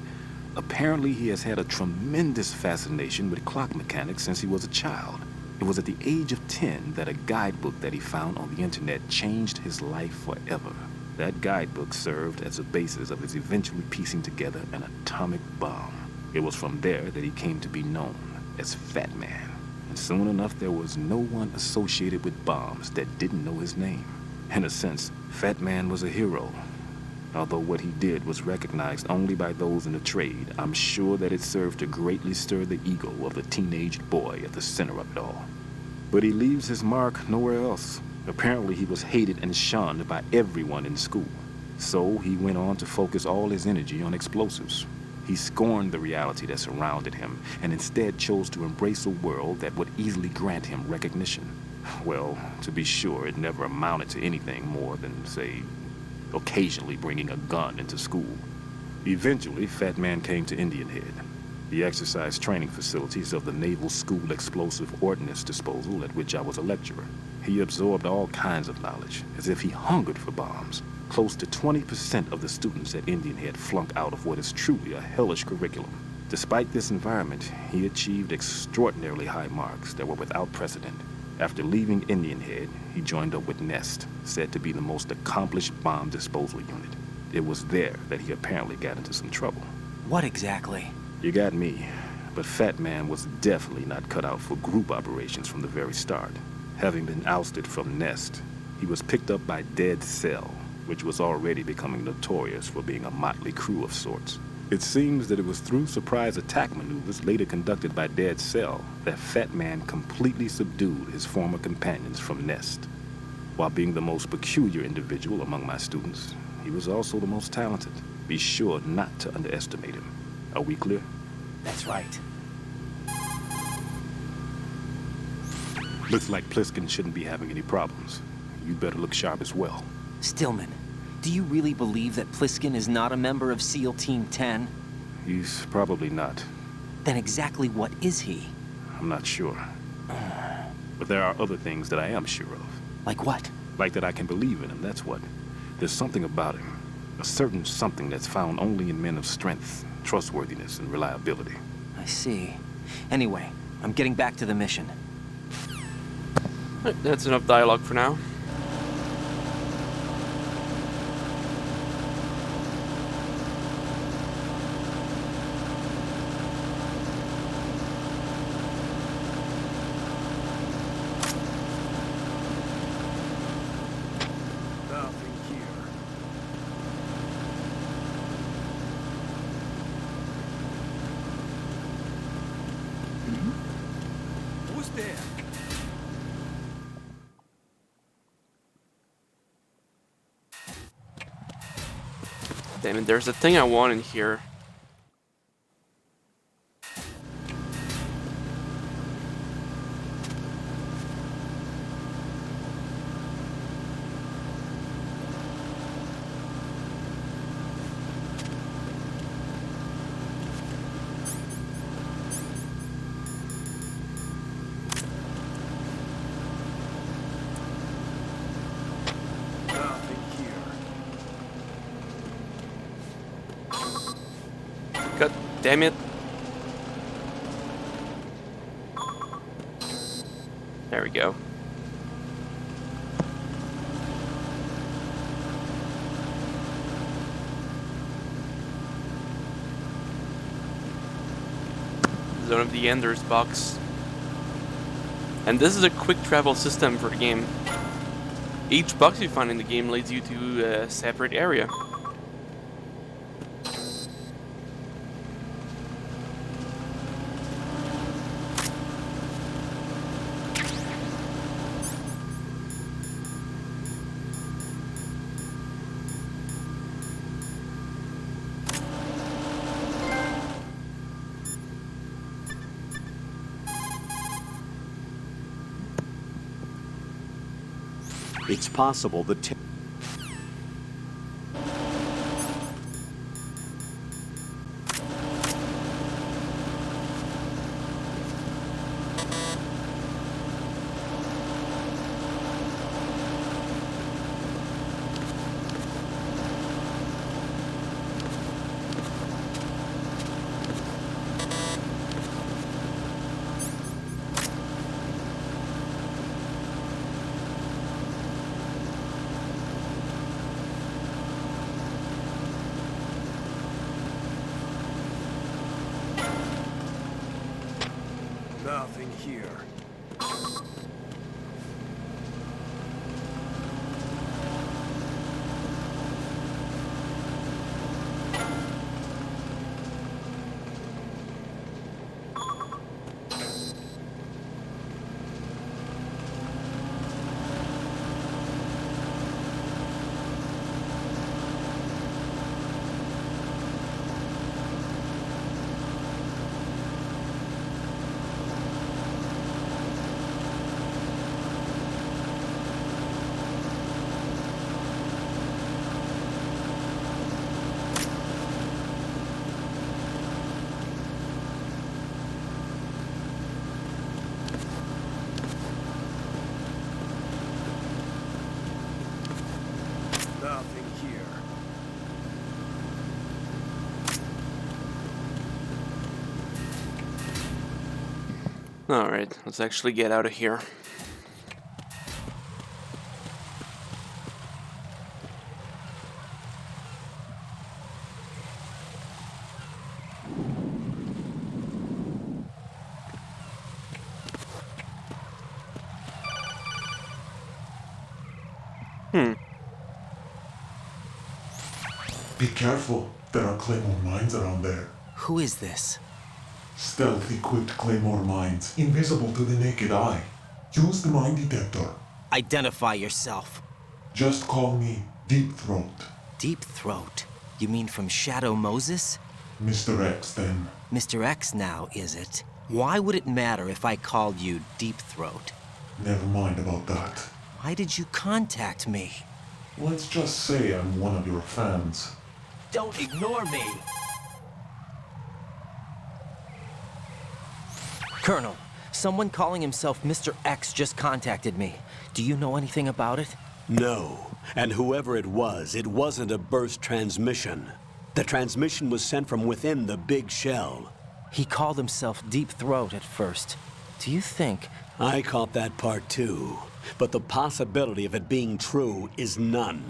apparently he has had a tremendous fascination with clock mechanics since he was a child. It was at the age of 10 that a guidebook that he found on the internet changed his life forever. That guidebook served as a basis of his eventually piecing together an atomic bomb. It was from there that he came to be known as Fat Man. And soon enough, there was no one associated with bombs that didn't know his name. In a sense, Fat Man was a hero. Although what he did was recognized only by those in the trade, I'm sure that it served to greatly stir the ego of the teenage boy at the center of it all. But he leaves his mark nowhere else. Apparently he was hated and shunned by everyone in school. So he went on to focus all his energy on explosives. He scorned the reality that surrounded him and instead chose to embrace a world that would easily grant him recognition. Well, to be sure, it never amounted to anything more than, say, occasionally bringing a gun into school. Eventually, Fat Man came to Indian Head, the exercise training facilities of the Naval School Explosive Ordnance Disposal at which I was a lecturer. He absorbed all kinds of knowledge, as if he hungered for bombs. Close to 20% of the students at Indian Head flunk out of what is truly a hellish curriculum. Despite this environment, he achieved extraordinarily high marks that were without precedent. After leaving Indian Head, he joined up with Nest, said to be the most accomplished bomb disposal unit. It was there that he apparently got into some trouble. What exactly? You got me, but Fat Man was definitely not cut out for group operations from the very start. Having been ousted from Nest, he was picked up by Dead Cell, which was already becoming notorious for being a motley crew of sorts. It seems that it was through surprise attack maneuvers later conducted by Dead Cell that Fat Man completely subdued his former companions from Nest. While being the most peculiar individual among my students, he was also the most talented. Be sure not to underestimate him. Are we clear? That's right. Looks like Pliskin shouldn't be having any problems. You better look sharp as well. Stillman, do you really believe that Pliskin is not a member of SEAL Team 10? He's probably not. Then exactly what is he? I'm not sure. But there are other things that I am sure of. Like what? Like that I can believe in him, that's what. There's something about him. A certain something that's found only in men of strength, trustworthiness, and reliability. I see. Anyway, I'm getting back to the mission. That's enough dialogue for now. Nothing here. Who's there? Damn it, there's a thing I want in here. Nothing here. God damn it. There we go. Zone of the Enders box. And this is a quick travel system for the game. Each box you find in the game leads you to a separate area. It's possible the Nothing here. Nothing here. Alright, let's actually get out of here. Be careful. There are Claymore mines around there. Who is this? Stealth-equipped Claymore mines, invisible to the naked eye. Use the mine detector. Identify yourself. Just call me Deep Throat. Deep Throat? You mean from Shadow Moses? Mr. X, then. Mr. X now, is it? Why would it matter if I called you Deep Throat? Never mind about that. Why did you contact me? Let's just say I'm one of your fans. Don't ignore me! Colonel, someone calling himself Mr. X just contacted me. Do you know anything about it? No. And whoever it wasn't a burst transmission. The transmission was sent from within the big shell. He called himself Deep Throat at first. Do you think... I caught that part too. But the possibility of it being true is none.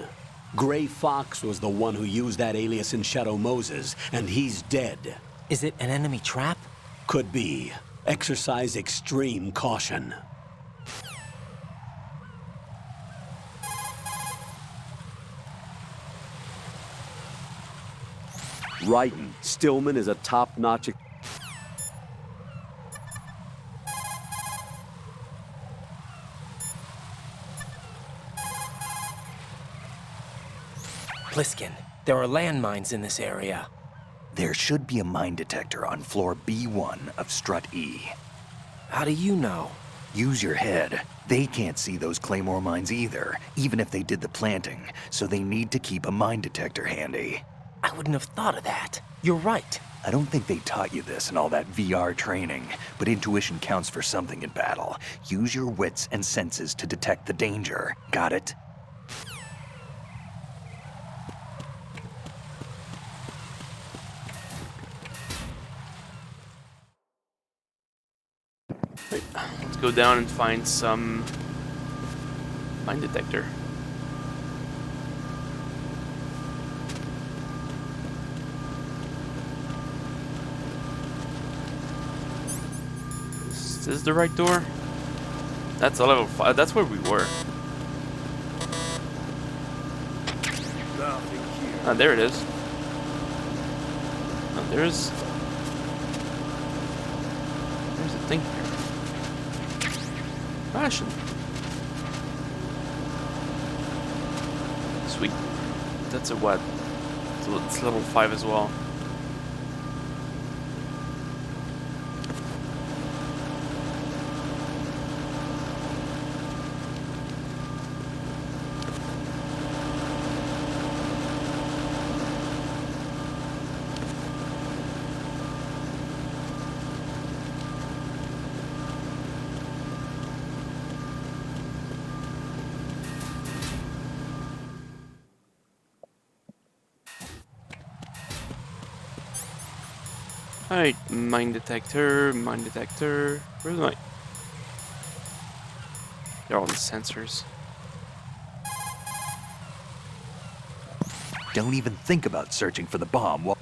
Gray Fox was the one who used that alias in Shadow Moses, and he's dead. Is it an enemy trap? Could be. Exercise extreme caution. Raiden, Stillman is a top-notch... Pliskin, there are landmines in this area. There should be a mine detector on floor B1 of Strut E. How do you know? Use your head. They can't see those Claymore mines either, even if they did the planting, so they need to keep a mine detector handy. I wouldn't have thought of that. You're right. I don't think they taught you this in all that VR training, but intuition counts for something in battle. Use your wits and senses to detect the danger. Got it? Let's go down and find some mine detector. Is this the right door? That's a level 5. That's where we were. Ah, there it is. Oh, there's a thing here. Ration. Sweet. That's a what? So it's level 5 as well. Alright, mine detector, mine detector. Where's my... They're all the sensors. Don't even think about searching for the bomb while...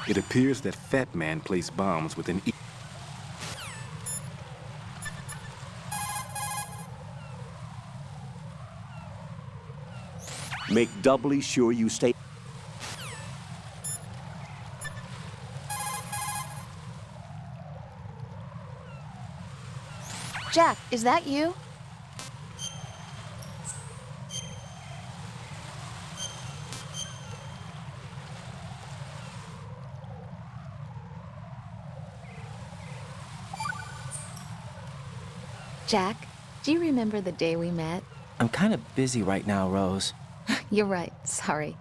It appears that Fat Man placed bombs within each... Make doubly sure you stay... Jack, is that you? Jack, do you remember the day we met? I'm kind of busy right now, Rose. You're right, sorry.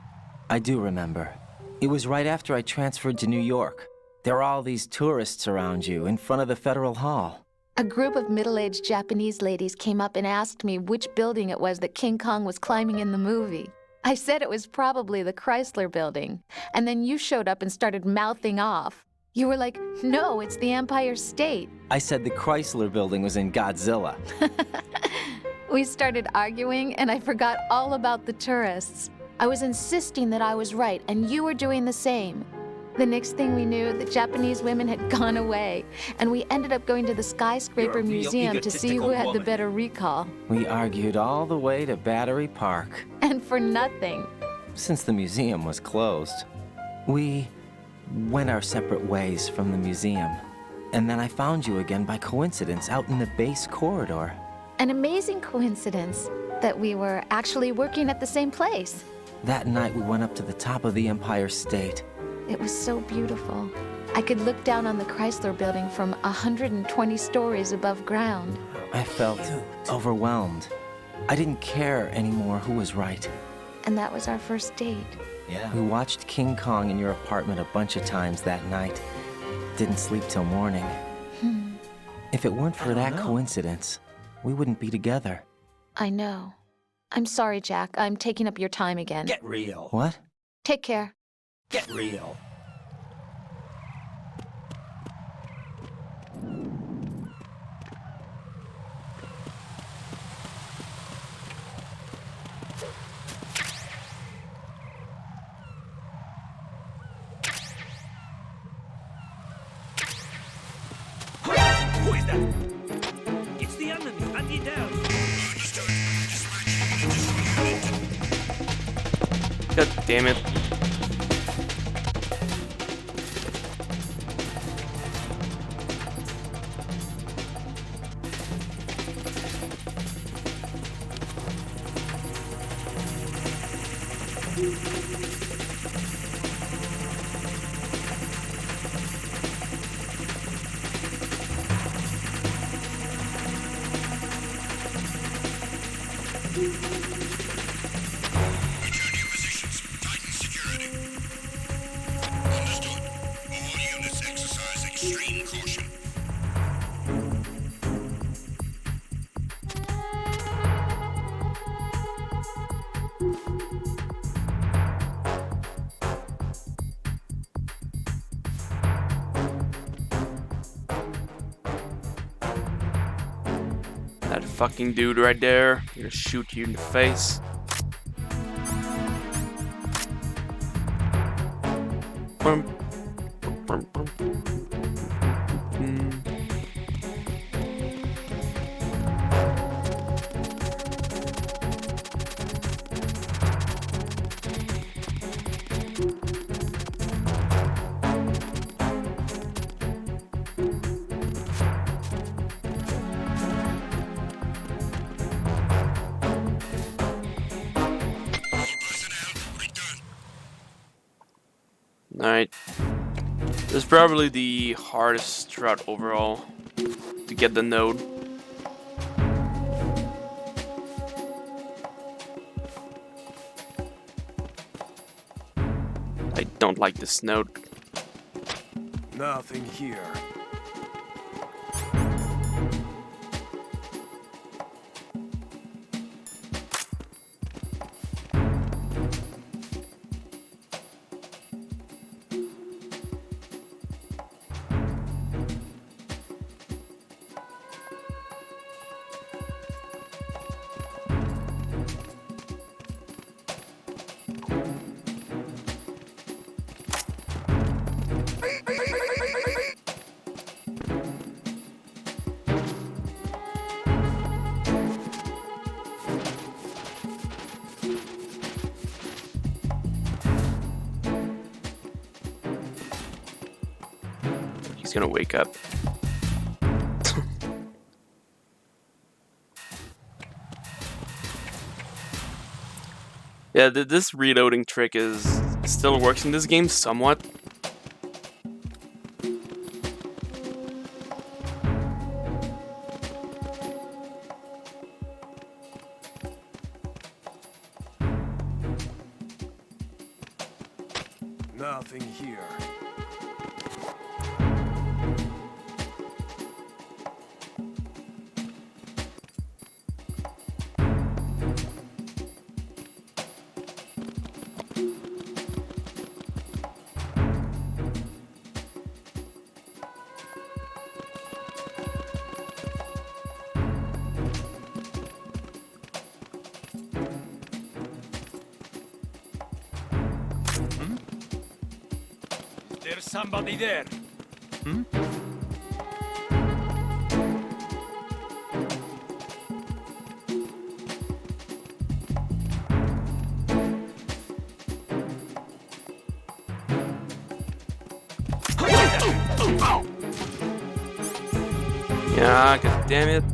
I do remember. It was right after I transferred to New York. There are all these tourists around you in front of the Federal Hall. A group of middle-aged Japanese ladies came up and asked me which building it was that King Kong was climbing in the movie. I said it was probably the Chrysler Building, and then you showed up and started mouthing off. You were like, no, it's the Empire State. I said the Chrysler Building was in Godzilla. We started arguing, and I forgot all about the tourists. I was insisting that I was right, and you were doing the same. The next thing we knew, the Japanese women had gone away, and we ended up going to the Skyscraper Museum to see who had the better recall. We argued all the way to Battery Park. And for nothing. Since the museum was closed. We went our separate ways from the museum. And then I found you again by coincidence out in the base corridor. An amazing coincidence that we were actually working at the same place. That night we went up to the top of the Empire State. It was so beautiful. I could look down on the Chrysler building from 120 stories above ground. I felt overwhelmed. I didn't care anymore who was right. And that was our first date. Yeah. We watched King Kong in your apartment a bunch of times that night. Didn't sleep till morning. If it weren't for that coincidence, we wouldn't be together. I know. I'm sorry, Jack. I'm taking up your time again. Get real. What? Take care. Get real. Who is that? It's the enemy. I need help. God damn it. That fucking dude right there, I'm gonna shoot you in the face. Alright. This is probably the hardest route overall to get the node. I don't like this node. Nothing here. He's gonna wake up. Yeah, this reloading trick still works in this game somewhat. Nothing here. There's somebody there. Hmm? Yeah, god damn it.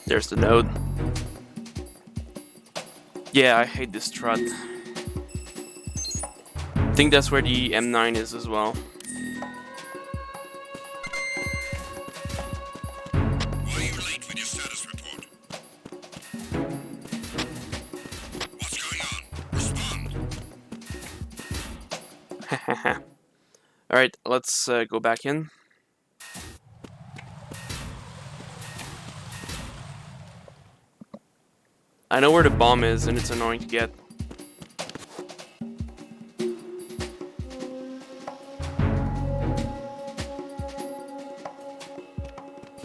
There's the node. Yeah, I hate this strut. I think that's where the M9 is as well. Why are you late with your status report? What's going on? Respond. Alright, let's go back in. I know where the bomb is, and it's annoying to get.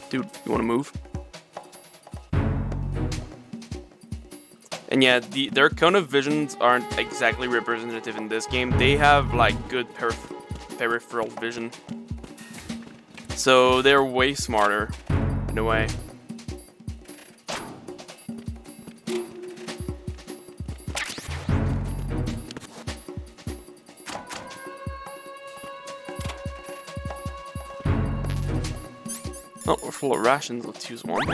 Dude, you wanna move? And yeah, their cone of visions aren't exactly representative in this game. They have like good peripheral vision. So they're way smarter, in a way. Oh, we're full of rations. Let's use one.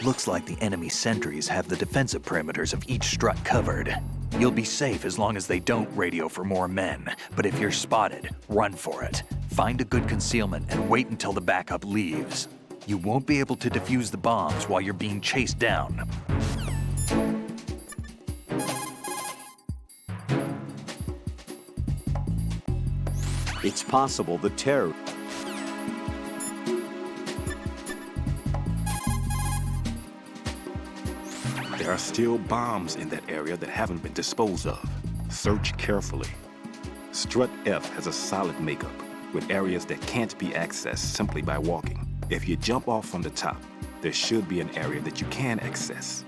Looks like the enemy sentries have the defensive perimeters of each strut covered. You'll be safe as long as they don't radio for more men, but if you're spotted, run for it. Find a good concealment and wait until the backup leaves. You won't be able to defuse the bombs while you're being chased down. It's possible the terror... There are still bombs in that area that haven't been disposed of. Search carefully. Strut F has a solid makeup, with areas that can't be accessed simply by walking. If you jump off from the top, there should be an area that you can access.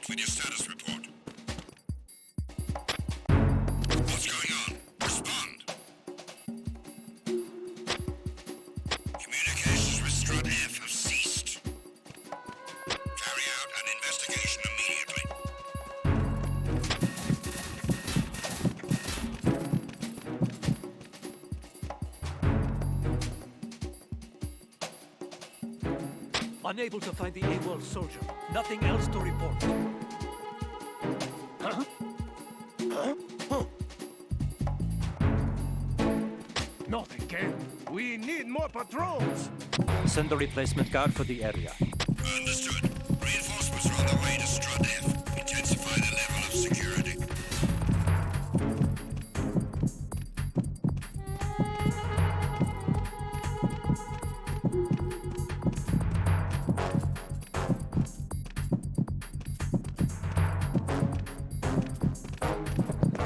With your status report. What's going on? Respond. Communications with Strut F have ceased. Carry out an investigation immediately. Unable to find the AWOL soldier. Nothing else to report. Huh? Huh? Huh? Not again. We need more patrols. Send a replacement guard for the area. Understood. Reinforcements are on the way to Strut F. Intensify the level of security.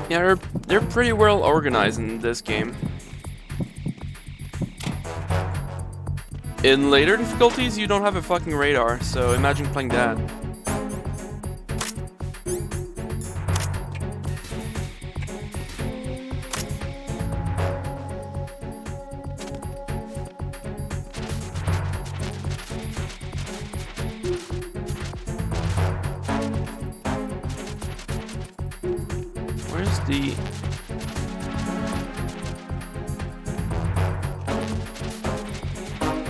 Yeah, they're pretty well organized in this game. In later difficulties, you don't have a fucking radar, so imagine playing that. Where's the...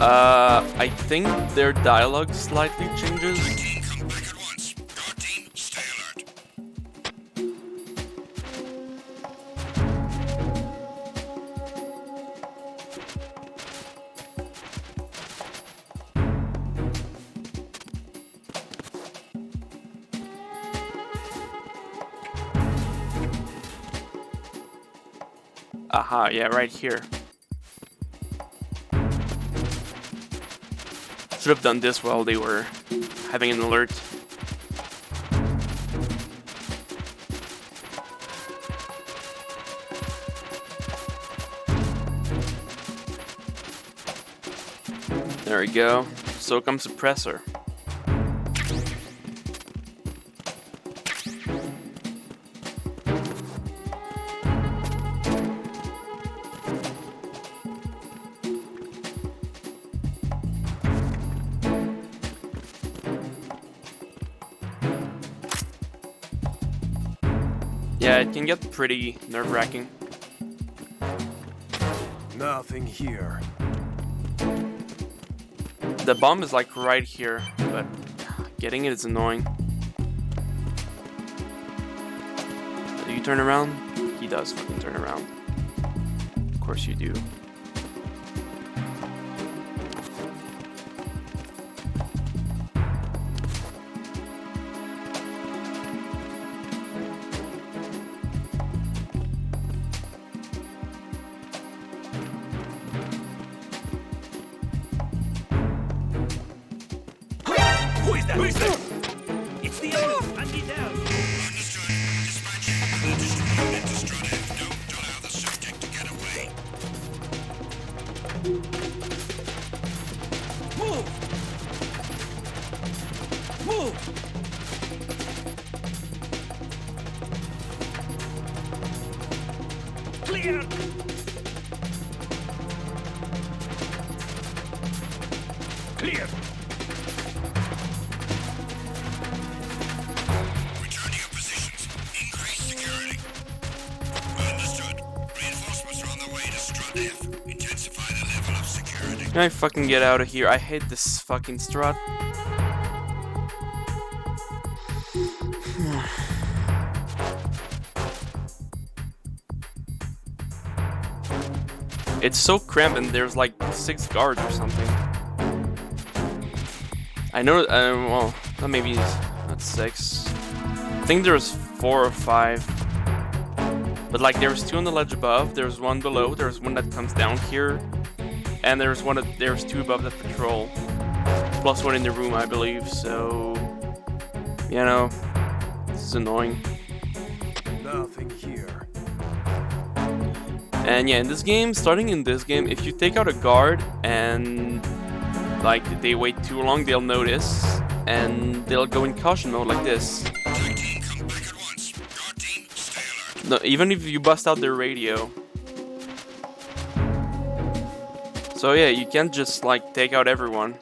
I think their dialogue slightly changes. Come back at once. Guard team, stay alert. Aha, yeah, right here. Should have done this while they were having an alert. There we go. SOCOM suppressor. Yeah, it can get pretty nerve-wracking. Nothing here. The bomb is like right here, but getting it is annoying. Do you turn around? He does fucking turn around. Of course you do. Who is that? Who is that? It's the enemy. Hand me down. Move! Move! Clear! Clear! Return to your positions. Increase security. Understood. Reinforcements are on their way to Strut F. Intensify the level of security. Can I fucking get out of here? I hate this fucking strut. It's so cramped and there's like 6 guards or something. I know, well, maybe not 6. I think there's 4 or 5. But like there's 2 on the ledge above, there's 1 below, there's 1 that comes down here, and there's 2 above the patrol. Plus 1 in the room, I believe, so... You know, this is annoying. Nothing here. And yeah, in this game, starting in this game, if you take out a guard and like they wait too long, they'll notice and they'll go in caution mode like this. No, even if you bust out their radio. So yeah, you can't just like take out everyone.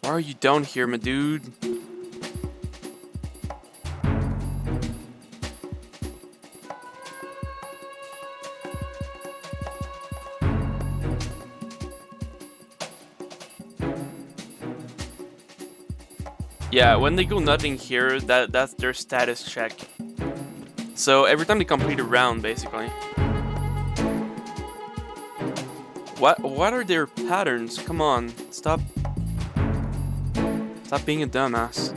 Why are you down here, my dude? Yeah, when they go nothing here, that's their status check. So every time they complete a round, basically. What are their patterns? Come on, stop being a dumbass.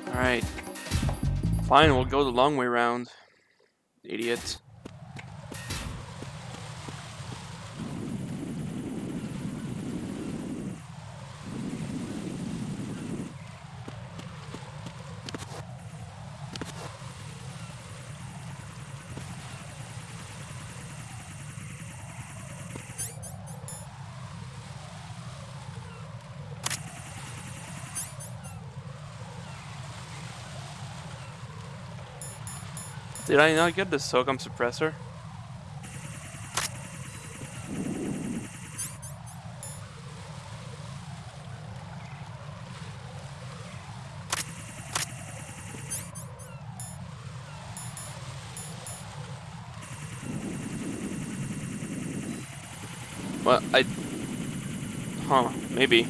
Alright. Fine, we'll go the long way round. Idiot. Did I not get the SOCOM suppressor? Well, Huh, maybe.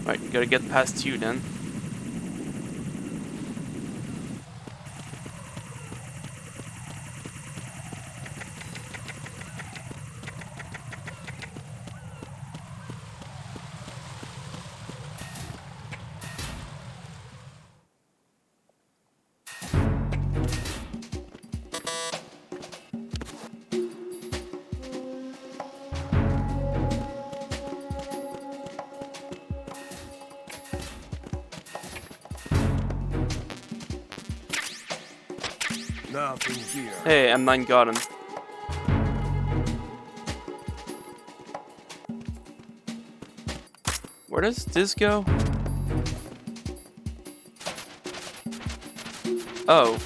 Right, gotta get past you then. Nothing here. Hey, M9 got him. Where does this go? Oh.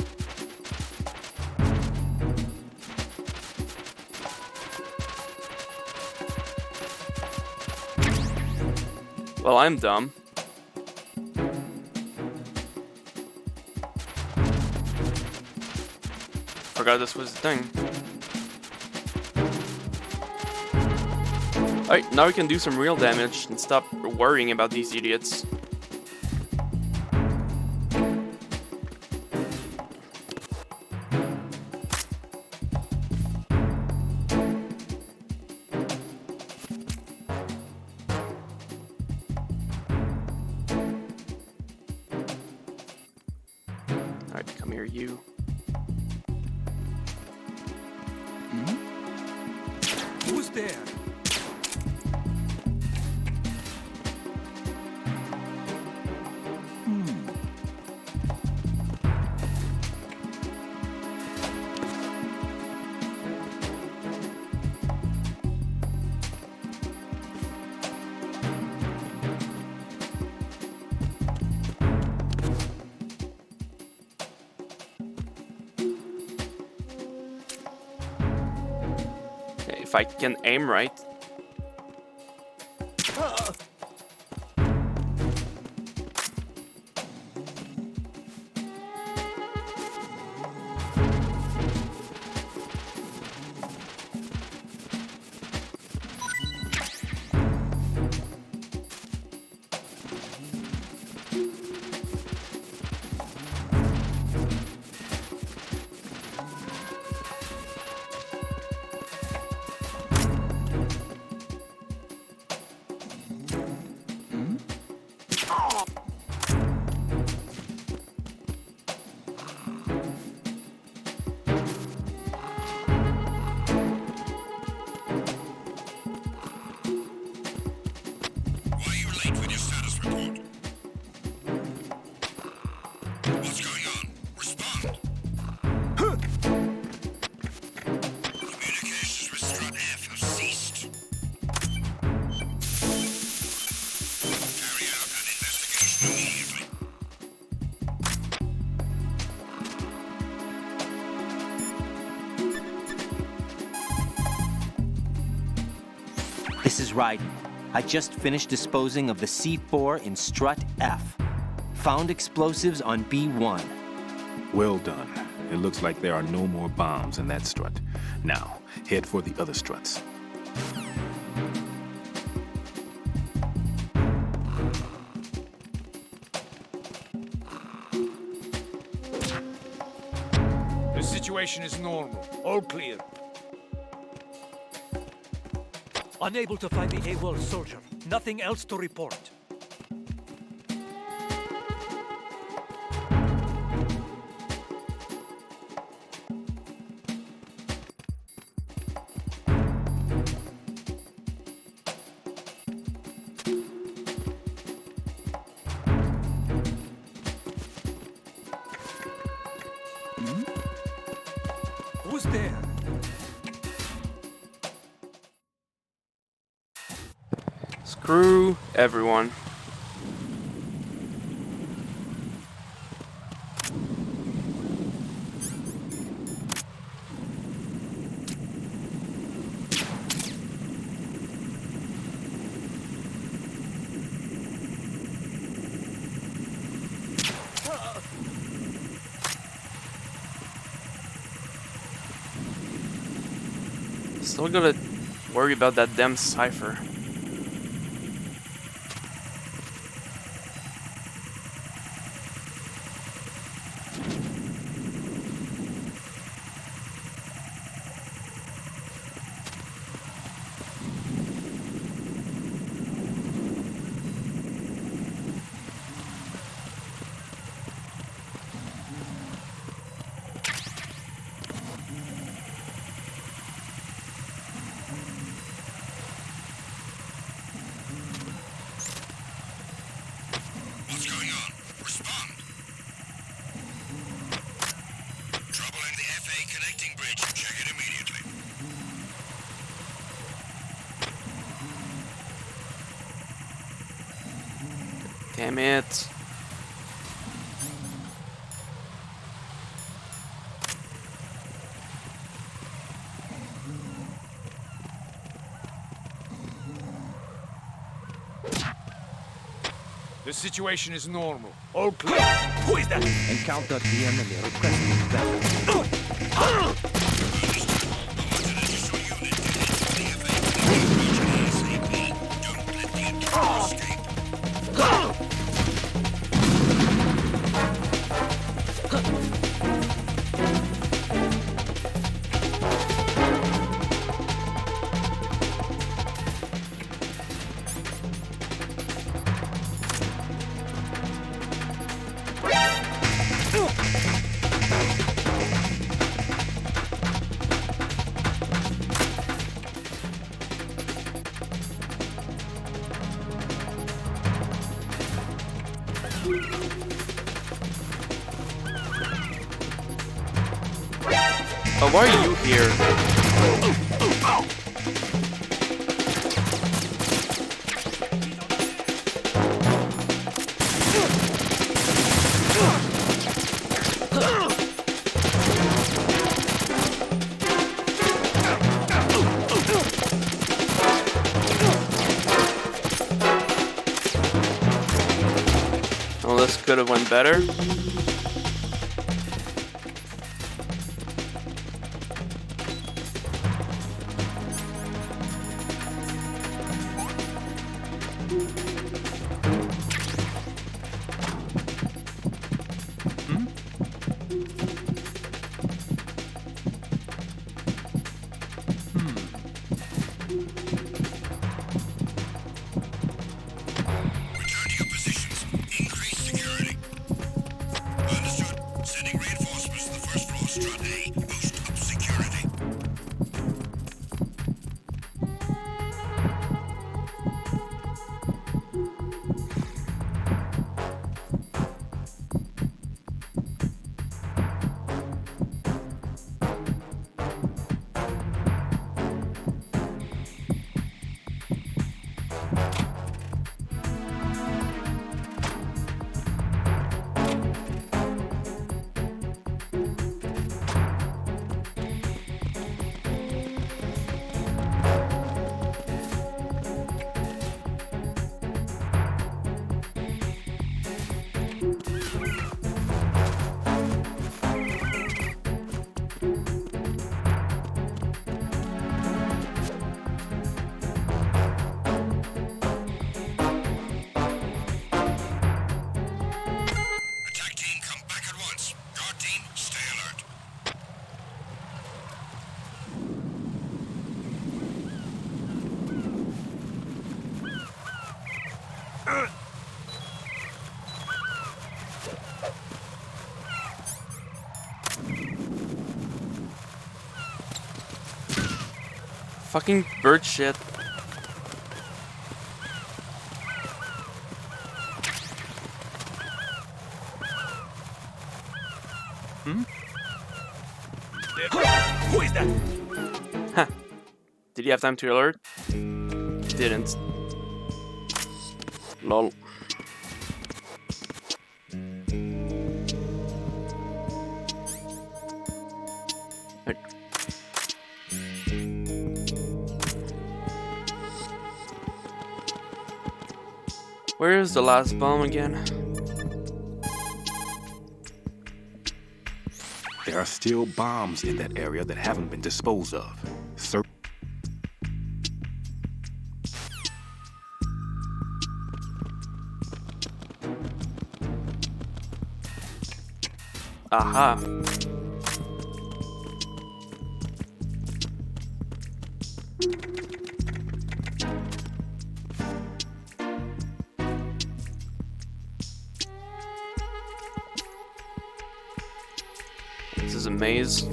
Well, I'm dumb. Forgot this was the thing. Alright, now we can do some real damage and stop worrying about these idiots. Alright, come here, you. Who's there? If I can aim right. This is Raiden. I just finished disposing of the C4 in Strut F. Found explosives on B1. Well done. It looks like there are no more bombs in that strut. Now, head for the other struts. The situation is normal. All clear. Unable to find the AWOL soldier. Nothing else to report. Who's there? Screw everyone. Still gotta worry about that damn cipher. What's going on? Respond. Trouble in the FA connecting bridge. Check it immediately. Damn it. The situation is normal. All clear. Who is that? Encounter the enemy requesting backup. Oh, why are you here? Well, this could have went better. Return to your positions. Increase security. Understood. Sending reinforcements to the first floor, Strut A. Boost up security. Attack team, come back at once. Guard team, stay alert. Fucking bird shit. Hmm? Who is that? Huh. Did you have time to alert? Didn't. Lol. Right. Where is the last bomb again? There are still bombs in that area that haven't been disposed of. Aha. This is a maze.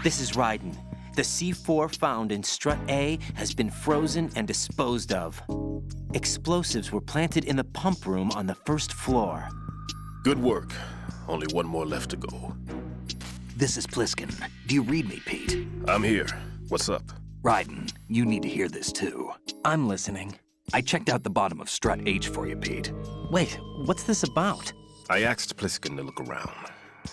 This is Raiden. The C4 found in Strut A has been frozen and disposed of. Explosives were planted in the pump room on the first floor. Good work. Only one more left to go. This is Pliskin. Do you read me, Pete? I'm here. What's up? Raiden, you need to hear this too. I'm listening. I checked out the bottom of Strut H for you, Pete. Wait, what's this about? I asked Pliskin to look around.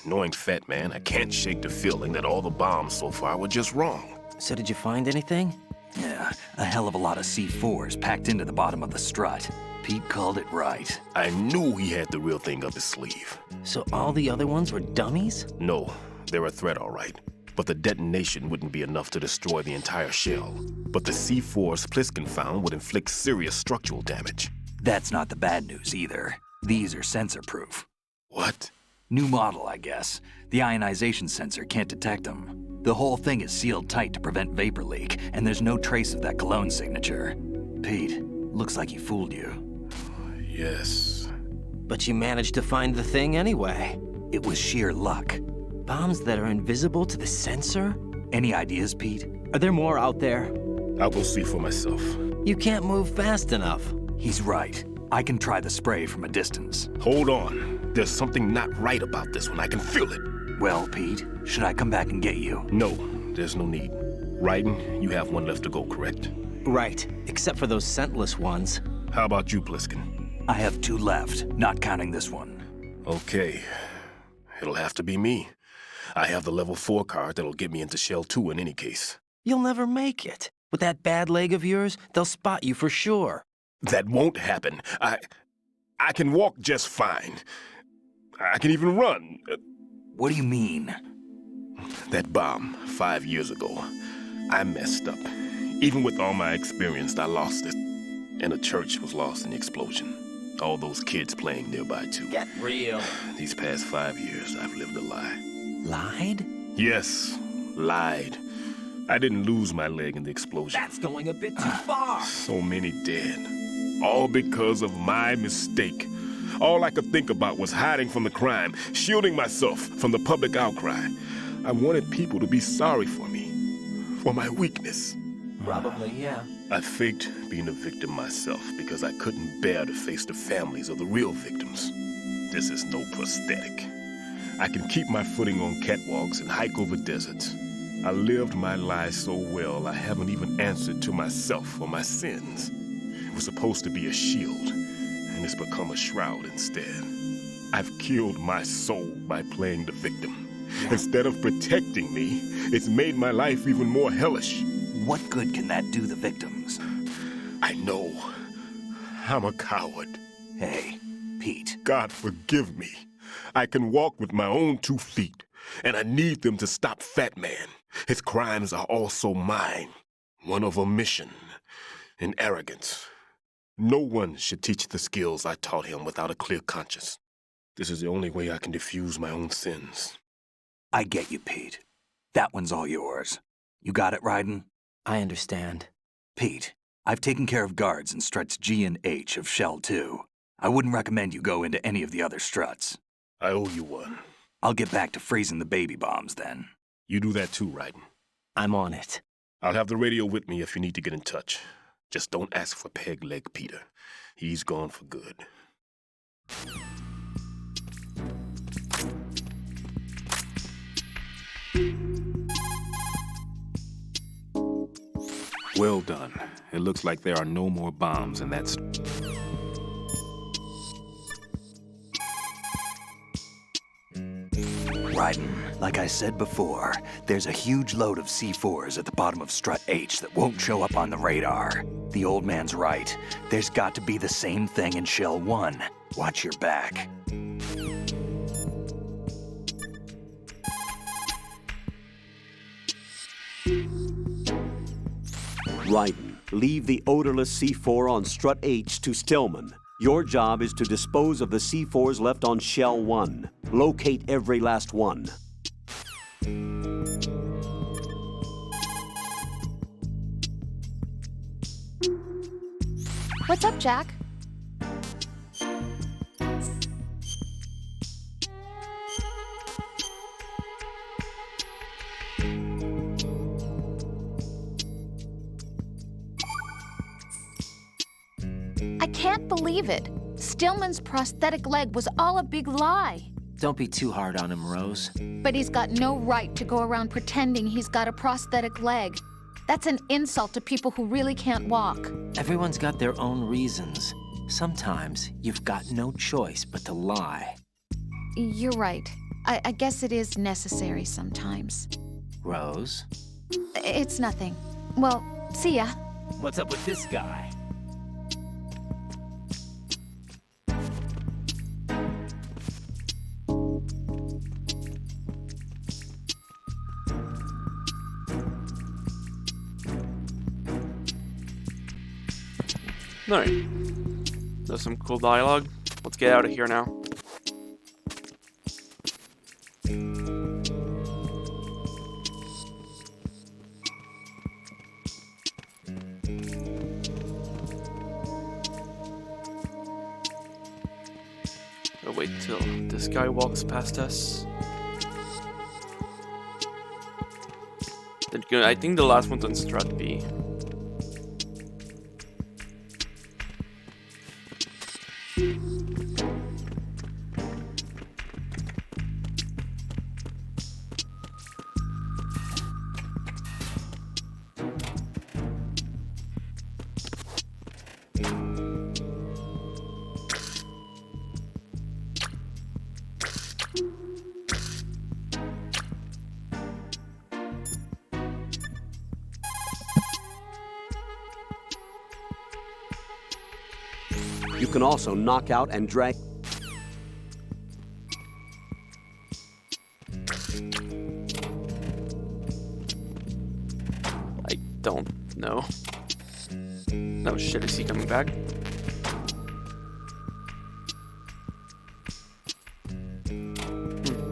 Knowing Fat Man, I can't shake the feeling that all the bombs so far were just wrong. So did you find anything? Yeah, a hell of a lot of C4s packed into the bottom of the strut. Pete called it right. I knew he had the real thing up his sleeve. So all the other ones were dummies? No, they're a threat, all right. But the detonation wouldn't be enough to destroy the entire shell. But the C4s Pliskin found would inflict serious structural damage. That's not the bad news either. These are sensor-proof. What? New model, I guess. The ionization sensor can't detect them. The whole thing is sealed tight to prevent vapor leak, and there's no trace of that cologne signature. Pete, looks like he fooled you. Yes. But you managed to find the thing anyway. It was sheer luck. Bombs that are invisible to the sensor? Any ideas, Pete? Are there more out there? I'll go see for myself. You can't move fast enough. He's right. I can try the spray from a distance. Hold on. There's something not right about this one. I can feel it. Well, Pete, should I come back and get you? No, there's no need. Raiden, you have one left to go, correct? Right, except for those scentless ones. How about you, Pliskin? I have 2 left, not counting this one. Okay. It'll have to be me. I have the level 4 card that'll get me into Shell 2 in any case. You'll never make it. With that bad leg of yours, they'll spot you for sure. That won't happen. I can walk just fine. I can even run. What do you mean? That bomb 5 years ago, I messed up. Even with all my experience, I lost it. And the church was lost in the explosion. All those kids playing nearby, too. Get real. These past 5 years, I've lived a lie. Lied? Yes, lied. I didn't lose my leg in the explosion. That's going a bit too far. So many dead. All because of my mistake. All I could think about was hiding from the crime, shielding myself from the public outcry. I wanted people to be sorry for me, for my weakness. Probably, yeah. I faked being a victim myself because I couldn't bear to face the families of the real victims. This is no prosthetic. I can keep my footing on catwalks and hike over deserts. I lived my life so well I haven't even answered to myself for my sins. It was supposed to be a shield, and it's become a shroud instead. I've killed my soul by playing the victim. Instead of protecting me, it's made my life even more hellish. What good can that do the victims? I know. I'm a coward. Hey, Pete. God forgive me. I can walk with my own 2 feet, and I need them to stop Fat Man. His crimes are also mine. One of omission and arrogance. No one should teach the skills I taught him without a clear conscience. This is the only way I can diffuse my own sins. I get you, Pete. That one's all yours. You got it, Raiden? I understand. Pete, I've taken care of guards in struts G and H of Shell 2. I wouldn't recommend you go into any of the other struts. I owe you one. I'll get back to freezing the baby bombs then. You do that too, Raiden. I'm on it. I'll have the radio with me if you need to get in touch. Just don't ask for Peg Leg Peter. He's gone for good. Well done. It looks like there are no more bombs in that... Raiden, like I said before, there's a huge load of C4s at the bottom of Strut H that won't show up on the radar. The old man's right. There's got to be the same thing in Shell 1. Watch your back. Raiden, leave the odorless C4 on Strut H to Stillman. Your job is to dispose of the C4s left on Shell 1. Locate every last one. What's up, Jack? I can't believe it. Stillman's prosthetic leg was all a big lie. Don't be too hard on him, Rose. But he's got no right to go around pretending he's got a prosthetic leg. That's an insult to people who really can't walk. Everyone's got their own reasons. Sometimes you've got no choice but to lie. You're right. I guess it is necessary sometimes. Rose? It's nothing. Well, see ya. What's up with this guy? Alright. There's some cool dialogue. Let's get out of here now. I'll wait till this guy walks past us. I think the last one's on Strut B. You can also knock out and drag... I don't know. No shit, is he coming back?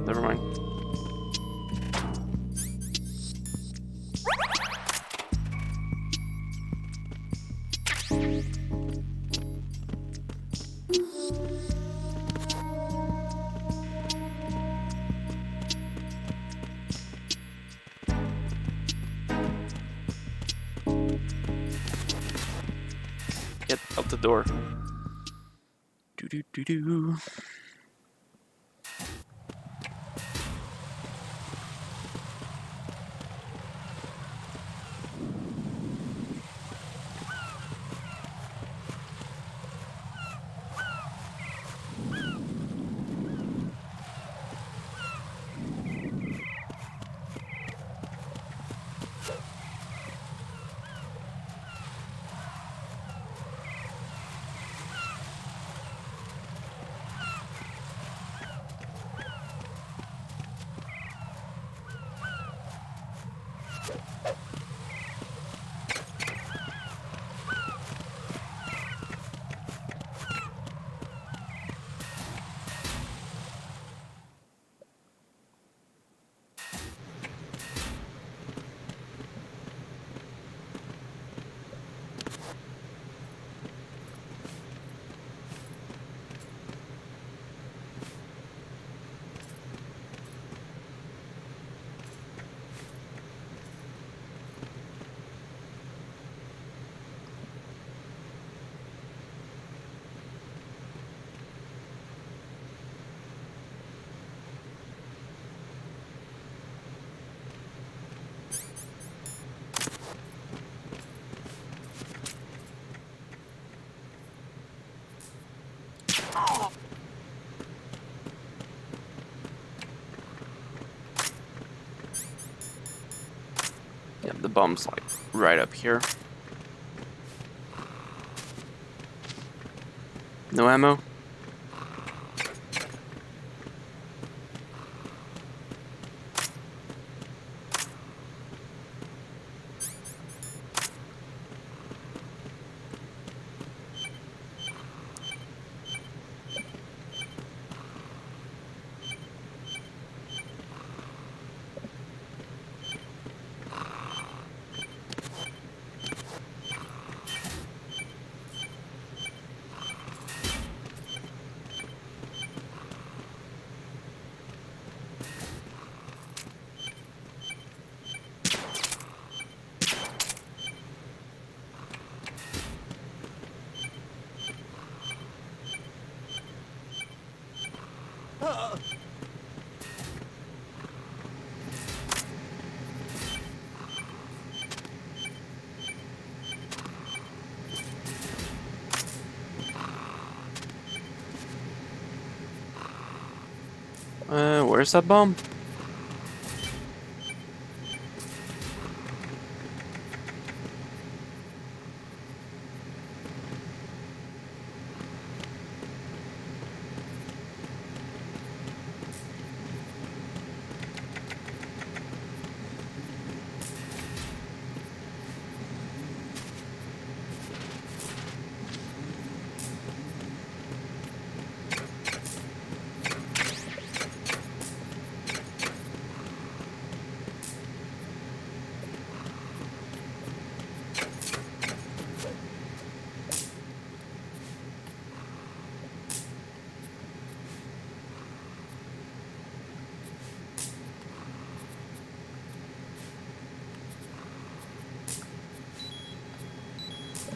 Never mind. Get out the door. Do do do do. The bomb's like right up here. No ammo? Where's that bomb?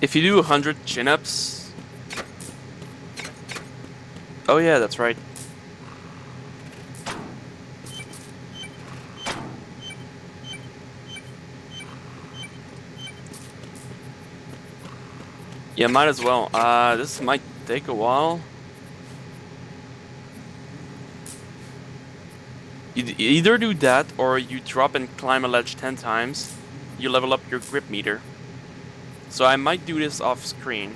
If you do 100 chin-ups... Oh yeah, that's right. Yeah, might as well. This might take a while. You either do that, or you drop and climb a ledge 10 times. You level up your grip meter. So I might do this off screen.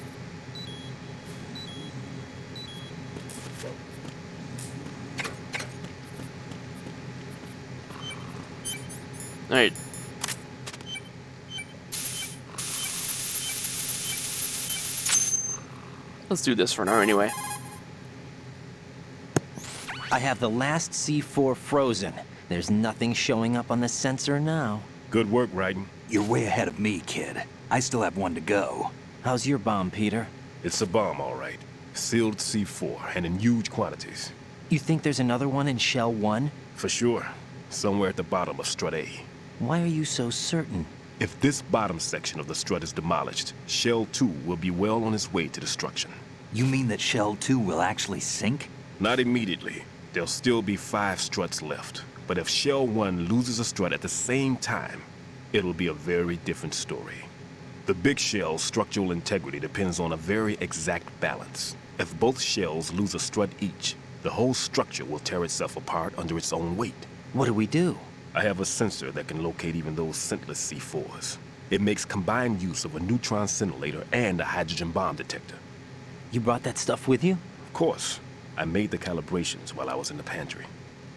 Alright. Let's do this for now anyway. I have the last C4 frozen. There's nothing showing up on the sensor now. Good work, Raiden. You're way ahead of me, kid. I still have one to go. How's your bomb, Peter? It's a bomb, all right. Sealed C4, and in huge quantities. You think there's another one in Shell 1? For sure. Somewhere at the bottom of Strut A. Why are you so certain? If this bottom section of the strut is demolished, Shell 2 will be well on its way to destruction. You mean that Shell 2 will actually sink? Not immediately. There'll still be 5 struts left. But if Shell 1 loses a strut at the same time, it'll be a very different story. The big shell's structural integrity depends on a very exact balance. If both shells lose a strut each, the whole structure will tear itself apart under its own weight. What do we do? I have a sensor that can locate even those scentless C4s. It makes combined use of a neutron scintillator and a hydrogen bomb detector. You brought that stuff with you? Of course. I made the calibrations while I was in the pantry.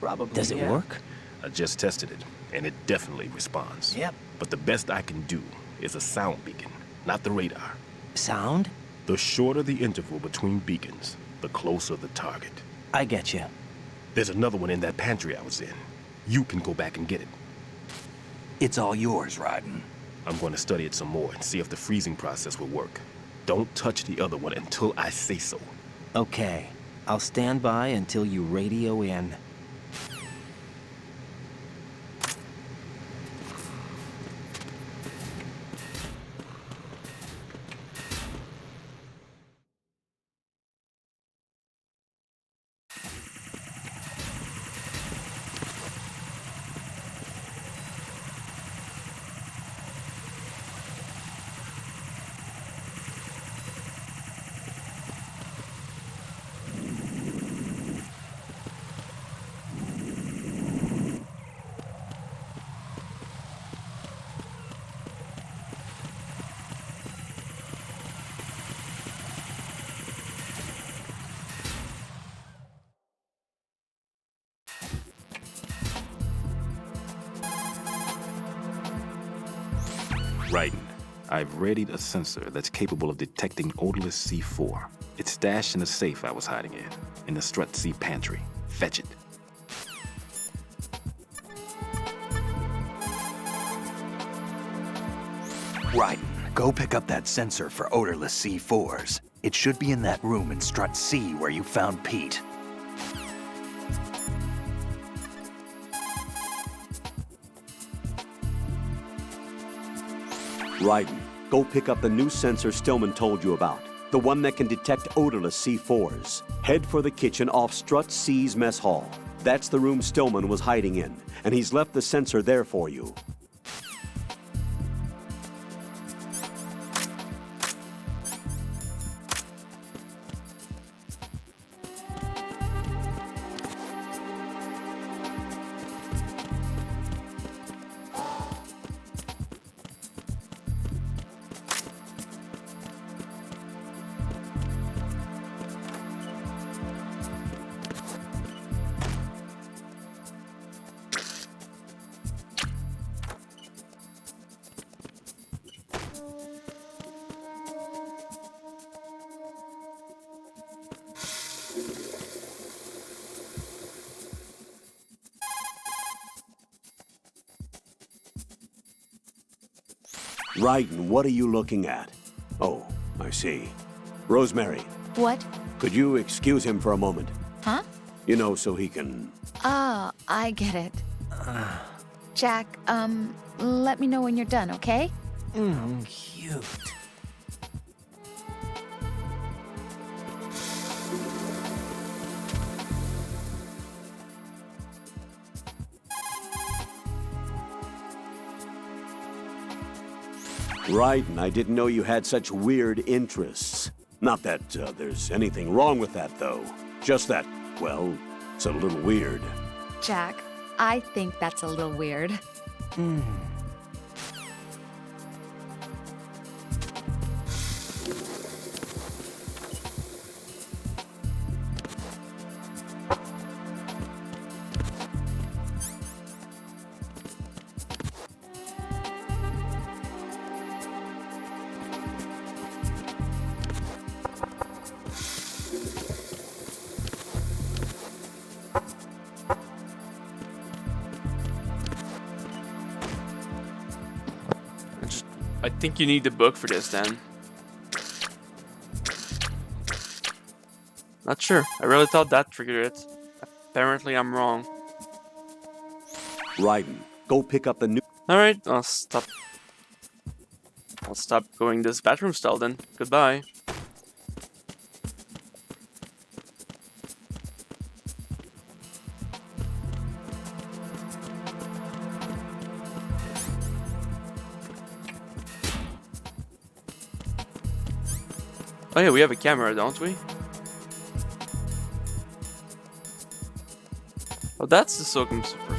Probably. Does it work? I just tested it, and it definitely responds. Yep. But the best I can do is a sound beacon, not the radar. Sound? The shorter the interval between beacons, the closer the target. I get you. There's another one in that pantry I was in. You can go back and get it. It's all yours, Raiden. I'm going to study it some more and see if the freezing process will work. Don't touch the other one until I say so. Okay. I'll stand by until you radio in. Right. I've readied a sensor that's capable of detecting odorless C4. It's stashed in a safe I was hiding in the Strut C pantry. Fetch it. Right. Go pick up that sensor for odorless C4s. It should be in that room in Strut C where you found Pete. Ryden, go pick up the new sensor Stillman told you about. The one that can detect odorless C4s. Head for the kitchen off Strut C's mess hall. That's the room Stillman was hiding in, and he's left the sensor there for you. Ryden, what are you looking at? Oh, I see. Rosemary. What? Could you excuse him for a moment? Huh? You know, so he can... Oh, I get it. Jack, let me know when you're done, okay? Cute. Ryden, I didn't know you had such weird interests. Not that there's anything wrong with that, though. Just that, well, it's a little weird. Jack, I think that's a little weird. I think you need the book for this then. Not sure. I really thought that triggered it. Apparently I'm wrong. Ryden, go pick up the new... Alright, I'll stop going this bathroom style then. Goodbye. Oh yeah, we have a camera, don't we? Oh, that's the Silcom Super.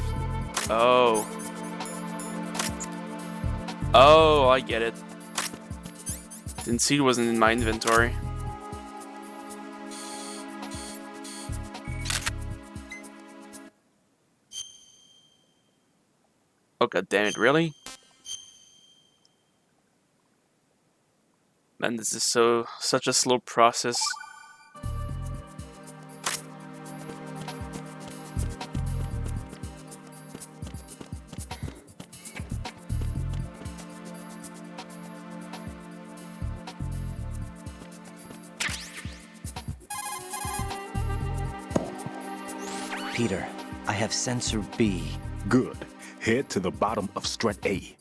Oh. Oh, I get it. Didn't see it wasn't in my inventory. Oh god damn it, really? Man, this is such a slow process. Peter, I have sensor B. Good. Head to the bottom of Strut A.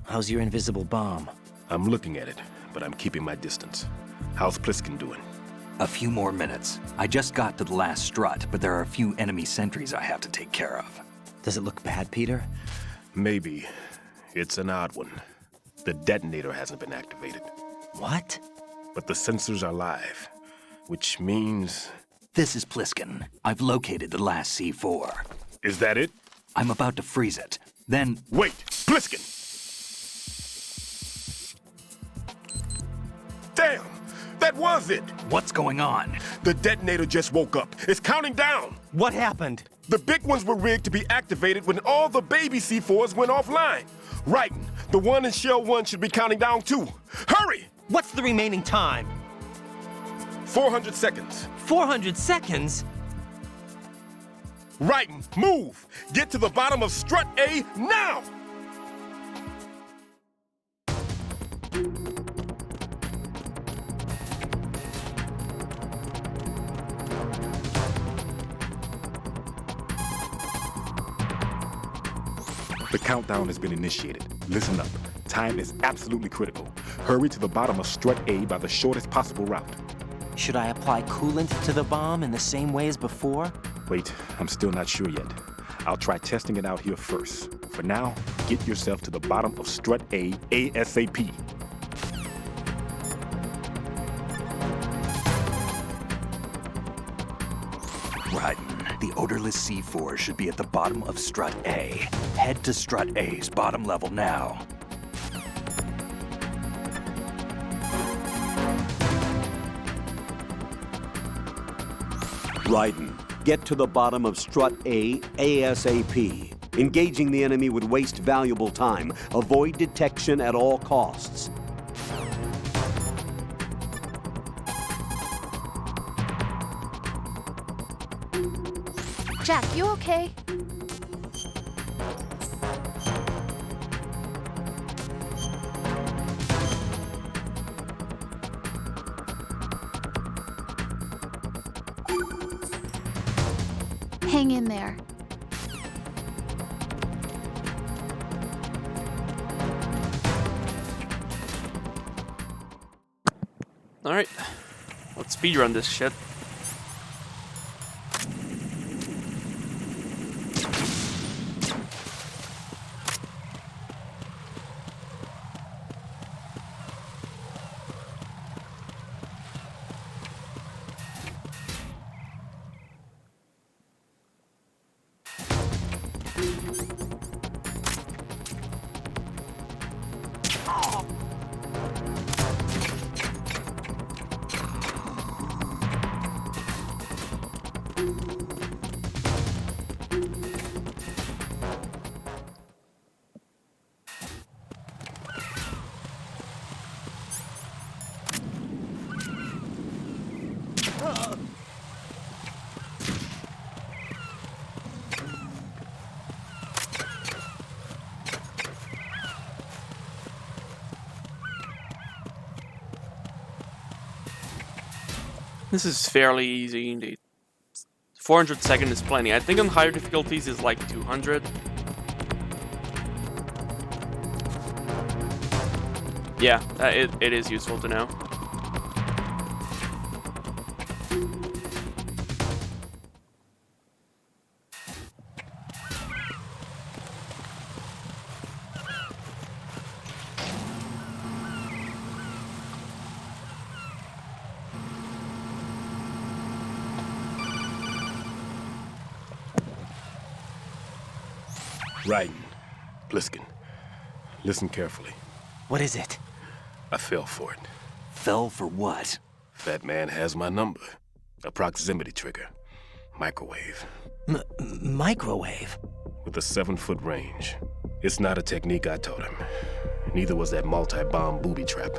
How's your invisible bomb? I'm looking at it, but I'm keeping my distance. How's Pliskin doing? A few more minutes. I just got to the last strut, but there are a few enemy sentries I have to take care of. Does it look bad, Peter? Maybe. It's an odd one. The detonator hasn't been activated. What? But the sensors are live, which means... This is Pliskin. I've located the last C4. Is that it? I'm about to freeze it. Then... Wait! Pliskin! Damn! That was it! What's going on? The detonator just woke up. It's counting down! What happened? The big ones were rigged to be activated when all the baby C4s went offline. Ryden, The one in Shell 1 should be counting down too. Hurry! What's the remaining time? 400 seconds. 400 seconds? Raiden, move! Get to the bottom of strut A now! The countdown has been initiated. Listen up. Time is absolutely critical. Hurry to the bottom of strut A by the shortest possible route. Should I apply coolant to the bomb in the same way as before? Wait, I'm still not sure yet. I'll try testing it out here first. For now, get yourself to the bottom of strut A ASAP. Raiden, the odorless C4 should be at the bottom of strut A. Head to strut A's bottom level now. Raiden, get to the bottom of strut A ASAP. Engaging the enemy would waste valuable time. Avoid detection at all costs. Jack, you okay? Hang in there. Alright, let's speedrun this shit. This is fairly easy indeed. 400 seconds is plenty. I think on higher difficulties is like 200. Yeah, it is useful to know. Raiden, Pliskin, listen carefully. What is it? I fell for it. Fell for what? Fat Man has my number. A proximity trigger. Microwave. Microwave? With a 7-foot range. It's not a technique I taught him. Neither was that multi-bomb booby trap.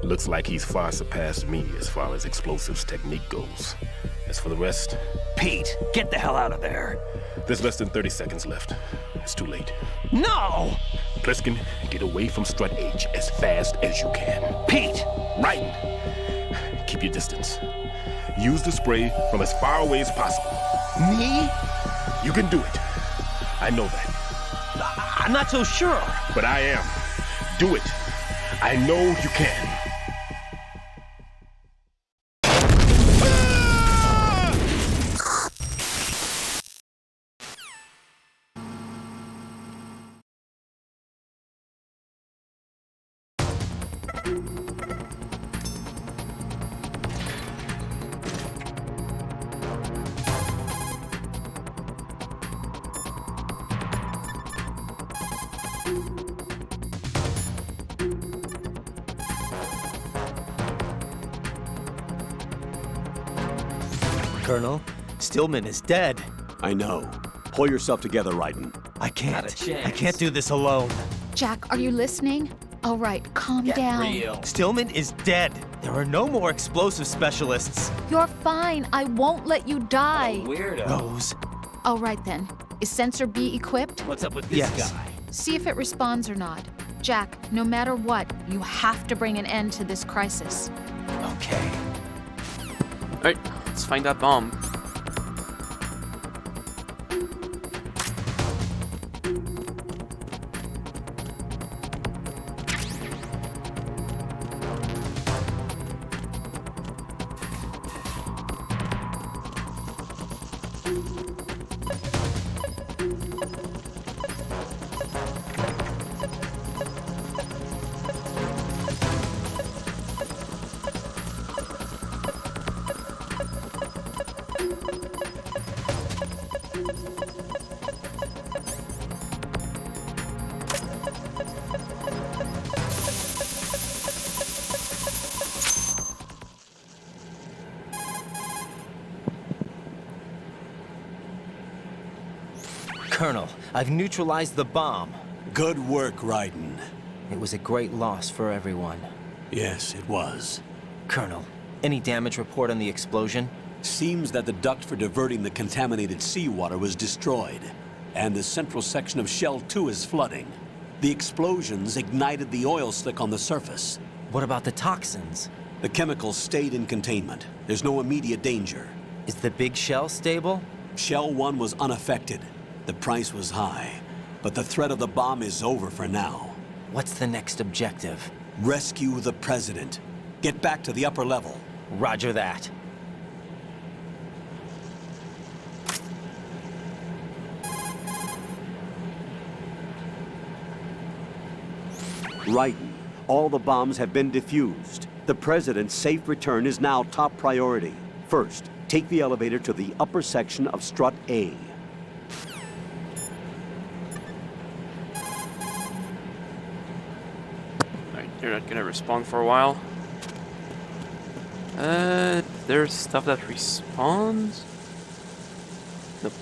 Looks like he's far surpassed me as far as explosives technique goes. As for the rest... Pete, get the hell out of there! There's less than 30 seconds left. It's too late. No! Pliskin, get away from strut H as fast as you can. Pete! Raiden, keep your distance. Use the spray from as far away as possible. Me? You can do it. I know that. I'm not so sure. But I am. Do it. I know you can. Colonel, Stillman is dead. I know. Pull yourself together, Raiden. I can't. Not a chance. I can't do this alone. Jack, are you listening? All right, calm down. Stillman is dead. There are no more explosive specialists. You're fine. I won't let you die. Rose. All right then. Is Sensor B equipped? What's up with this guy? See if it responds or not. Jack, no matter what, you have to bring an end to this crisis. Okay. Alright, let's find that bomb. Colonel, I've neutralized the bomb. Good work, Raiden. It was a great loss for everyone. Yes, it was. Colonel, any damage report on the explosion? Seems that the duct for diverting the contaminated seawater was destroyed, and the central section of Shell 2 is flooding. The explosions ignited the oil slick on the surface. What about the toxins? The chemicals stayed in containment. There's no immediate danger. Is the big shell stable? Shell 1 was unaffected. The price was high, but the threat of the bomb is over for now. What's the next objective? Rescue the President. Get back to the upper level. Roger that. Raiden, all the bombs have been defused. The President's safe return is now top priority. First, take the elevator to the upper section of Strut A. Alright, you're not gonna respawn for a while. There's stuff that respawns? Nope.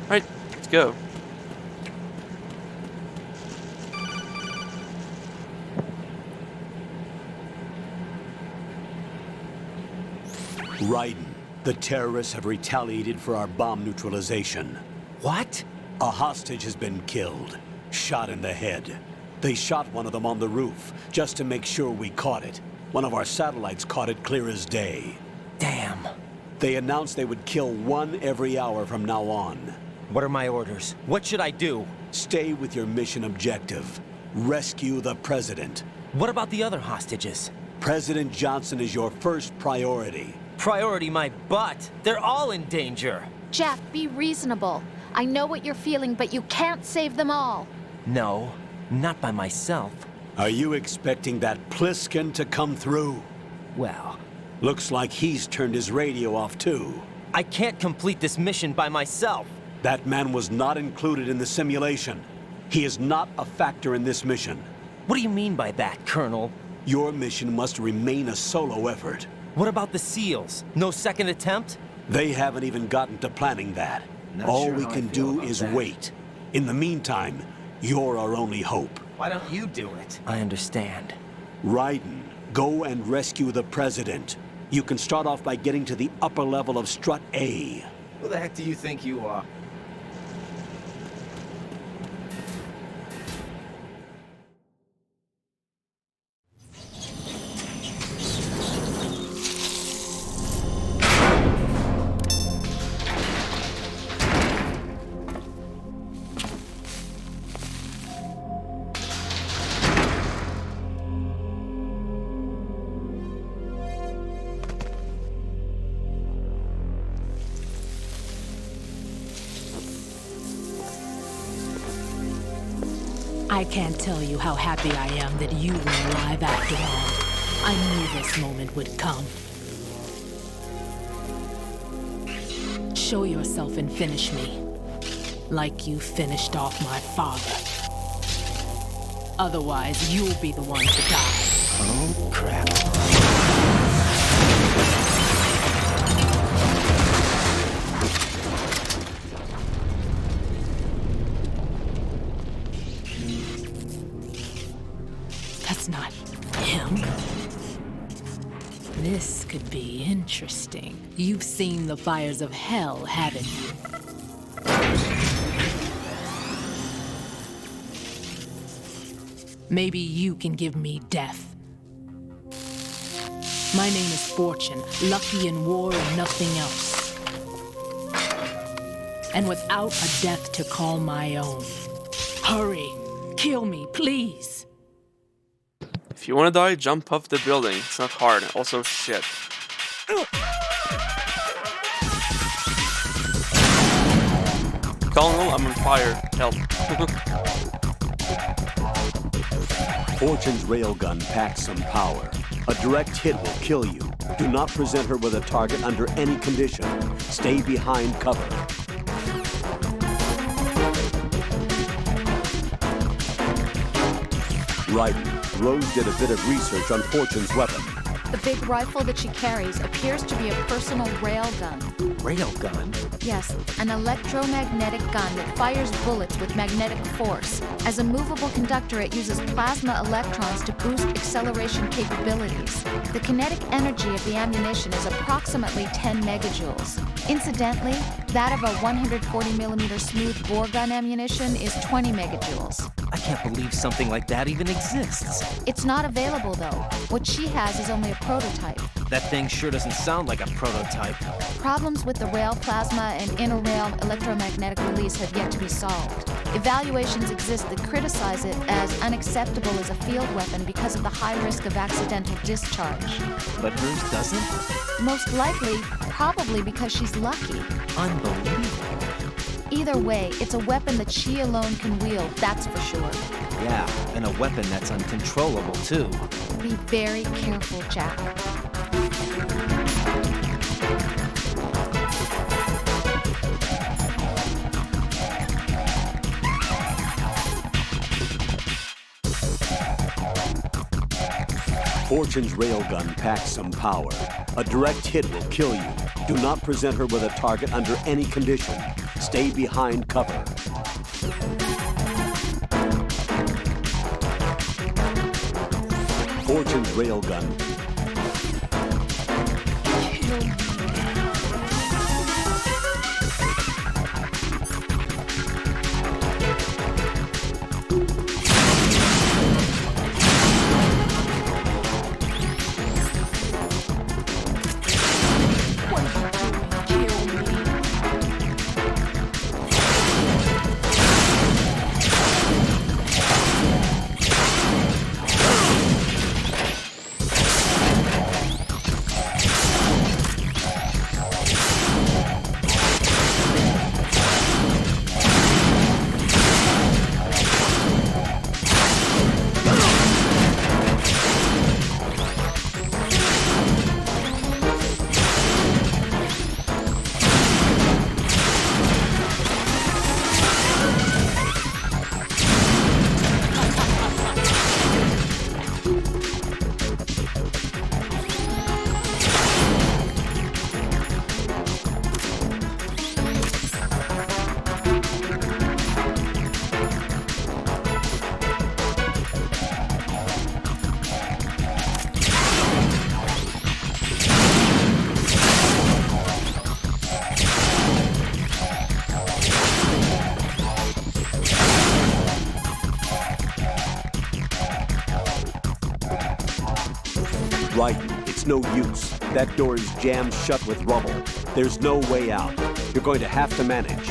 Alright, let's go. Raiden, the terrorists have retaliated for our bomb neutralization. What? A hostage has been killed, shot in the head. They shot one of them on the roof, just to make sure we caught it. One of our satellites caught it clear as day. Damn. They announced they would kill one every hour from now on. What are my orders? What should I do? Stay with your mission objective. Rescue the President. What about the other hostages? President Johnson is your first priority. Priority my butt. They're all in danger. Jack, be reasonable. I know what you're feeling, but you can't save them all. No, not by myself. Are you expecting that Pliskin to come through? Well, looks like he's turned his radio off too. I can't complete this mission by myself. That man was not included in the simulation. He is not a factor in this mission. What do you mean by that, Colonel? Your mission must remain a solo effort. What about the SEALs? No second attempt? They haven't even gotten to planning that. All we can do is wait. In the meantime, you're our only hope. Why don't you do it? I understand. Raiden, go and rescue the President. You can start off by getting to the upper level of Strut A. Who the heck do you think you are? I can't tell you how happy I am that you were alive after all. I knew this moment would come. Show yourself and finish me. Like you finished off my father. Otherwise, you'll be the one to die. Oh, crap. That's not him. This could be interesting. You've seen the fires of hell, haven't you? Maybe you can give me death. My name is Fortune, lucky in war and nothing else. And without a death to call my own. Hurry, kill me, please. If you want to die, jump off the building. It's not hard. Also, shit. Colonel, I'm on fire. Help. Fortune's railgun packs some power. A direct hit will kill you. Do not present her with a target under any condition. Stay behind cover. Right. Rose did a bit of research on Fortune's weapon. The big rifle that she carries appears to be a personal railgun. Railgun? Yes, an electromagnetic gun that fires bullets with magnetic force. As a movable conductor, it uses plasma electrons to boost acceleration capabilities. The kinetic energy of the ammunition is approximately 10 megajoules. Incidentally, that of a 140mm smooth bore gun ammunition is 20 megajoules. I can't believe something like that even exists. It's not available, though. What she has is only a prototype. That thing sure doesn't sound like a prototype. Problems with the rail plasma and inter-rail electromagnetic release have yet to be solved. Evaluations exist that criticize it as unacceptable as a field weapon because of the high risk of accidental discharge. But hers doesn't? Most likely, probably because she's lucky. Unbelievable. Either way, it's a weapon that she alone can wield, that's for sure. Yeah, and a weapon that's uncontrollable, too. Be very careful, Jack. Fortune's railgun packs some power. A direct hit will kill you. Do not present her with a target under any condition. Stay behind cover. Fortune's railgun. Right, it's no use. That door is jammed shut with rubble. There's no way out. You're going to have to manage.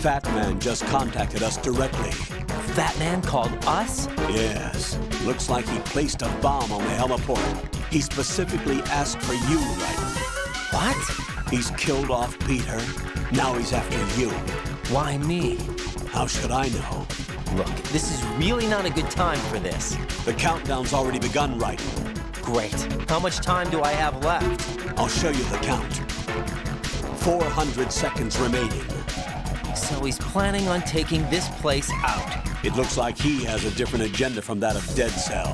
Fat Man just contacted us directly. Fat Man called us? Yes. Looks like he placed a bomb on the heliport. He specifically asked for you, Ryder. What? He's killed off Peter. Now he's after you. Why me? How should I know? Look, this is really not a good time for this. The countdown's already begun, Ryder. Great. How much time do I have left? I'll show you the count. 400 seconds remaining. So he's planning on taking this place out. It looks like he has a different agenda from that of Dead Cell.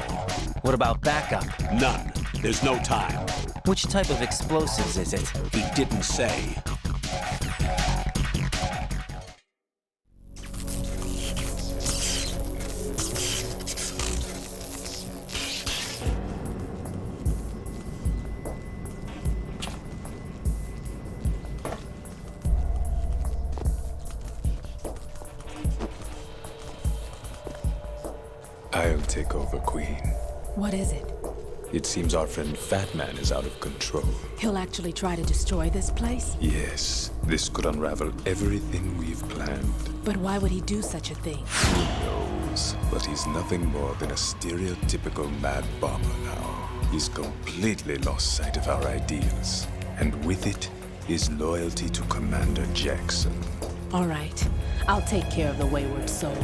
What about backup? None. There's no time. Which type of explosives is it? He didn't say. I'll take over, Queen. What is it? It seems our friend Fat Man is out of control. He'll actually try to destroy this place? Yes, this could unravel everything we've planned. But why would he do such a thing? Who knows? But he's nothing more than a stereotypical mad bomber now. He's completely lost sight of our ideals. And with it, his loyalty to Commander Jackson. All right. I'll take care of the wayward soul.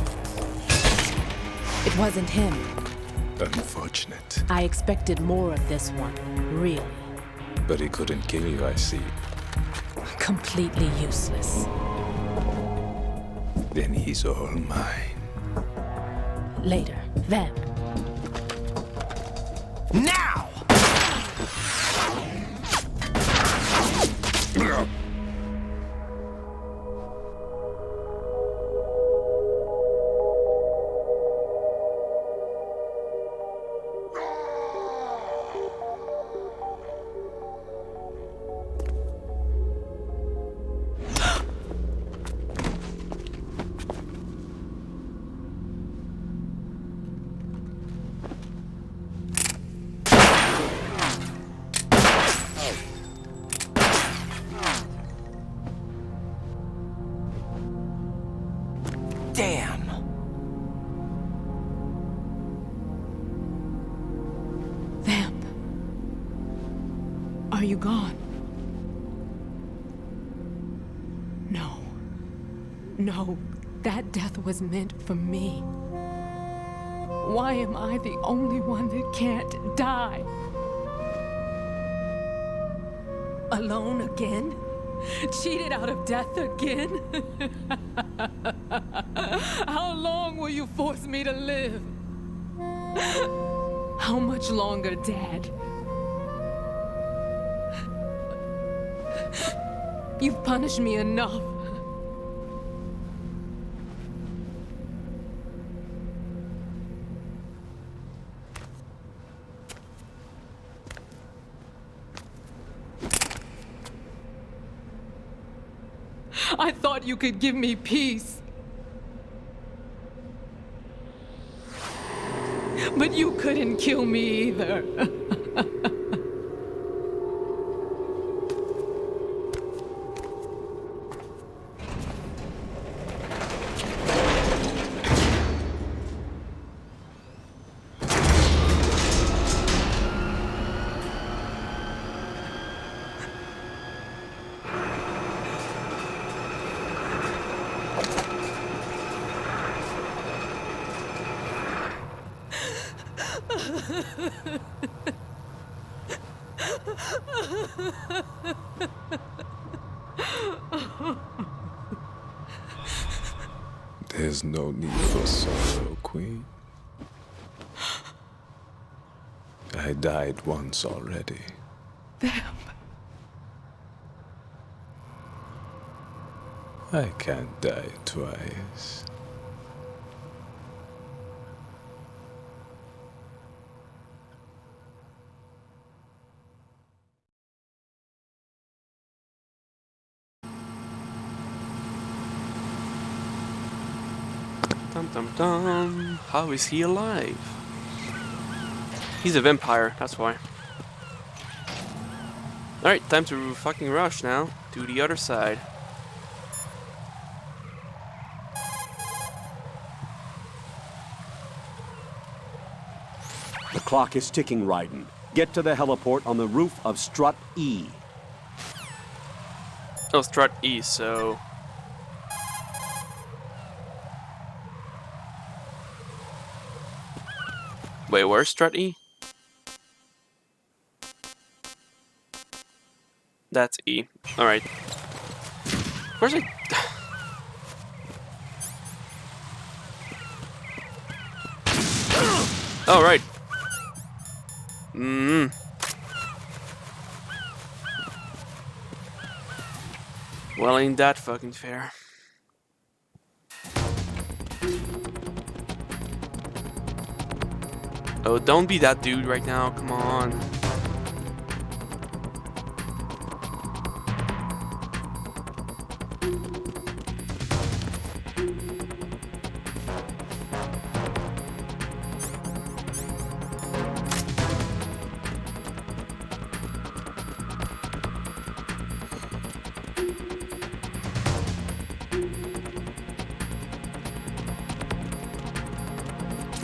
It wasn't him. Unfortunate. I expected more of this one, really. But he couldn't kill you, I see. Completely useless. Then he's all mine. Later, then. Now! Damn! Vamp. Are you gone? No. No, that death was meant for me. Why am I the only one that can't die? Alone again? Cheated out of death again? How long will you force me to live? How much longer, Dad? You've punished me enough. I thought you could give me peace. But you couldn't kill me either. There's no need for sorrow, Queen. I died once already. Vamp. I can't die twice. Dum dum dum. How is he alive? He's a vampire, that's why. Alright, time to fucking rush now to the other side. The clock is ticking, Raiden. Get to the heliport on the roof of Strut E. Oh, strut E, so... Wait, where's strut E? That's E. Alright. Where's it? Oh, right. Well, ain't that fucking fair. Oh, don't be that dude right now, come on.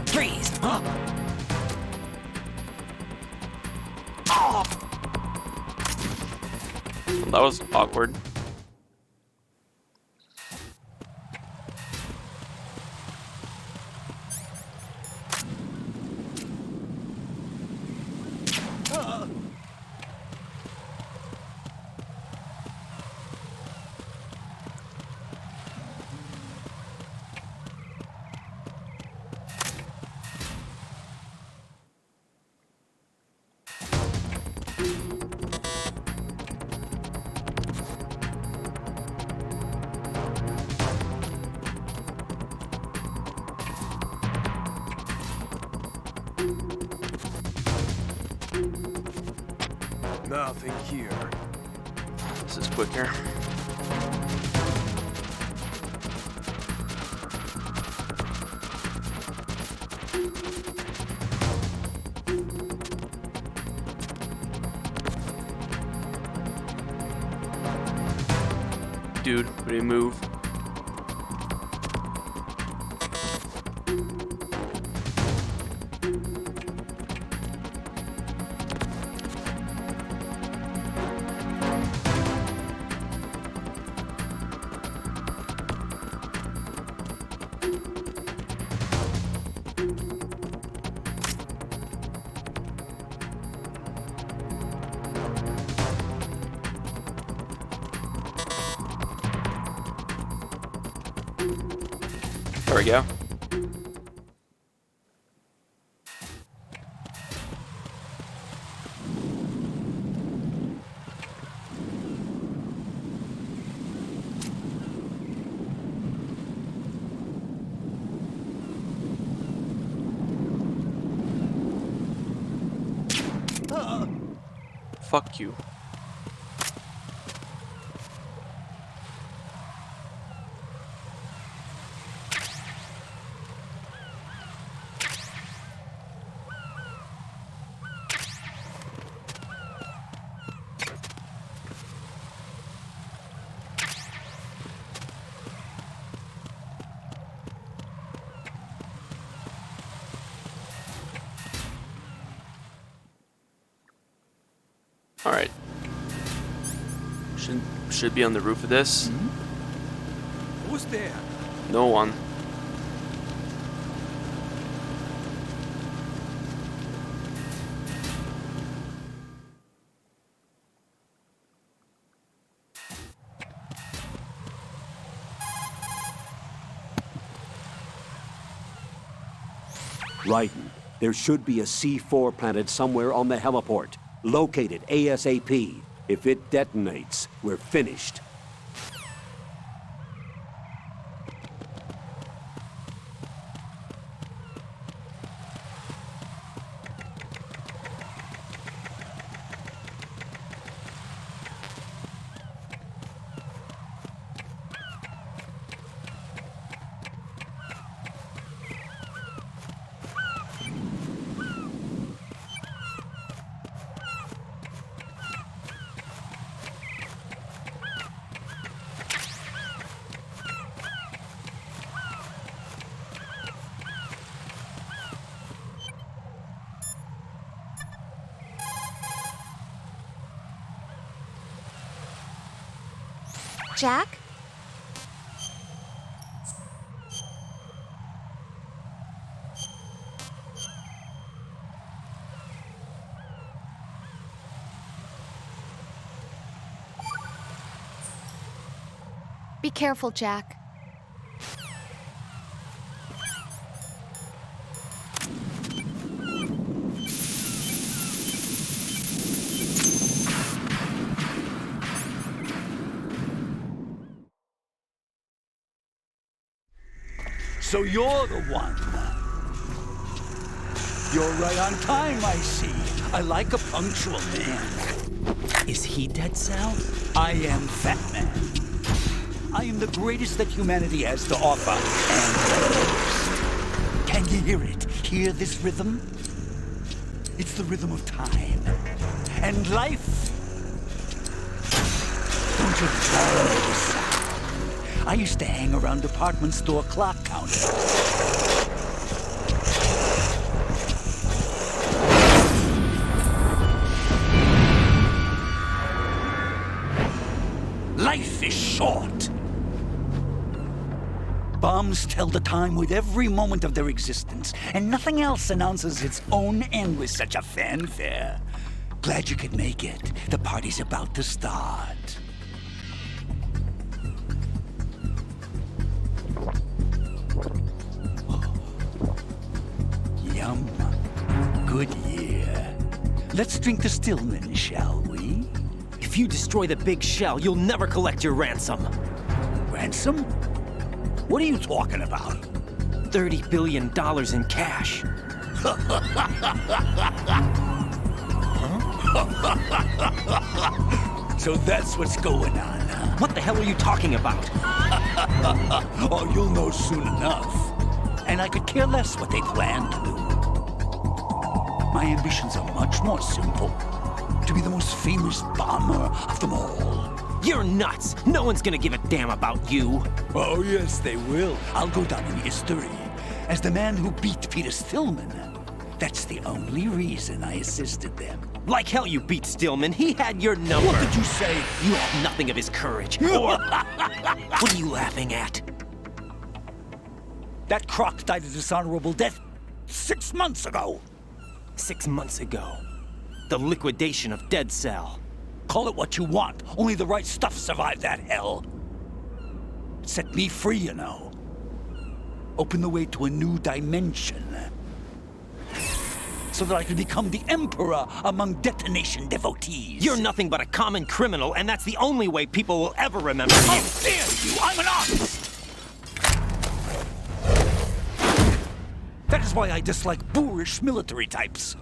Freeze! That was awkward. Nothing here. This is quicker. Dude, remove. There we go. Fuck you. All right. Should be on the roof of this. Who's there? No one. Raiden, there should be a C4 planted somewhere on the heliport. Locate it ASAP. If it detonates, we're finished. Jack? Be careful, Jack. So you're the one. You're right on time, I see. I like a punctual man. Is he Dead Cell? I am Fat Man. I am the greatest that humanity has to offer, and can you hear it? Hear this rhythm? It's the rhythm of time and life. Don't you love this sound? I used to hang around department store clock counters. Life is short. Bombs tell the time with every moment of their existence, and nothing else announces its own end with such a fanfare. Glad you could make it. The party's about to start. Yum. Good year. Let's drink the Stillman, shall we? If you destroy the big shell, you'll never collect your ransom. Ransom? What are you talking about? $30 billion in cash. So that's what's going on, huh? What the hell are you talking about? Oh, you'll know soon enough. And I could care less what they plan to do. My ambitions are much more simple. To be the most famous bomber of them all. You're nuts! No one's gonna give a damn about you. Oh, yes, they will. I'll go down in history as the man who beat Peter Stillman. That's the only reason I assisted them. Like hell you beat Stillman. He had your number. What did you say? You have nothing of his courage. Or... What are you laughing at? That croc died a dishonorable death 6 months ago. 6 months ago. The liquidation of Dead Cell. Call it what you want. Only the right stuff survived that hell. It set me free, you know. Opened the way to a new dimension. So that I could become the Emperor among detonation devotees. You're nothing but a common criminal, and that's the only way people will ever remember you. How dare you! I'm an artist! That is why I dislike boorish military types.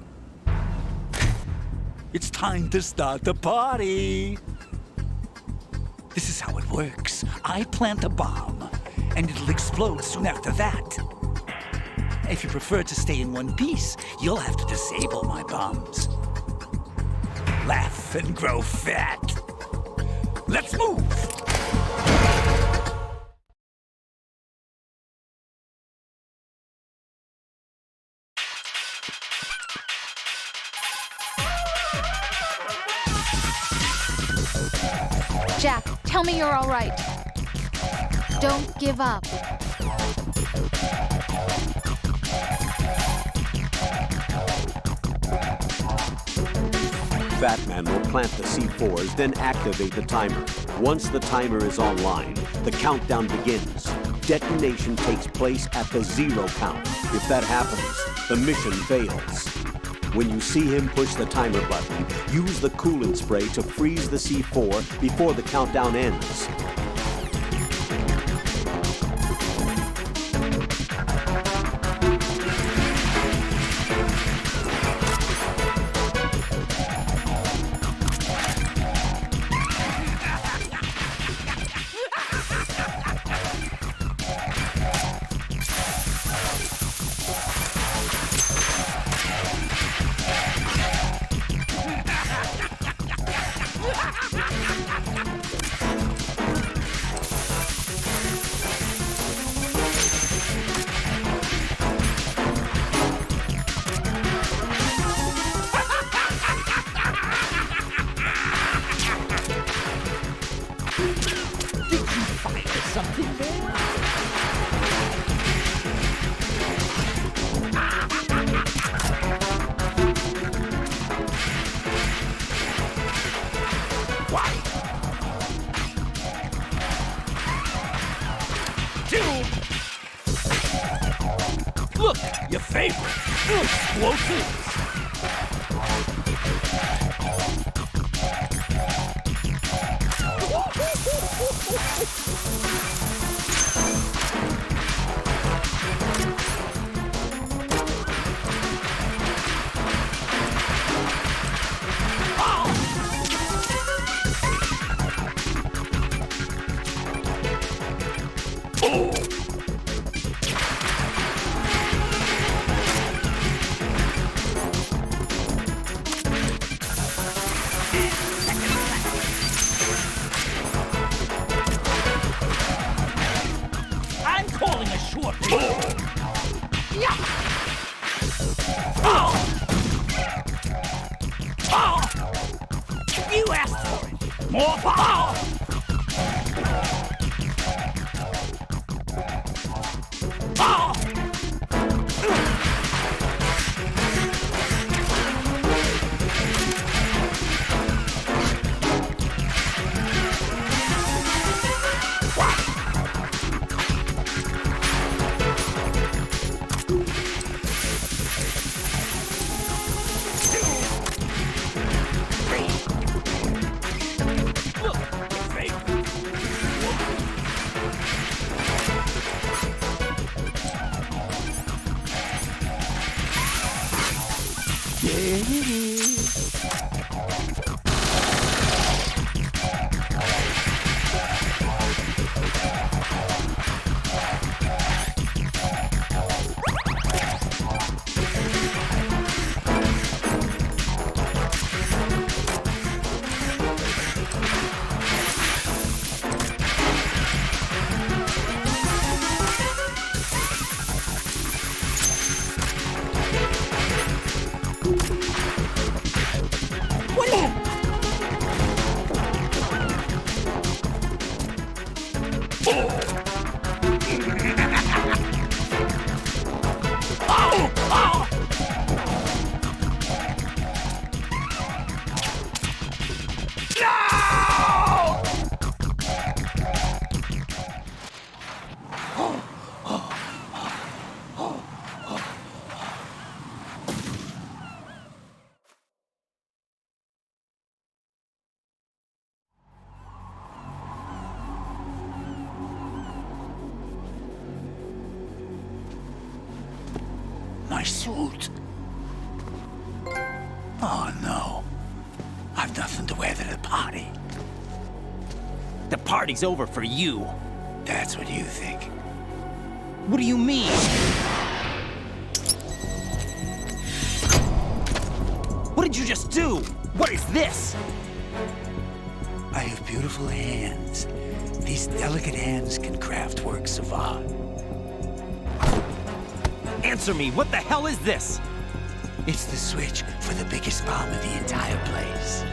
It's time to start the party. This is how it works. I plant a bomb, and it'll explode soon after that. If you prefer to stay in one piece, you'll have to disable my bombs. Laugh and grow fat. Let's move! Jack, tell me you're all right. Don't give up. Batman will plant the C4s, then activate the timer. Once the timer is online, the countdown begins. Detonation takes place at the 0 count. If that happens, the mission fails. When you see him push the timer button, use the coolant spray to freeze the C4 before the countdown ends. Look, your favorite. Explosives. I'm calling a short break. Yeah. You asked for it. More power. My suit. Oh no. I've nothing to wear to the party. The party's over for you. That's what you think. What do you mean? What did you just do? What is this? I have beautiful hands. These delicate hands can craft works of art. Answer me, what the hell is this? It's the switch for the biggest bomb in the entire place.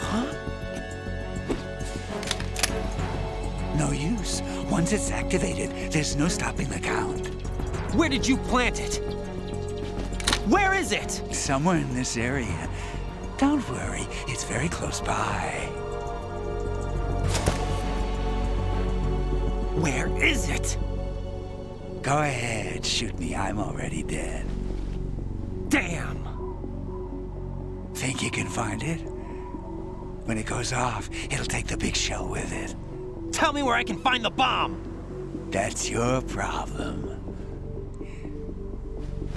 Huh? No use. Once it's activated, there's no stopping the count. Where did you plant it? Where is it? Somewhere in this area. Don't worry, it's very close by. Where is it? Go ahead, shoot me. I'm already dead. Damn! Think you can find it? When it goes off, it'll take the big show with it. Tell me where I can find the bomb! That's your problem.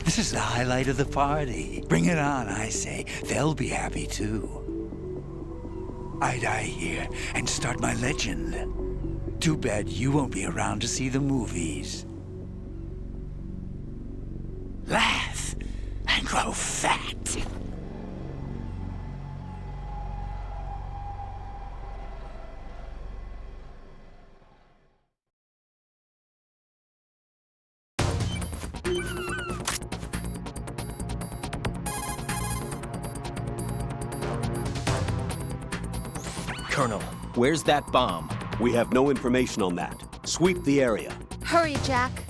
This is the highlight of the party. Bring it on, I say. They'll be happy too. I die here and start my legend. Too bad you won't be around to see the movies. Laugh and grow fat. Colonel, where's that bomb? We have no information on that. Sweep the area. Hurry, Jack.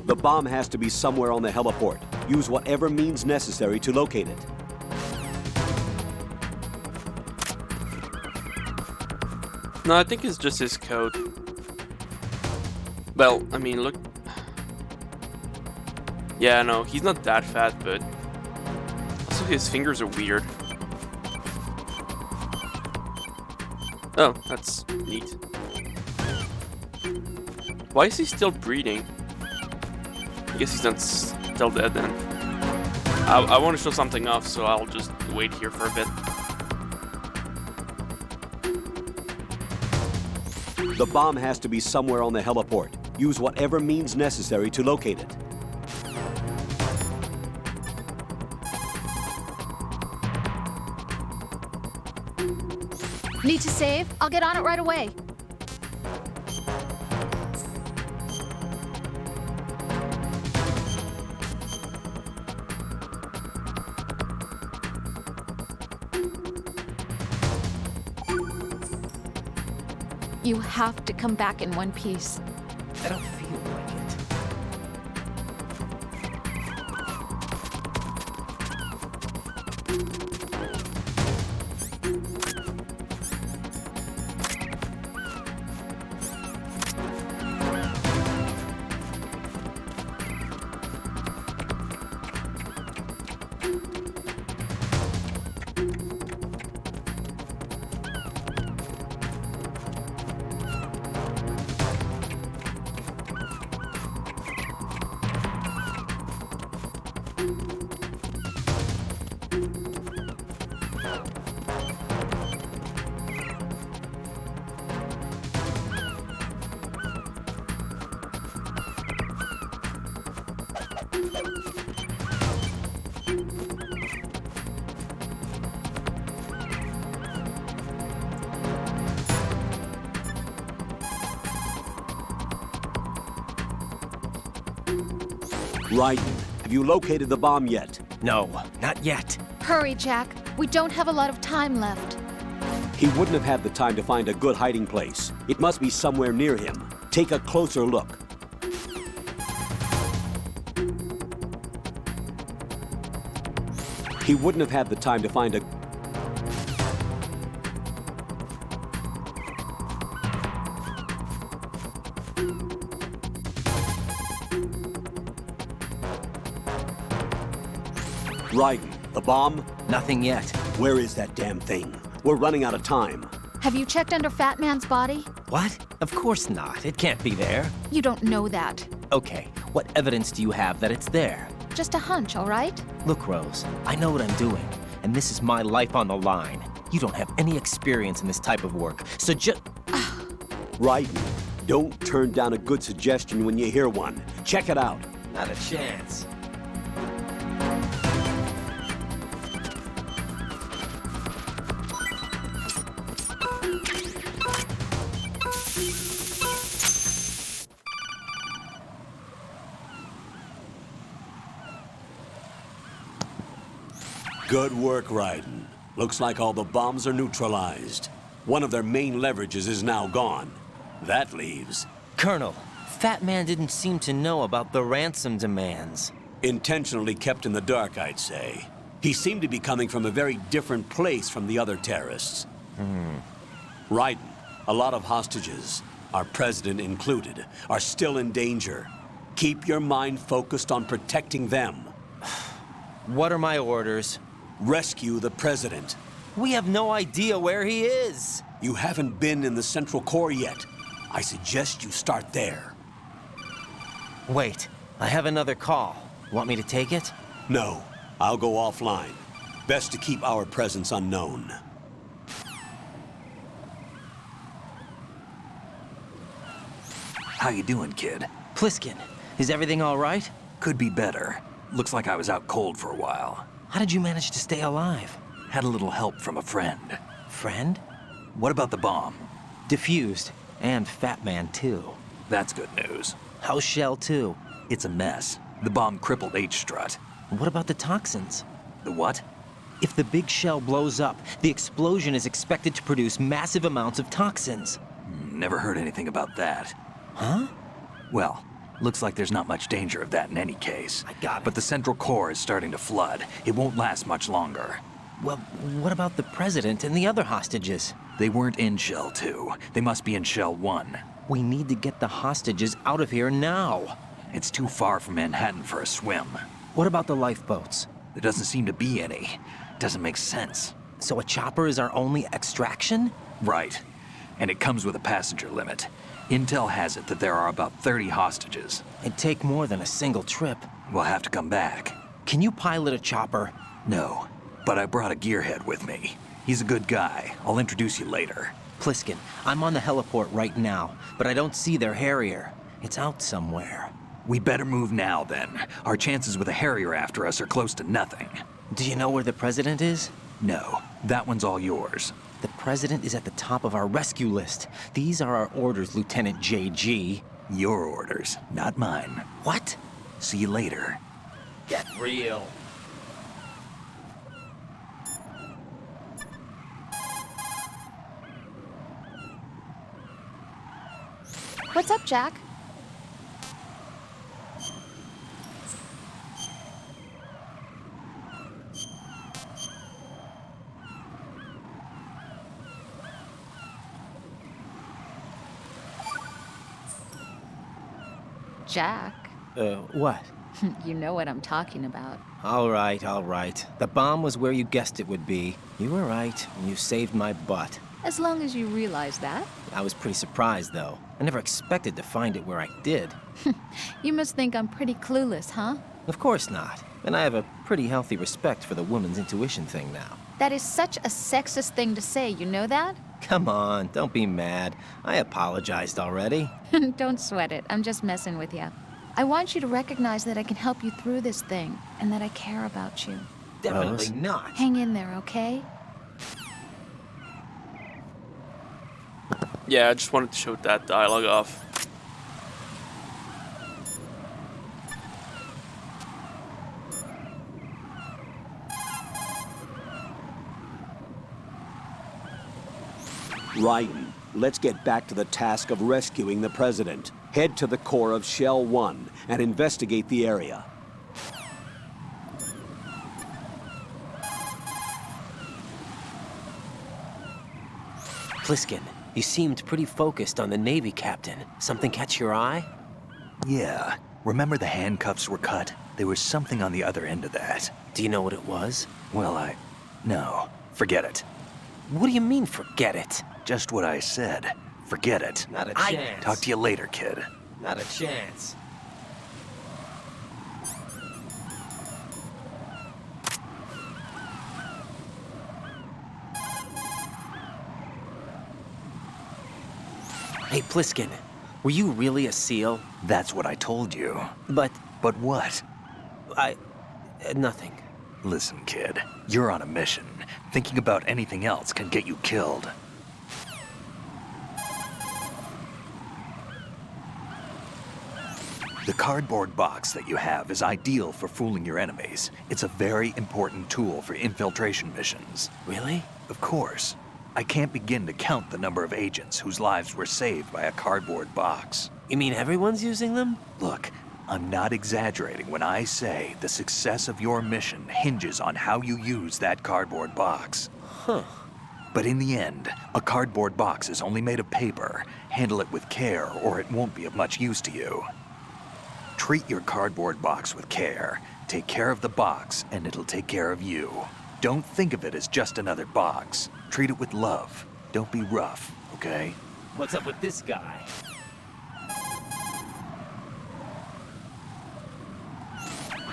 The bomb has to be somewhere on the heliport. Use whatever means necessary to locate it. No, I think it's just his code. Well, I mean, look. Yeah, no, he's not that fat, but also his fingers are weird. Oh, that's neat. Why is he still breathing? I guess he's not still dead then. I want to show something off, so I'll just wait here for a bit. The bomb has to be somewhere on the heliport. Use whatever means necessary to locate it. Need to save? I'll get on it right away. You have to come back in one piece. I don't feel like it. Raiden, have you located the bomb yet? No, not yet. Hurry, Jack. We don't have a lot of time left. He wouldn't have had the time to find a good hiding place. It must be somewhere near him. Take a closer look. He wouldn't have had the time to find a... Raiden, the bomb? Nothing yet. Where is that damn thing? We're running out of time. Have you checked under Fat Man's body? What? Of course not. It can't be there. You don't know that. Okay, what evidence do you have that it's there? Just a hunch, all right? Look, Rose, I know what I'm doing, and this is my life on the line. You don't have any experience in this type of work, so just... Raiden, don't turn down a good suggestion when you hear one. Check it out. Not a chance. Good work, Raiden. Looks like all the bombs are neutralized. One of their main leverages is now gone. That leaves... Colonel, Fat Man didn't seem to know about the ransom demands. Intentionally kept in the dark, I'd say. He seemed to be coming from a very different place from the other terrorists. Raiden, a lot of hostages, our president included, are still in danger. Keep your mind focused on protecting them. What are my orders? Rescue the president. We have no idea where he is. You haven't been in the Central Core yet. I suggest you start there. Wait, I have another call. Want me to take it? No, I'll go offline. Best to keep our presence unknown. How you doing, kid? Pliskin, is everything all right? Could be better. Looks like I was out cold for a while. How did you manage to stay alive? Had a little help from a friend. Friend? What about the bomb? Diffused. And Fat Man, too. That's good news. How's Shell, too? It's a mess. The bomb crippled H-Strut. What about the toxins? The what? If the big shell blows up, the explosion is expected to produce massive amounts of toxins. Never heard anything about that. Huh? Well, looks like there's not much danger of that in any case. I got it. But the Central Core is starting to flood. It won't last much longer. Well, what about the president and the other hostages? They weren't in Shell 2. They must be in Shell 1. We need to get the hostages out of here now. It's too far from Manhattan for a swim. What about the lifeboats? There doesn't seem to be any. Doesn't make sense. So a chopper is our only extraction? Right. And it comes with a passenger limit. Intel has it that there are about 30 hostages. It'd take more than a single trip. We'll have to come back. Can you pilot a chopper? No, but I brought a gearhead with me. He's a good guy. I'll introduce you later. Pliskin, I'm on the heliport right now, but I don't see their Harrier. It's out somewhere. We better move now, then. Our chances with a Harrier after us are close to nothing. Do you know where the president is? No, that one's all yours. The president is at the top of our rescue list. These are our orders, Lieutenant JG. Your orders, not mine. What? See you later. Get real. What's up, Jack? Jack. What? You know what I'm talking about. All right, all right. The bomb was where you guessed it would be. You were right, and you saved my butt. As long as you realize that. I was pretty surprised, though. I never expected to find it where I did. You must think I'm pretty clueless, huh? Of course not. And I have a pretty healthy respect for the woman's intuition thing now. That is such a sexist thing to say, you know that? Come on, don't be mad. I apologized already. Don't sweat it. I'm just messing with you. I want you to recognize that I can help you through this thing, and that I care about you. Definitely not. Hang in there, okay? Yeah, I just wanted to show that dialogue off. Raiden, let's get back to the task of rescuing the president. Head to the core of Shell 1 and investigate the area. Pliskin, you seemed pretty focused on the Navy captain. Something catch your eye? Yeah. Remember the handcuffs were cut? There was something on the other end of that. Do you know what it was? Well, No. Forget it. What do you mean, forget it? Just what I said. Forget it. Not a chance. Talk to you later, kid. Not a chance. Hey, Pliskin, were you really a SEAL? That's what I told you. But what? Nothing. Listen, kid. You're on a mission. Thinking about anything else can get you killed. The cardboard box that you have is ideal for fooling your enemies. It's a very important tool for infiltration missions. Really? Of course. I can't begin to count the number of agents whose lives were saved by a cardboard box. You mean everyone's using them? Look, I'm not exaggerating when I say the success of your mission hinges on how you use that cardboard box. Huh. But in the end, a cardboard box is only made of paper. Handle it with care or it won't be of much use to you. Treat your cardboard box with care. Take care of the box, and it'll take care of you. Don't think of it as just another box. Treat it with love. Don't be rough, okay? What's up with this guy?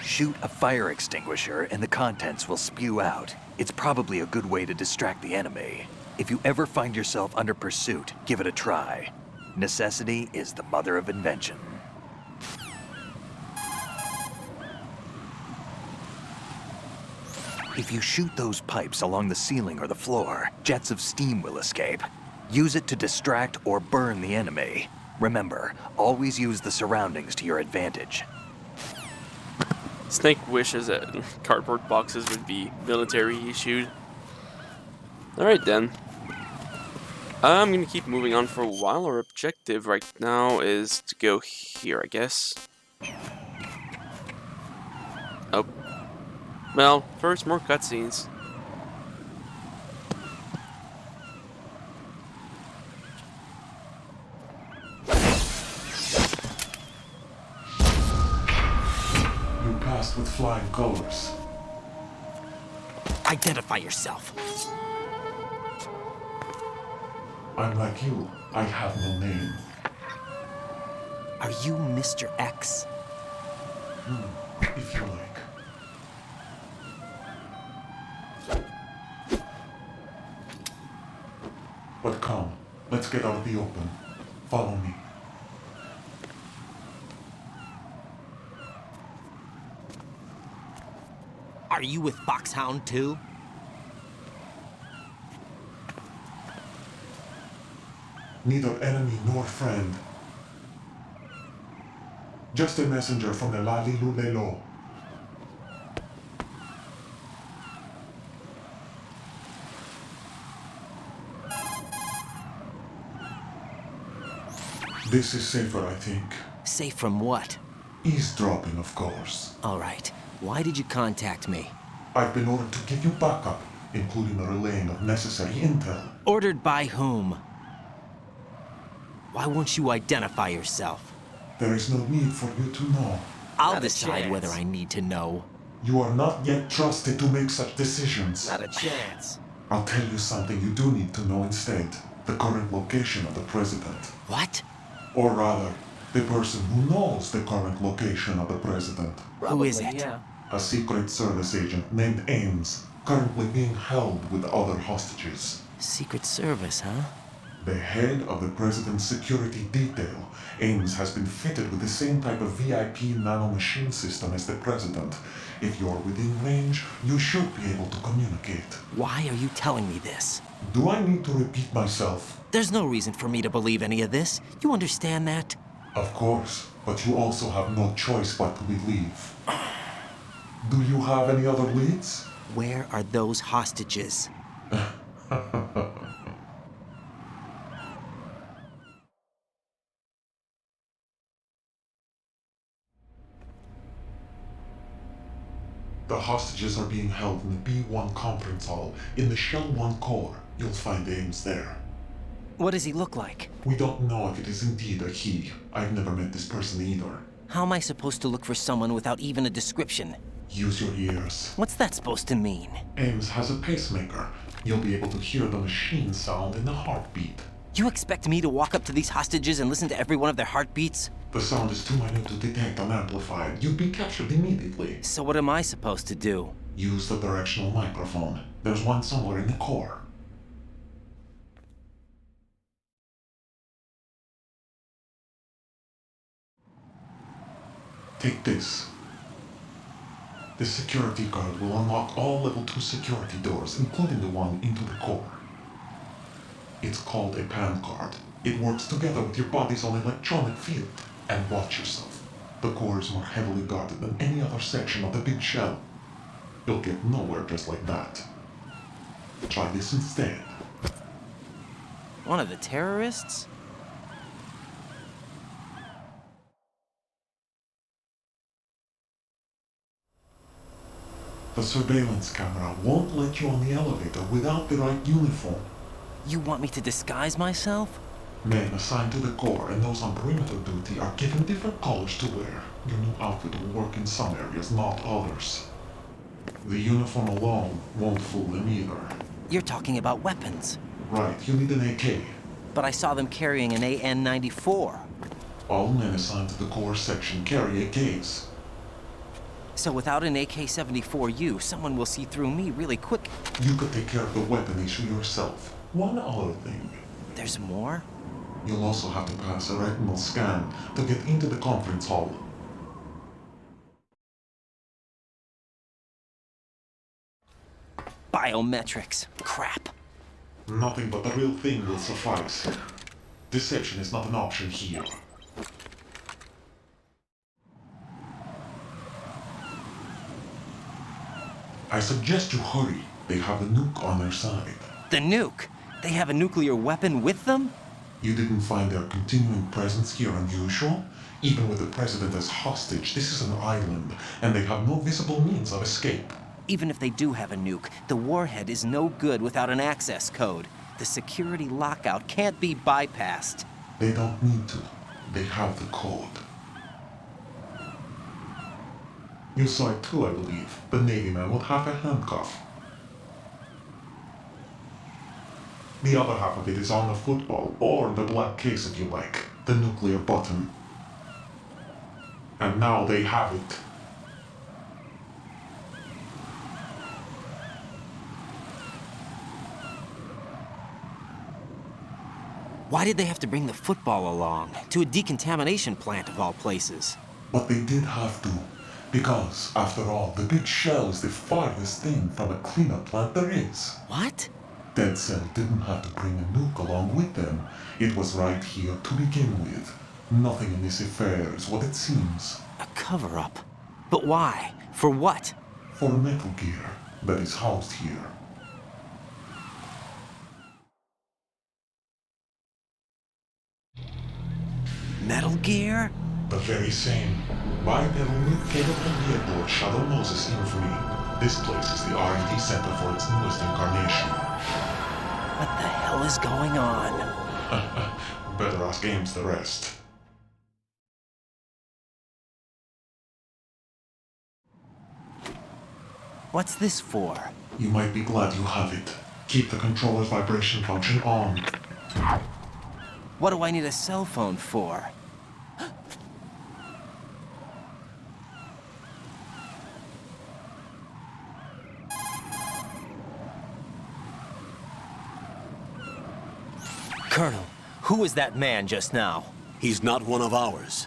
Shoot a fire extinguisher, and the contents will spew out. It's probably a good way to distract the enemy. If you ever find yourself under pursuit, give it a try. Necessity is the mother of invention. If you shoot those pipes along the ceiling or the floor, jets of steam will escape. Use it to distract or burn the enemy. Remember, always use the surroundings to your advantage. Snake wishes that cardboard boxes would be military issued. Alright then. I'm gonna keep moving on for a while. Our objective right now is to go here, I guess. Oh. Well, first, more cutscenes. fast with flying colors. Identify yourself. I'm like you. I have no name. Are you Mr. X? If you like. But come, let's get out of the open. Follow me. Are you with Foxhound too? Neither enemy nor friend. Just a messenger from the Lali Lulelo. This is safer, I think. Safe from what? Eavesdropping, of course. All right. Why did you contact me? I've been ordered to give you backup, including the relaying of necessary intel. Ordered by whom? Why won't you identify yourself? There is no need for you to know. I'll decide whether I need to know. You are not yet trusted to make such decisions. Not a chance. I'll tell you something you do need to know instead. The current location of the president. What? Or rather, the person who knows the current location of the president. Who is it? A Secret Service agent named Ames, currently being held with other hostages. Secret Service, huh? The head of the president's security detail, Ames has been fitted with the same type of VIP nanomachine system as the president. If you're within range, you should be able to communicate. Why are you telling me this? Do I need to repeat myself? There's no reason for me to believe any of this. You understand that? Of course, but you also have no choice but to believe. Do you have any other leads? Where are those hostages? The hostages are being held in the B1 conference hall in the Shell 1 core. You'll find Ames there. What does he look like? We don't know if it is indeed a he. I've never met this person either. How am I supposed to look for someone without even a description? Use your ears. What's that supposed to mean? Ames has a pacemaker. You'll be able to hear the machine sound in the heartbeat. You expect me to walk up to these hostages and listen to every one of their heartbeats? The sound is too minute to detect unamplified. You'd be captured immediately. So what am I supposed to do? Use the directional microphone. There's one somewhere in the core. Take this. The security card will unlock all level 2 security doors, including the one into the core. It's called a PAN card. It works together with your body's own electronic field. And watch yourself. The core is more heavily guarded than any other section of the big shell. You'll get nowhere just like that. Try this instead. One of the terrorists? The surveillance camera won't let you on the elevator without the right uniform. You want me to disguise myself? Men assigned to the core and those on perimeter duty are given different colors to wear. Your new outfit will work in some areas, not others. The uniform alone won't fool them either. You're talking about weapons. Right, you need an AK. But I saw them carrying an AN-94. All men assigned to the core section carry AKs. So without an AK-74U, someone will see through me really quick. You could take care of the weapon issue yourself. One other thing. There's more? You'll also have to pass a retinal scan to get into the conference hall. Biometrics. Crap. Nothing but the real thing will suffice. Deception is not an option here. I suggest you hurry. They have the nuke on their side. The nuke? They have a nuclear weapon with them? You didn't find their continuing presence here unusual? Even with the president as hostage, this is an island, and they have no visible means of escape. Even if they do have a nuke, the warhead is no good without an access code. The security lockout can't be bypassed. They don't need to. They have the code. You saw it too, I believe. The Navy man would have a handcuff. The other half of it is on the football, or the black case if you like, the nuclear button. And now they have it. Why did they have to bring the football along? To a decontamination plant of all places. But they did have to. Because, after all, the big shell is the farthest thing from a cleanup plant there is. What? Dead Cell didn't have to bring a nuke along with them. It was right here to begin with. Nothing in this affair is what it seems. A cover-up? But why? For what? For Metal Gear that is housed here. Metal Gear? The very same. Bipedal capable vehicle of Shadow Moses infamy. This place is the R&D center for its newest incarnation. What the hell is going on? Better ask Ames the rest. What's this for? You might be glad you have it. Keep the controller's vibration function on. What do I need a cell phone for? Colonel, who was that man just now? He's not one of ours.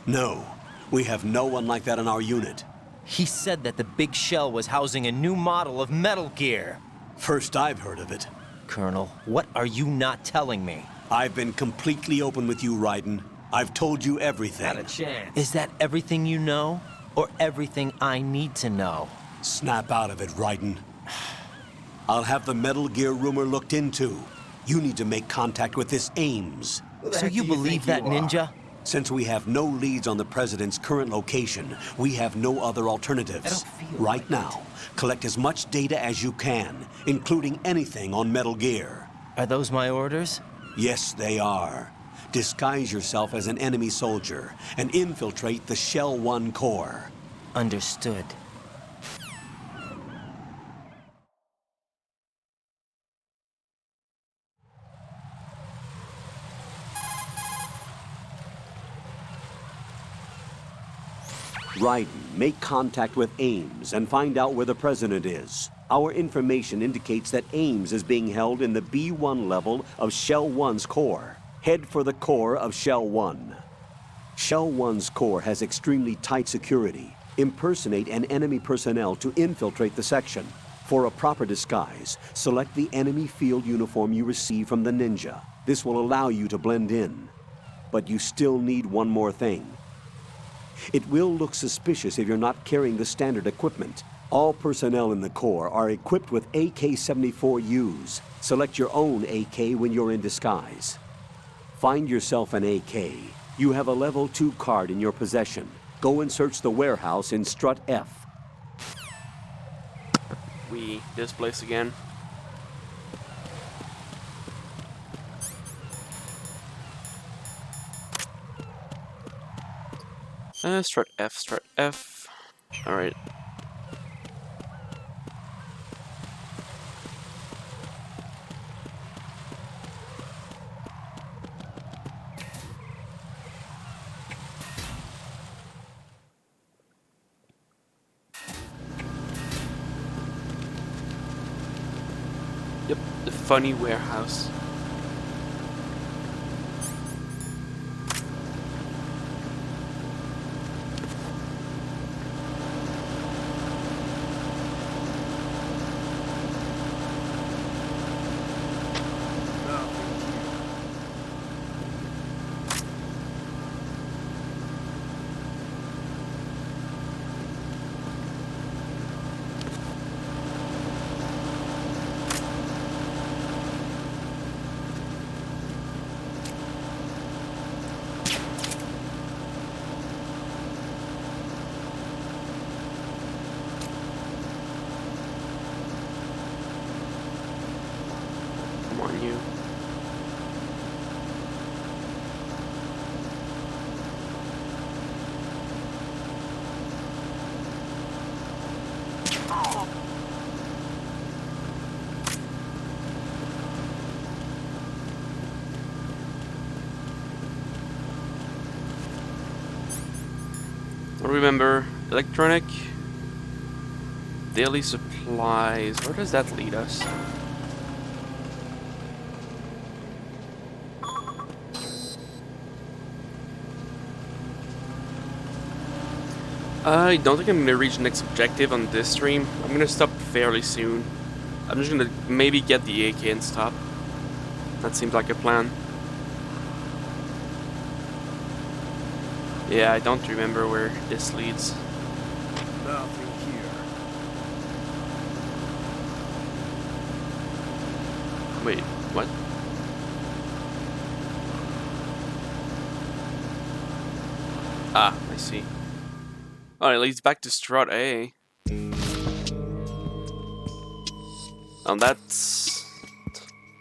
No, we have no one like that in our unit. He said that the big shell was housing a new model of Metal Gear. First I've heard of it. Colonel, what are you not telling me? I've been completely open with you, Raiden. I've told you everything. Not a chance. Is that everything you know? Or everything I need to know? Snap out of it, Raiden. I'll have the Metal Gear rumor looked into. You need to make contact with this Ames. So you believe that, Ninja? Since we have no leads on the President's current location, we have no other alternatives. Right now, collect as much data as you can, including anything on Metal Gear. Are those my orders? Yes, they are. Disguise yourself as an enemy soldier and infiltrate the Shell 1 core. Understood. Raiden, make contact with Ames and find out where the President is. Our information indicates that Ames is being held in the B1 level of Shell 1's core. Head for the core of Shell 1. Shell 1's core has extremely tight security. Impersonate an enemy personnel to infiltrate the section. For a proper disguise, select the enemy field uniform you receive from the ninja. This will allow you to blend in. But you still need one more thing. It will look suspicious if you're not carrying the standard equipment. All personnel in the Corps are equipped with AK-74Us. Select your own AK when you're in disguise. Find yourself an AK. You have a level 2 card in your possession. Go and search the warehouse in Strut F. This place again. Strut F, Strut F. Alright. Yep, the funny warehouse. Remember, electronic, daily supplies. Where does that lead us? I don't think I'm gonna reach the next objective on this stream. I'm gonna stop fairly soon. I'm just gonna maybe get the AK and stop. That seems like a plan. Yeah, I don't remember where this leads. Nothing here. Wait, what? Ah, I see. Oh, it leads back to Strut A. Oh, that's...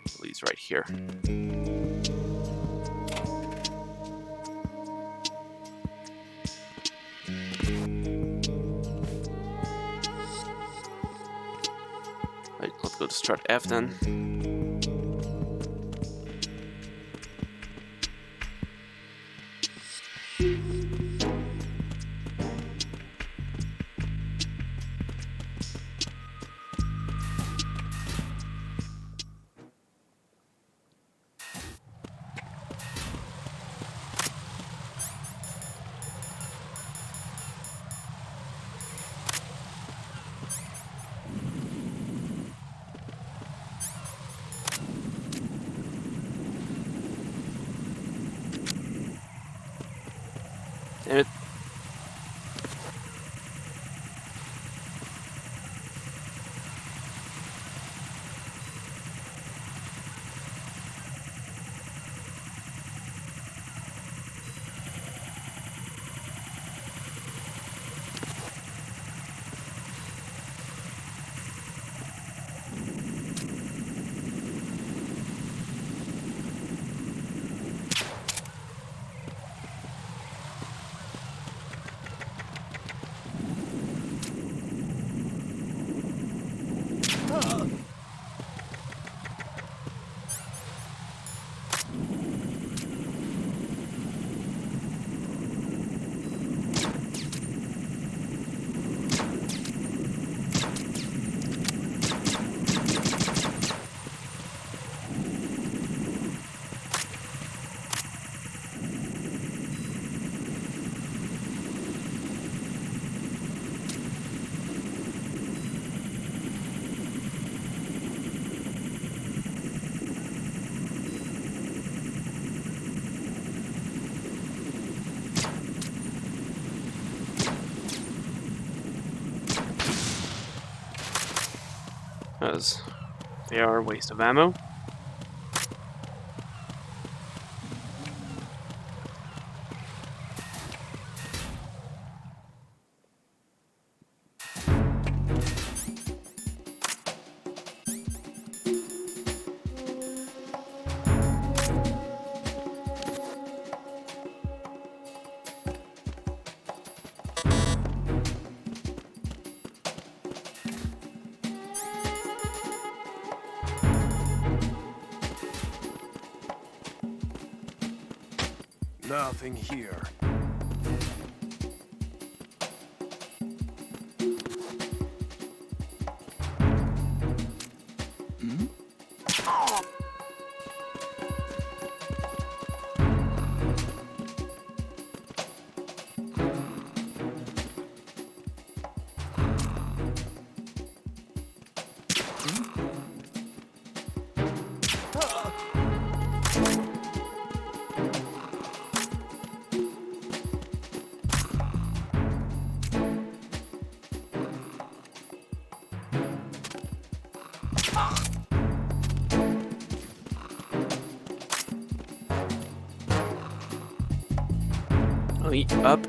It leads right here. Right, let's go to Strut F then. Damn it. Because they are a waste of ammo. Nothing here. I'll eat up.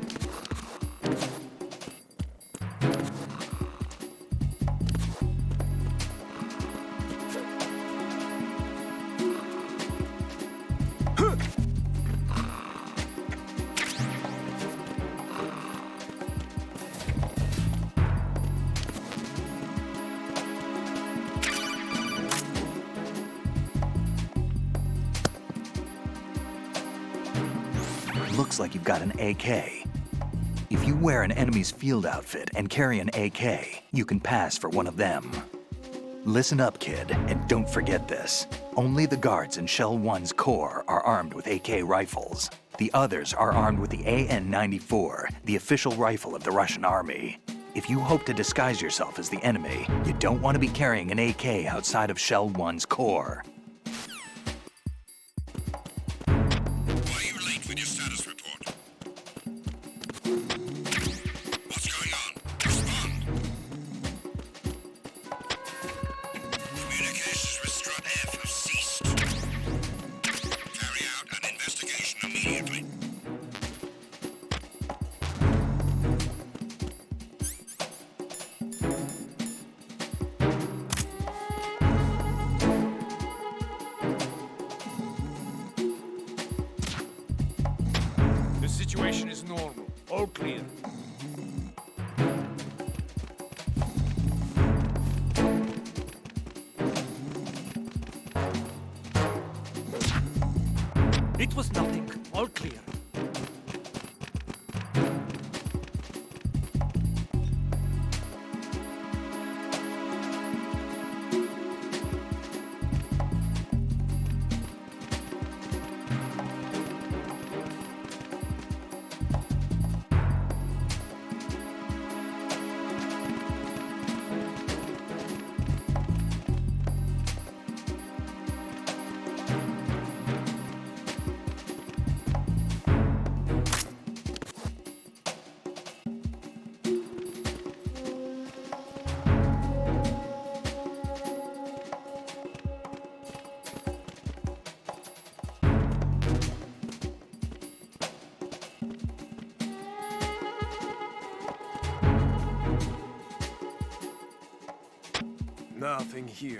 Looks like you've got an AK. If you wear an enemy's field outfit and carry an AK, you can pass for one of them. Listen up, kid, and don't forget this. Only the guards in Shell 1's core are armed with AK rifles. The others are armed with the AN-94, the official rifle of the Russian army. If you hope to disguise yourself as the enemy, you don't want to be carrying an AK outside of Shell 1's core. Why are you late with your status report? What's going on? Respond! Communications with Strut F have ceased. Carry out an investigation immediately. The situation is normal. All clear. It was nothing. All clear. Nothing here.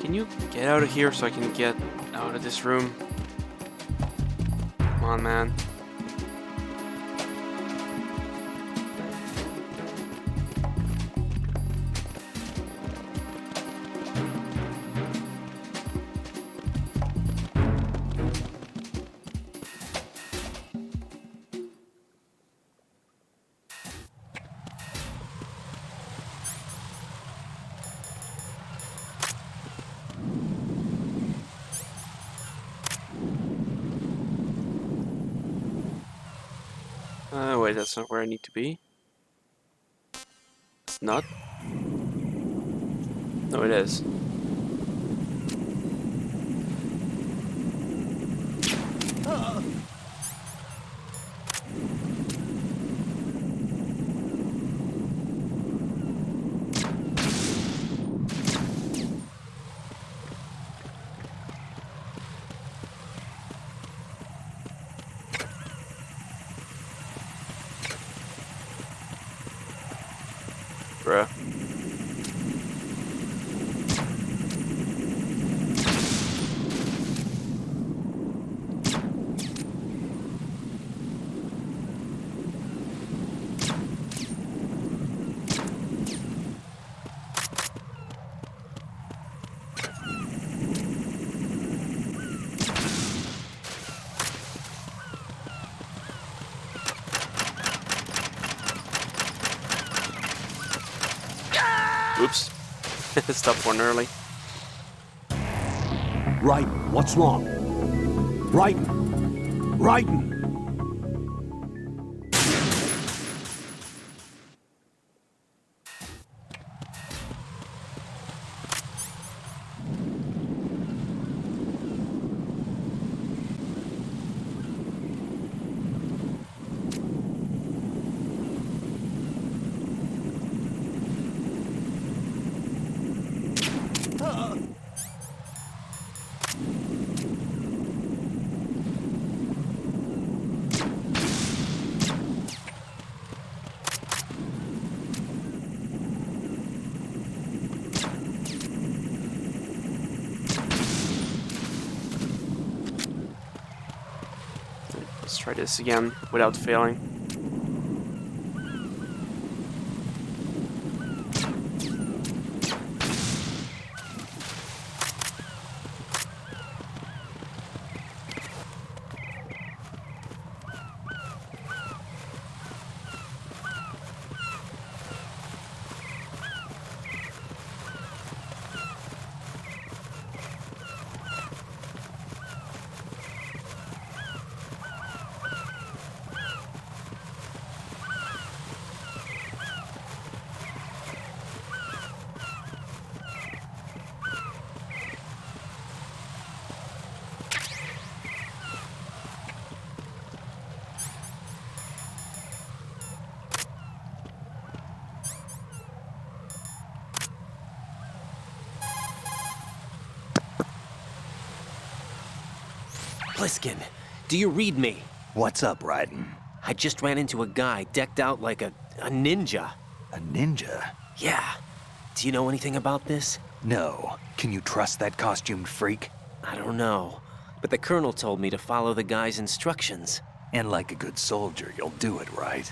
Can you get out of here so I can get out of this room? Come on, man. Wait, that's not where I need to be. It's not? No, it is. Bruh. Oops. Stopped one early. Right, what's wrong? Right, try this again without failing. Pliskin, do you read me? What's up, Raiden? I just ran into a guy decked out like a ninja. A ninja? Yeah. Do you know anything about this? No. Can you trust that costumed freak? I don't know. But the colonel told me to follow the guy's instructions. And like a good soldier, you'll do it, right?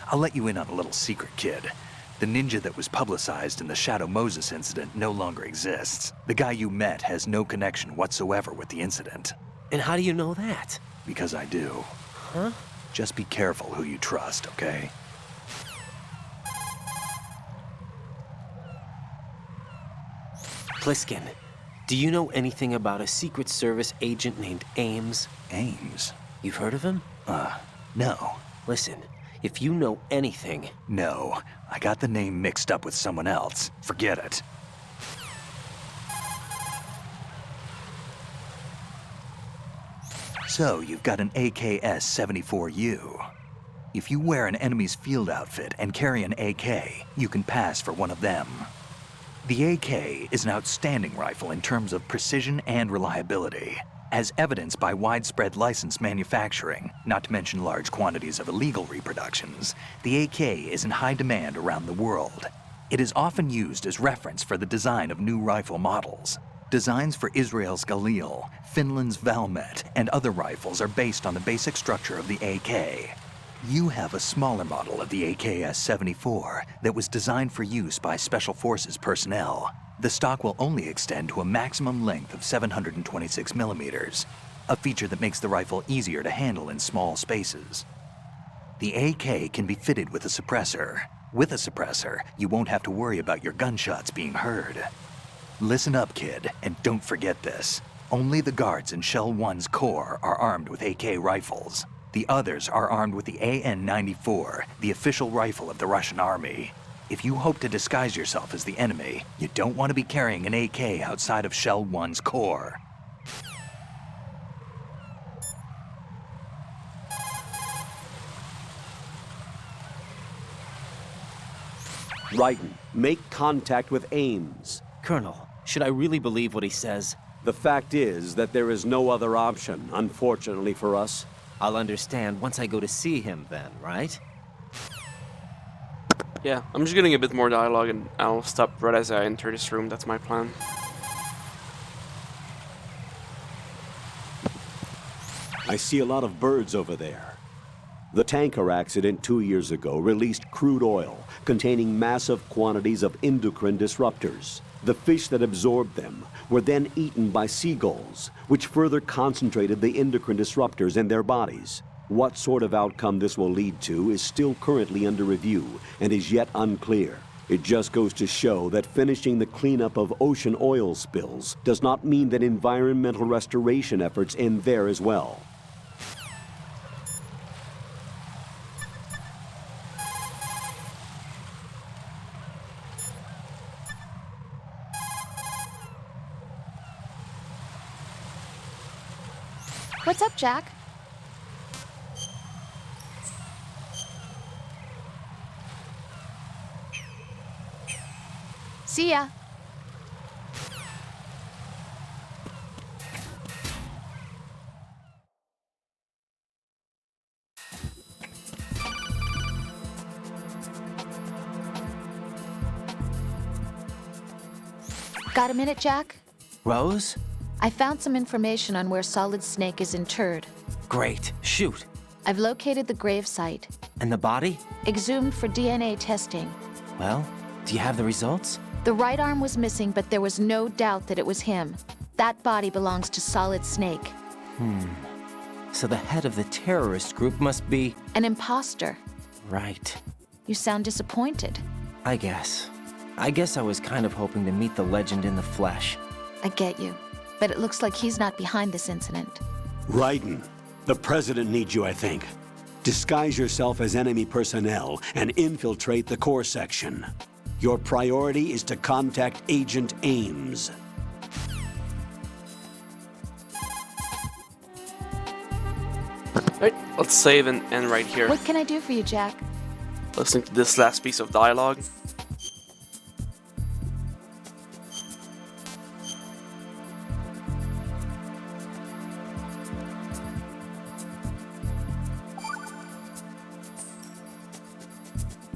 I'll let you in on a little secret, kid. The ninja that was publicized in the Shadow Moses incident no longer exists. The guy you met has no connection whatsoever with the incident. And how do you know that? Because I do. Huh? Just be careful who you trust, okay? Pliskin, do you know anything about a Secret Service agent named Ames? Ames? You've heard of him? No. Listen, if you know anything... No. I got the name mixed up with someone else. Forget it. So, you've got an AKS-74U. If you wear an enemy's field outfit and carry an AK, you can pass for one of them. The AK is an outstanding rifle in terms of precision and reliability, as evidenced by widespread licensed manufacturing, not to mention large quantities of illegal reproductions. The AK is in high demand around the world. It is often used as reference for the design of new rifle models. Designs for Israel's Galil, Finland's Valmet, and other rifles are based on the basic structure of the AK. You have a smaller model of the AKS-74 that was designed for use by Special Forces personnel. The stock will only extend to a maximum length of 726 millimeters, a feature that makes the rifle easier to handle in small spaces. The AK can be fitted with a suppressor. With a suppressor, you won't have to worry about your gunshots being heard. Listen up, kid, and don't forget this. Only the guards in Shell 1's Corps are armed with AK rifles. The others are armed with the AN-94, the official rifle of the Russian army. If you hope to disguise yourself as the enemy, you don't want to be carrying an AK outside of Shell 1's Corps. Raiden, make contact with Ames. Colonel, should I really believe what he says? The fact is that there is no other option, unfortunately for us. I'll understand once I go to see him then, right? Yeah, I'm just getting a bit more dialogue and I'll stop right as I enter this room. That's my plan. I see a lot of birds over there. The tanker accident 2 years ago released crude oil containing massive quantities of endocrine disruptors. The fish that absorbed them were then eaten by seagulls, which further concentrated the endocrine disruptors in their bodies. What sort of outcome this will lead to is still currently under review and is yet unclear. It just goes to show that finishing the cleanup of ocean oil spills does not mean that environmental restoration efforts end there as well. What's up, Jack? See ya. Got a minute, Jack? Rose? I found some information on where Solid Snake is interred. Great. Shoot. I've located the grave site. And the body? Exhumed for DNA testing. Well, do you have the results? The right arm was missing, but there was no doubt that it was him. That body belongs to Solid Snake. So the head of the terrorist group must be... An imposter. Right. You sound disappointed. I guess. I guess I was kind of hoping to meet the legend in the flesh. I get you. But it looks like he's not behind this incident. Raiden, the president needs you, I think. Disguise yourself as enemy personnel and infiltrate the core section. Your priority is to contact Agent Ames. Alright, let's save and end right here. What can I do for you, Jack? Listening to this last piece of dialogue.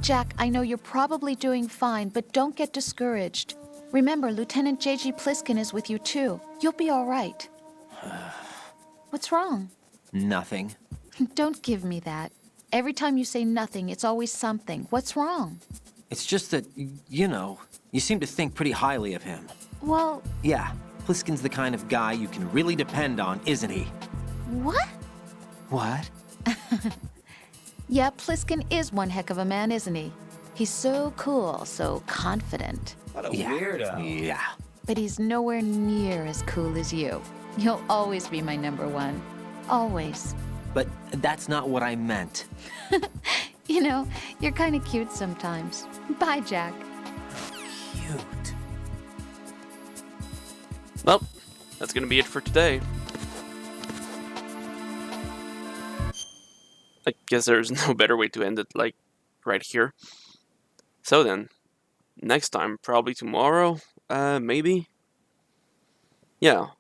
Jack, I know you're probably doing fine, but don't get discouraged. Remember, Lieutenant J.G. Pliskin is with you too. You'll be all right. What's wrong? Nothing. Don't give me that. Every time you say nothing, it's always something. What's wrong? It's just that, you know, you seem to think pretty highly of him. Well... Yeah, Pliskin's the kind of guy you can really depend on, isn't he? What? What? Yeah, Pliskin is one heck of a man, isn't he? He's so cool, so confident. What a weirdo. Yeah. But he's nowhere near as cool as you. You'll always be my number one. Always. But that's not what I meant. You know, you're kind of cute sometimes. Bye, Jack. Cute. Well, that's gonna be it for today. I guess there's no better way to end it, like, right here. So then, next time, probably tomorrow, maybe? Yeah,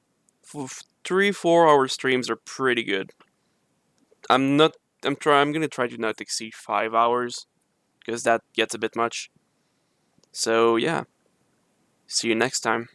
3-4 hour streams are pretty good. I'm gonna try to not exceed 5 hours, because that gets a bit much. So yeah, see you next time.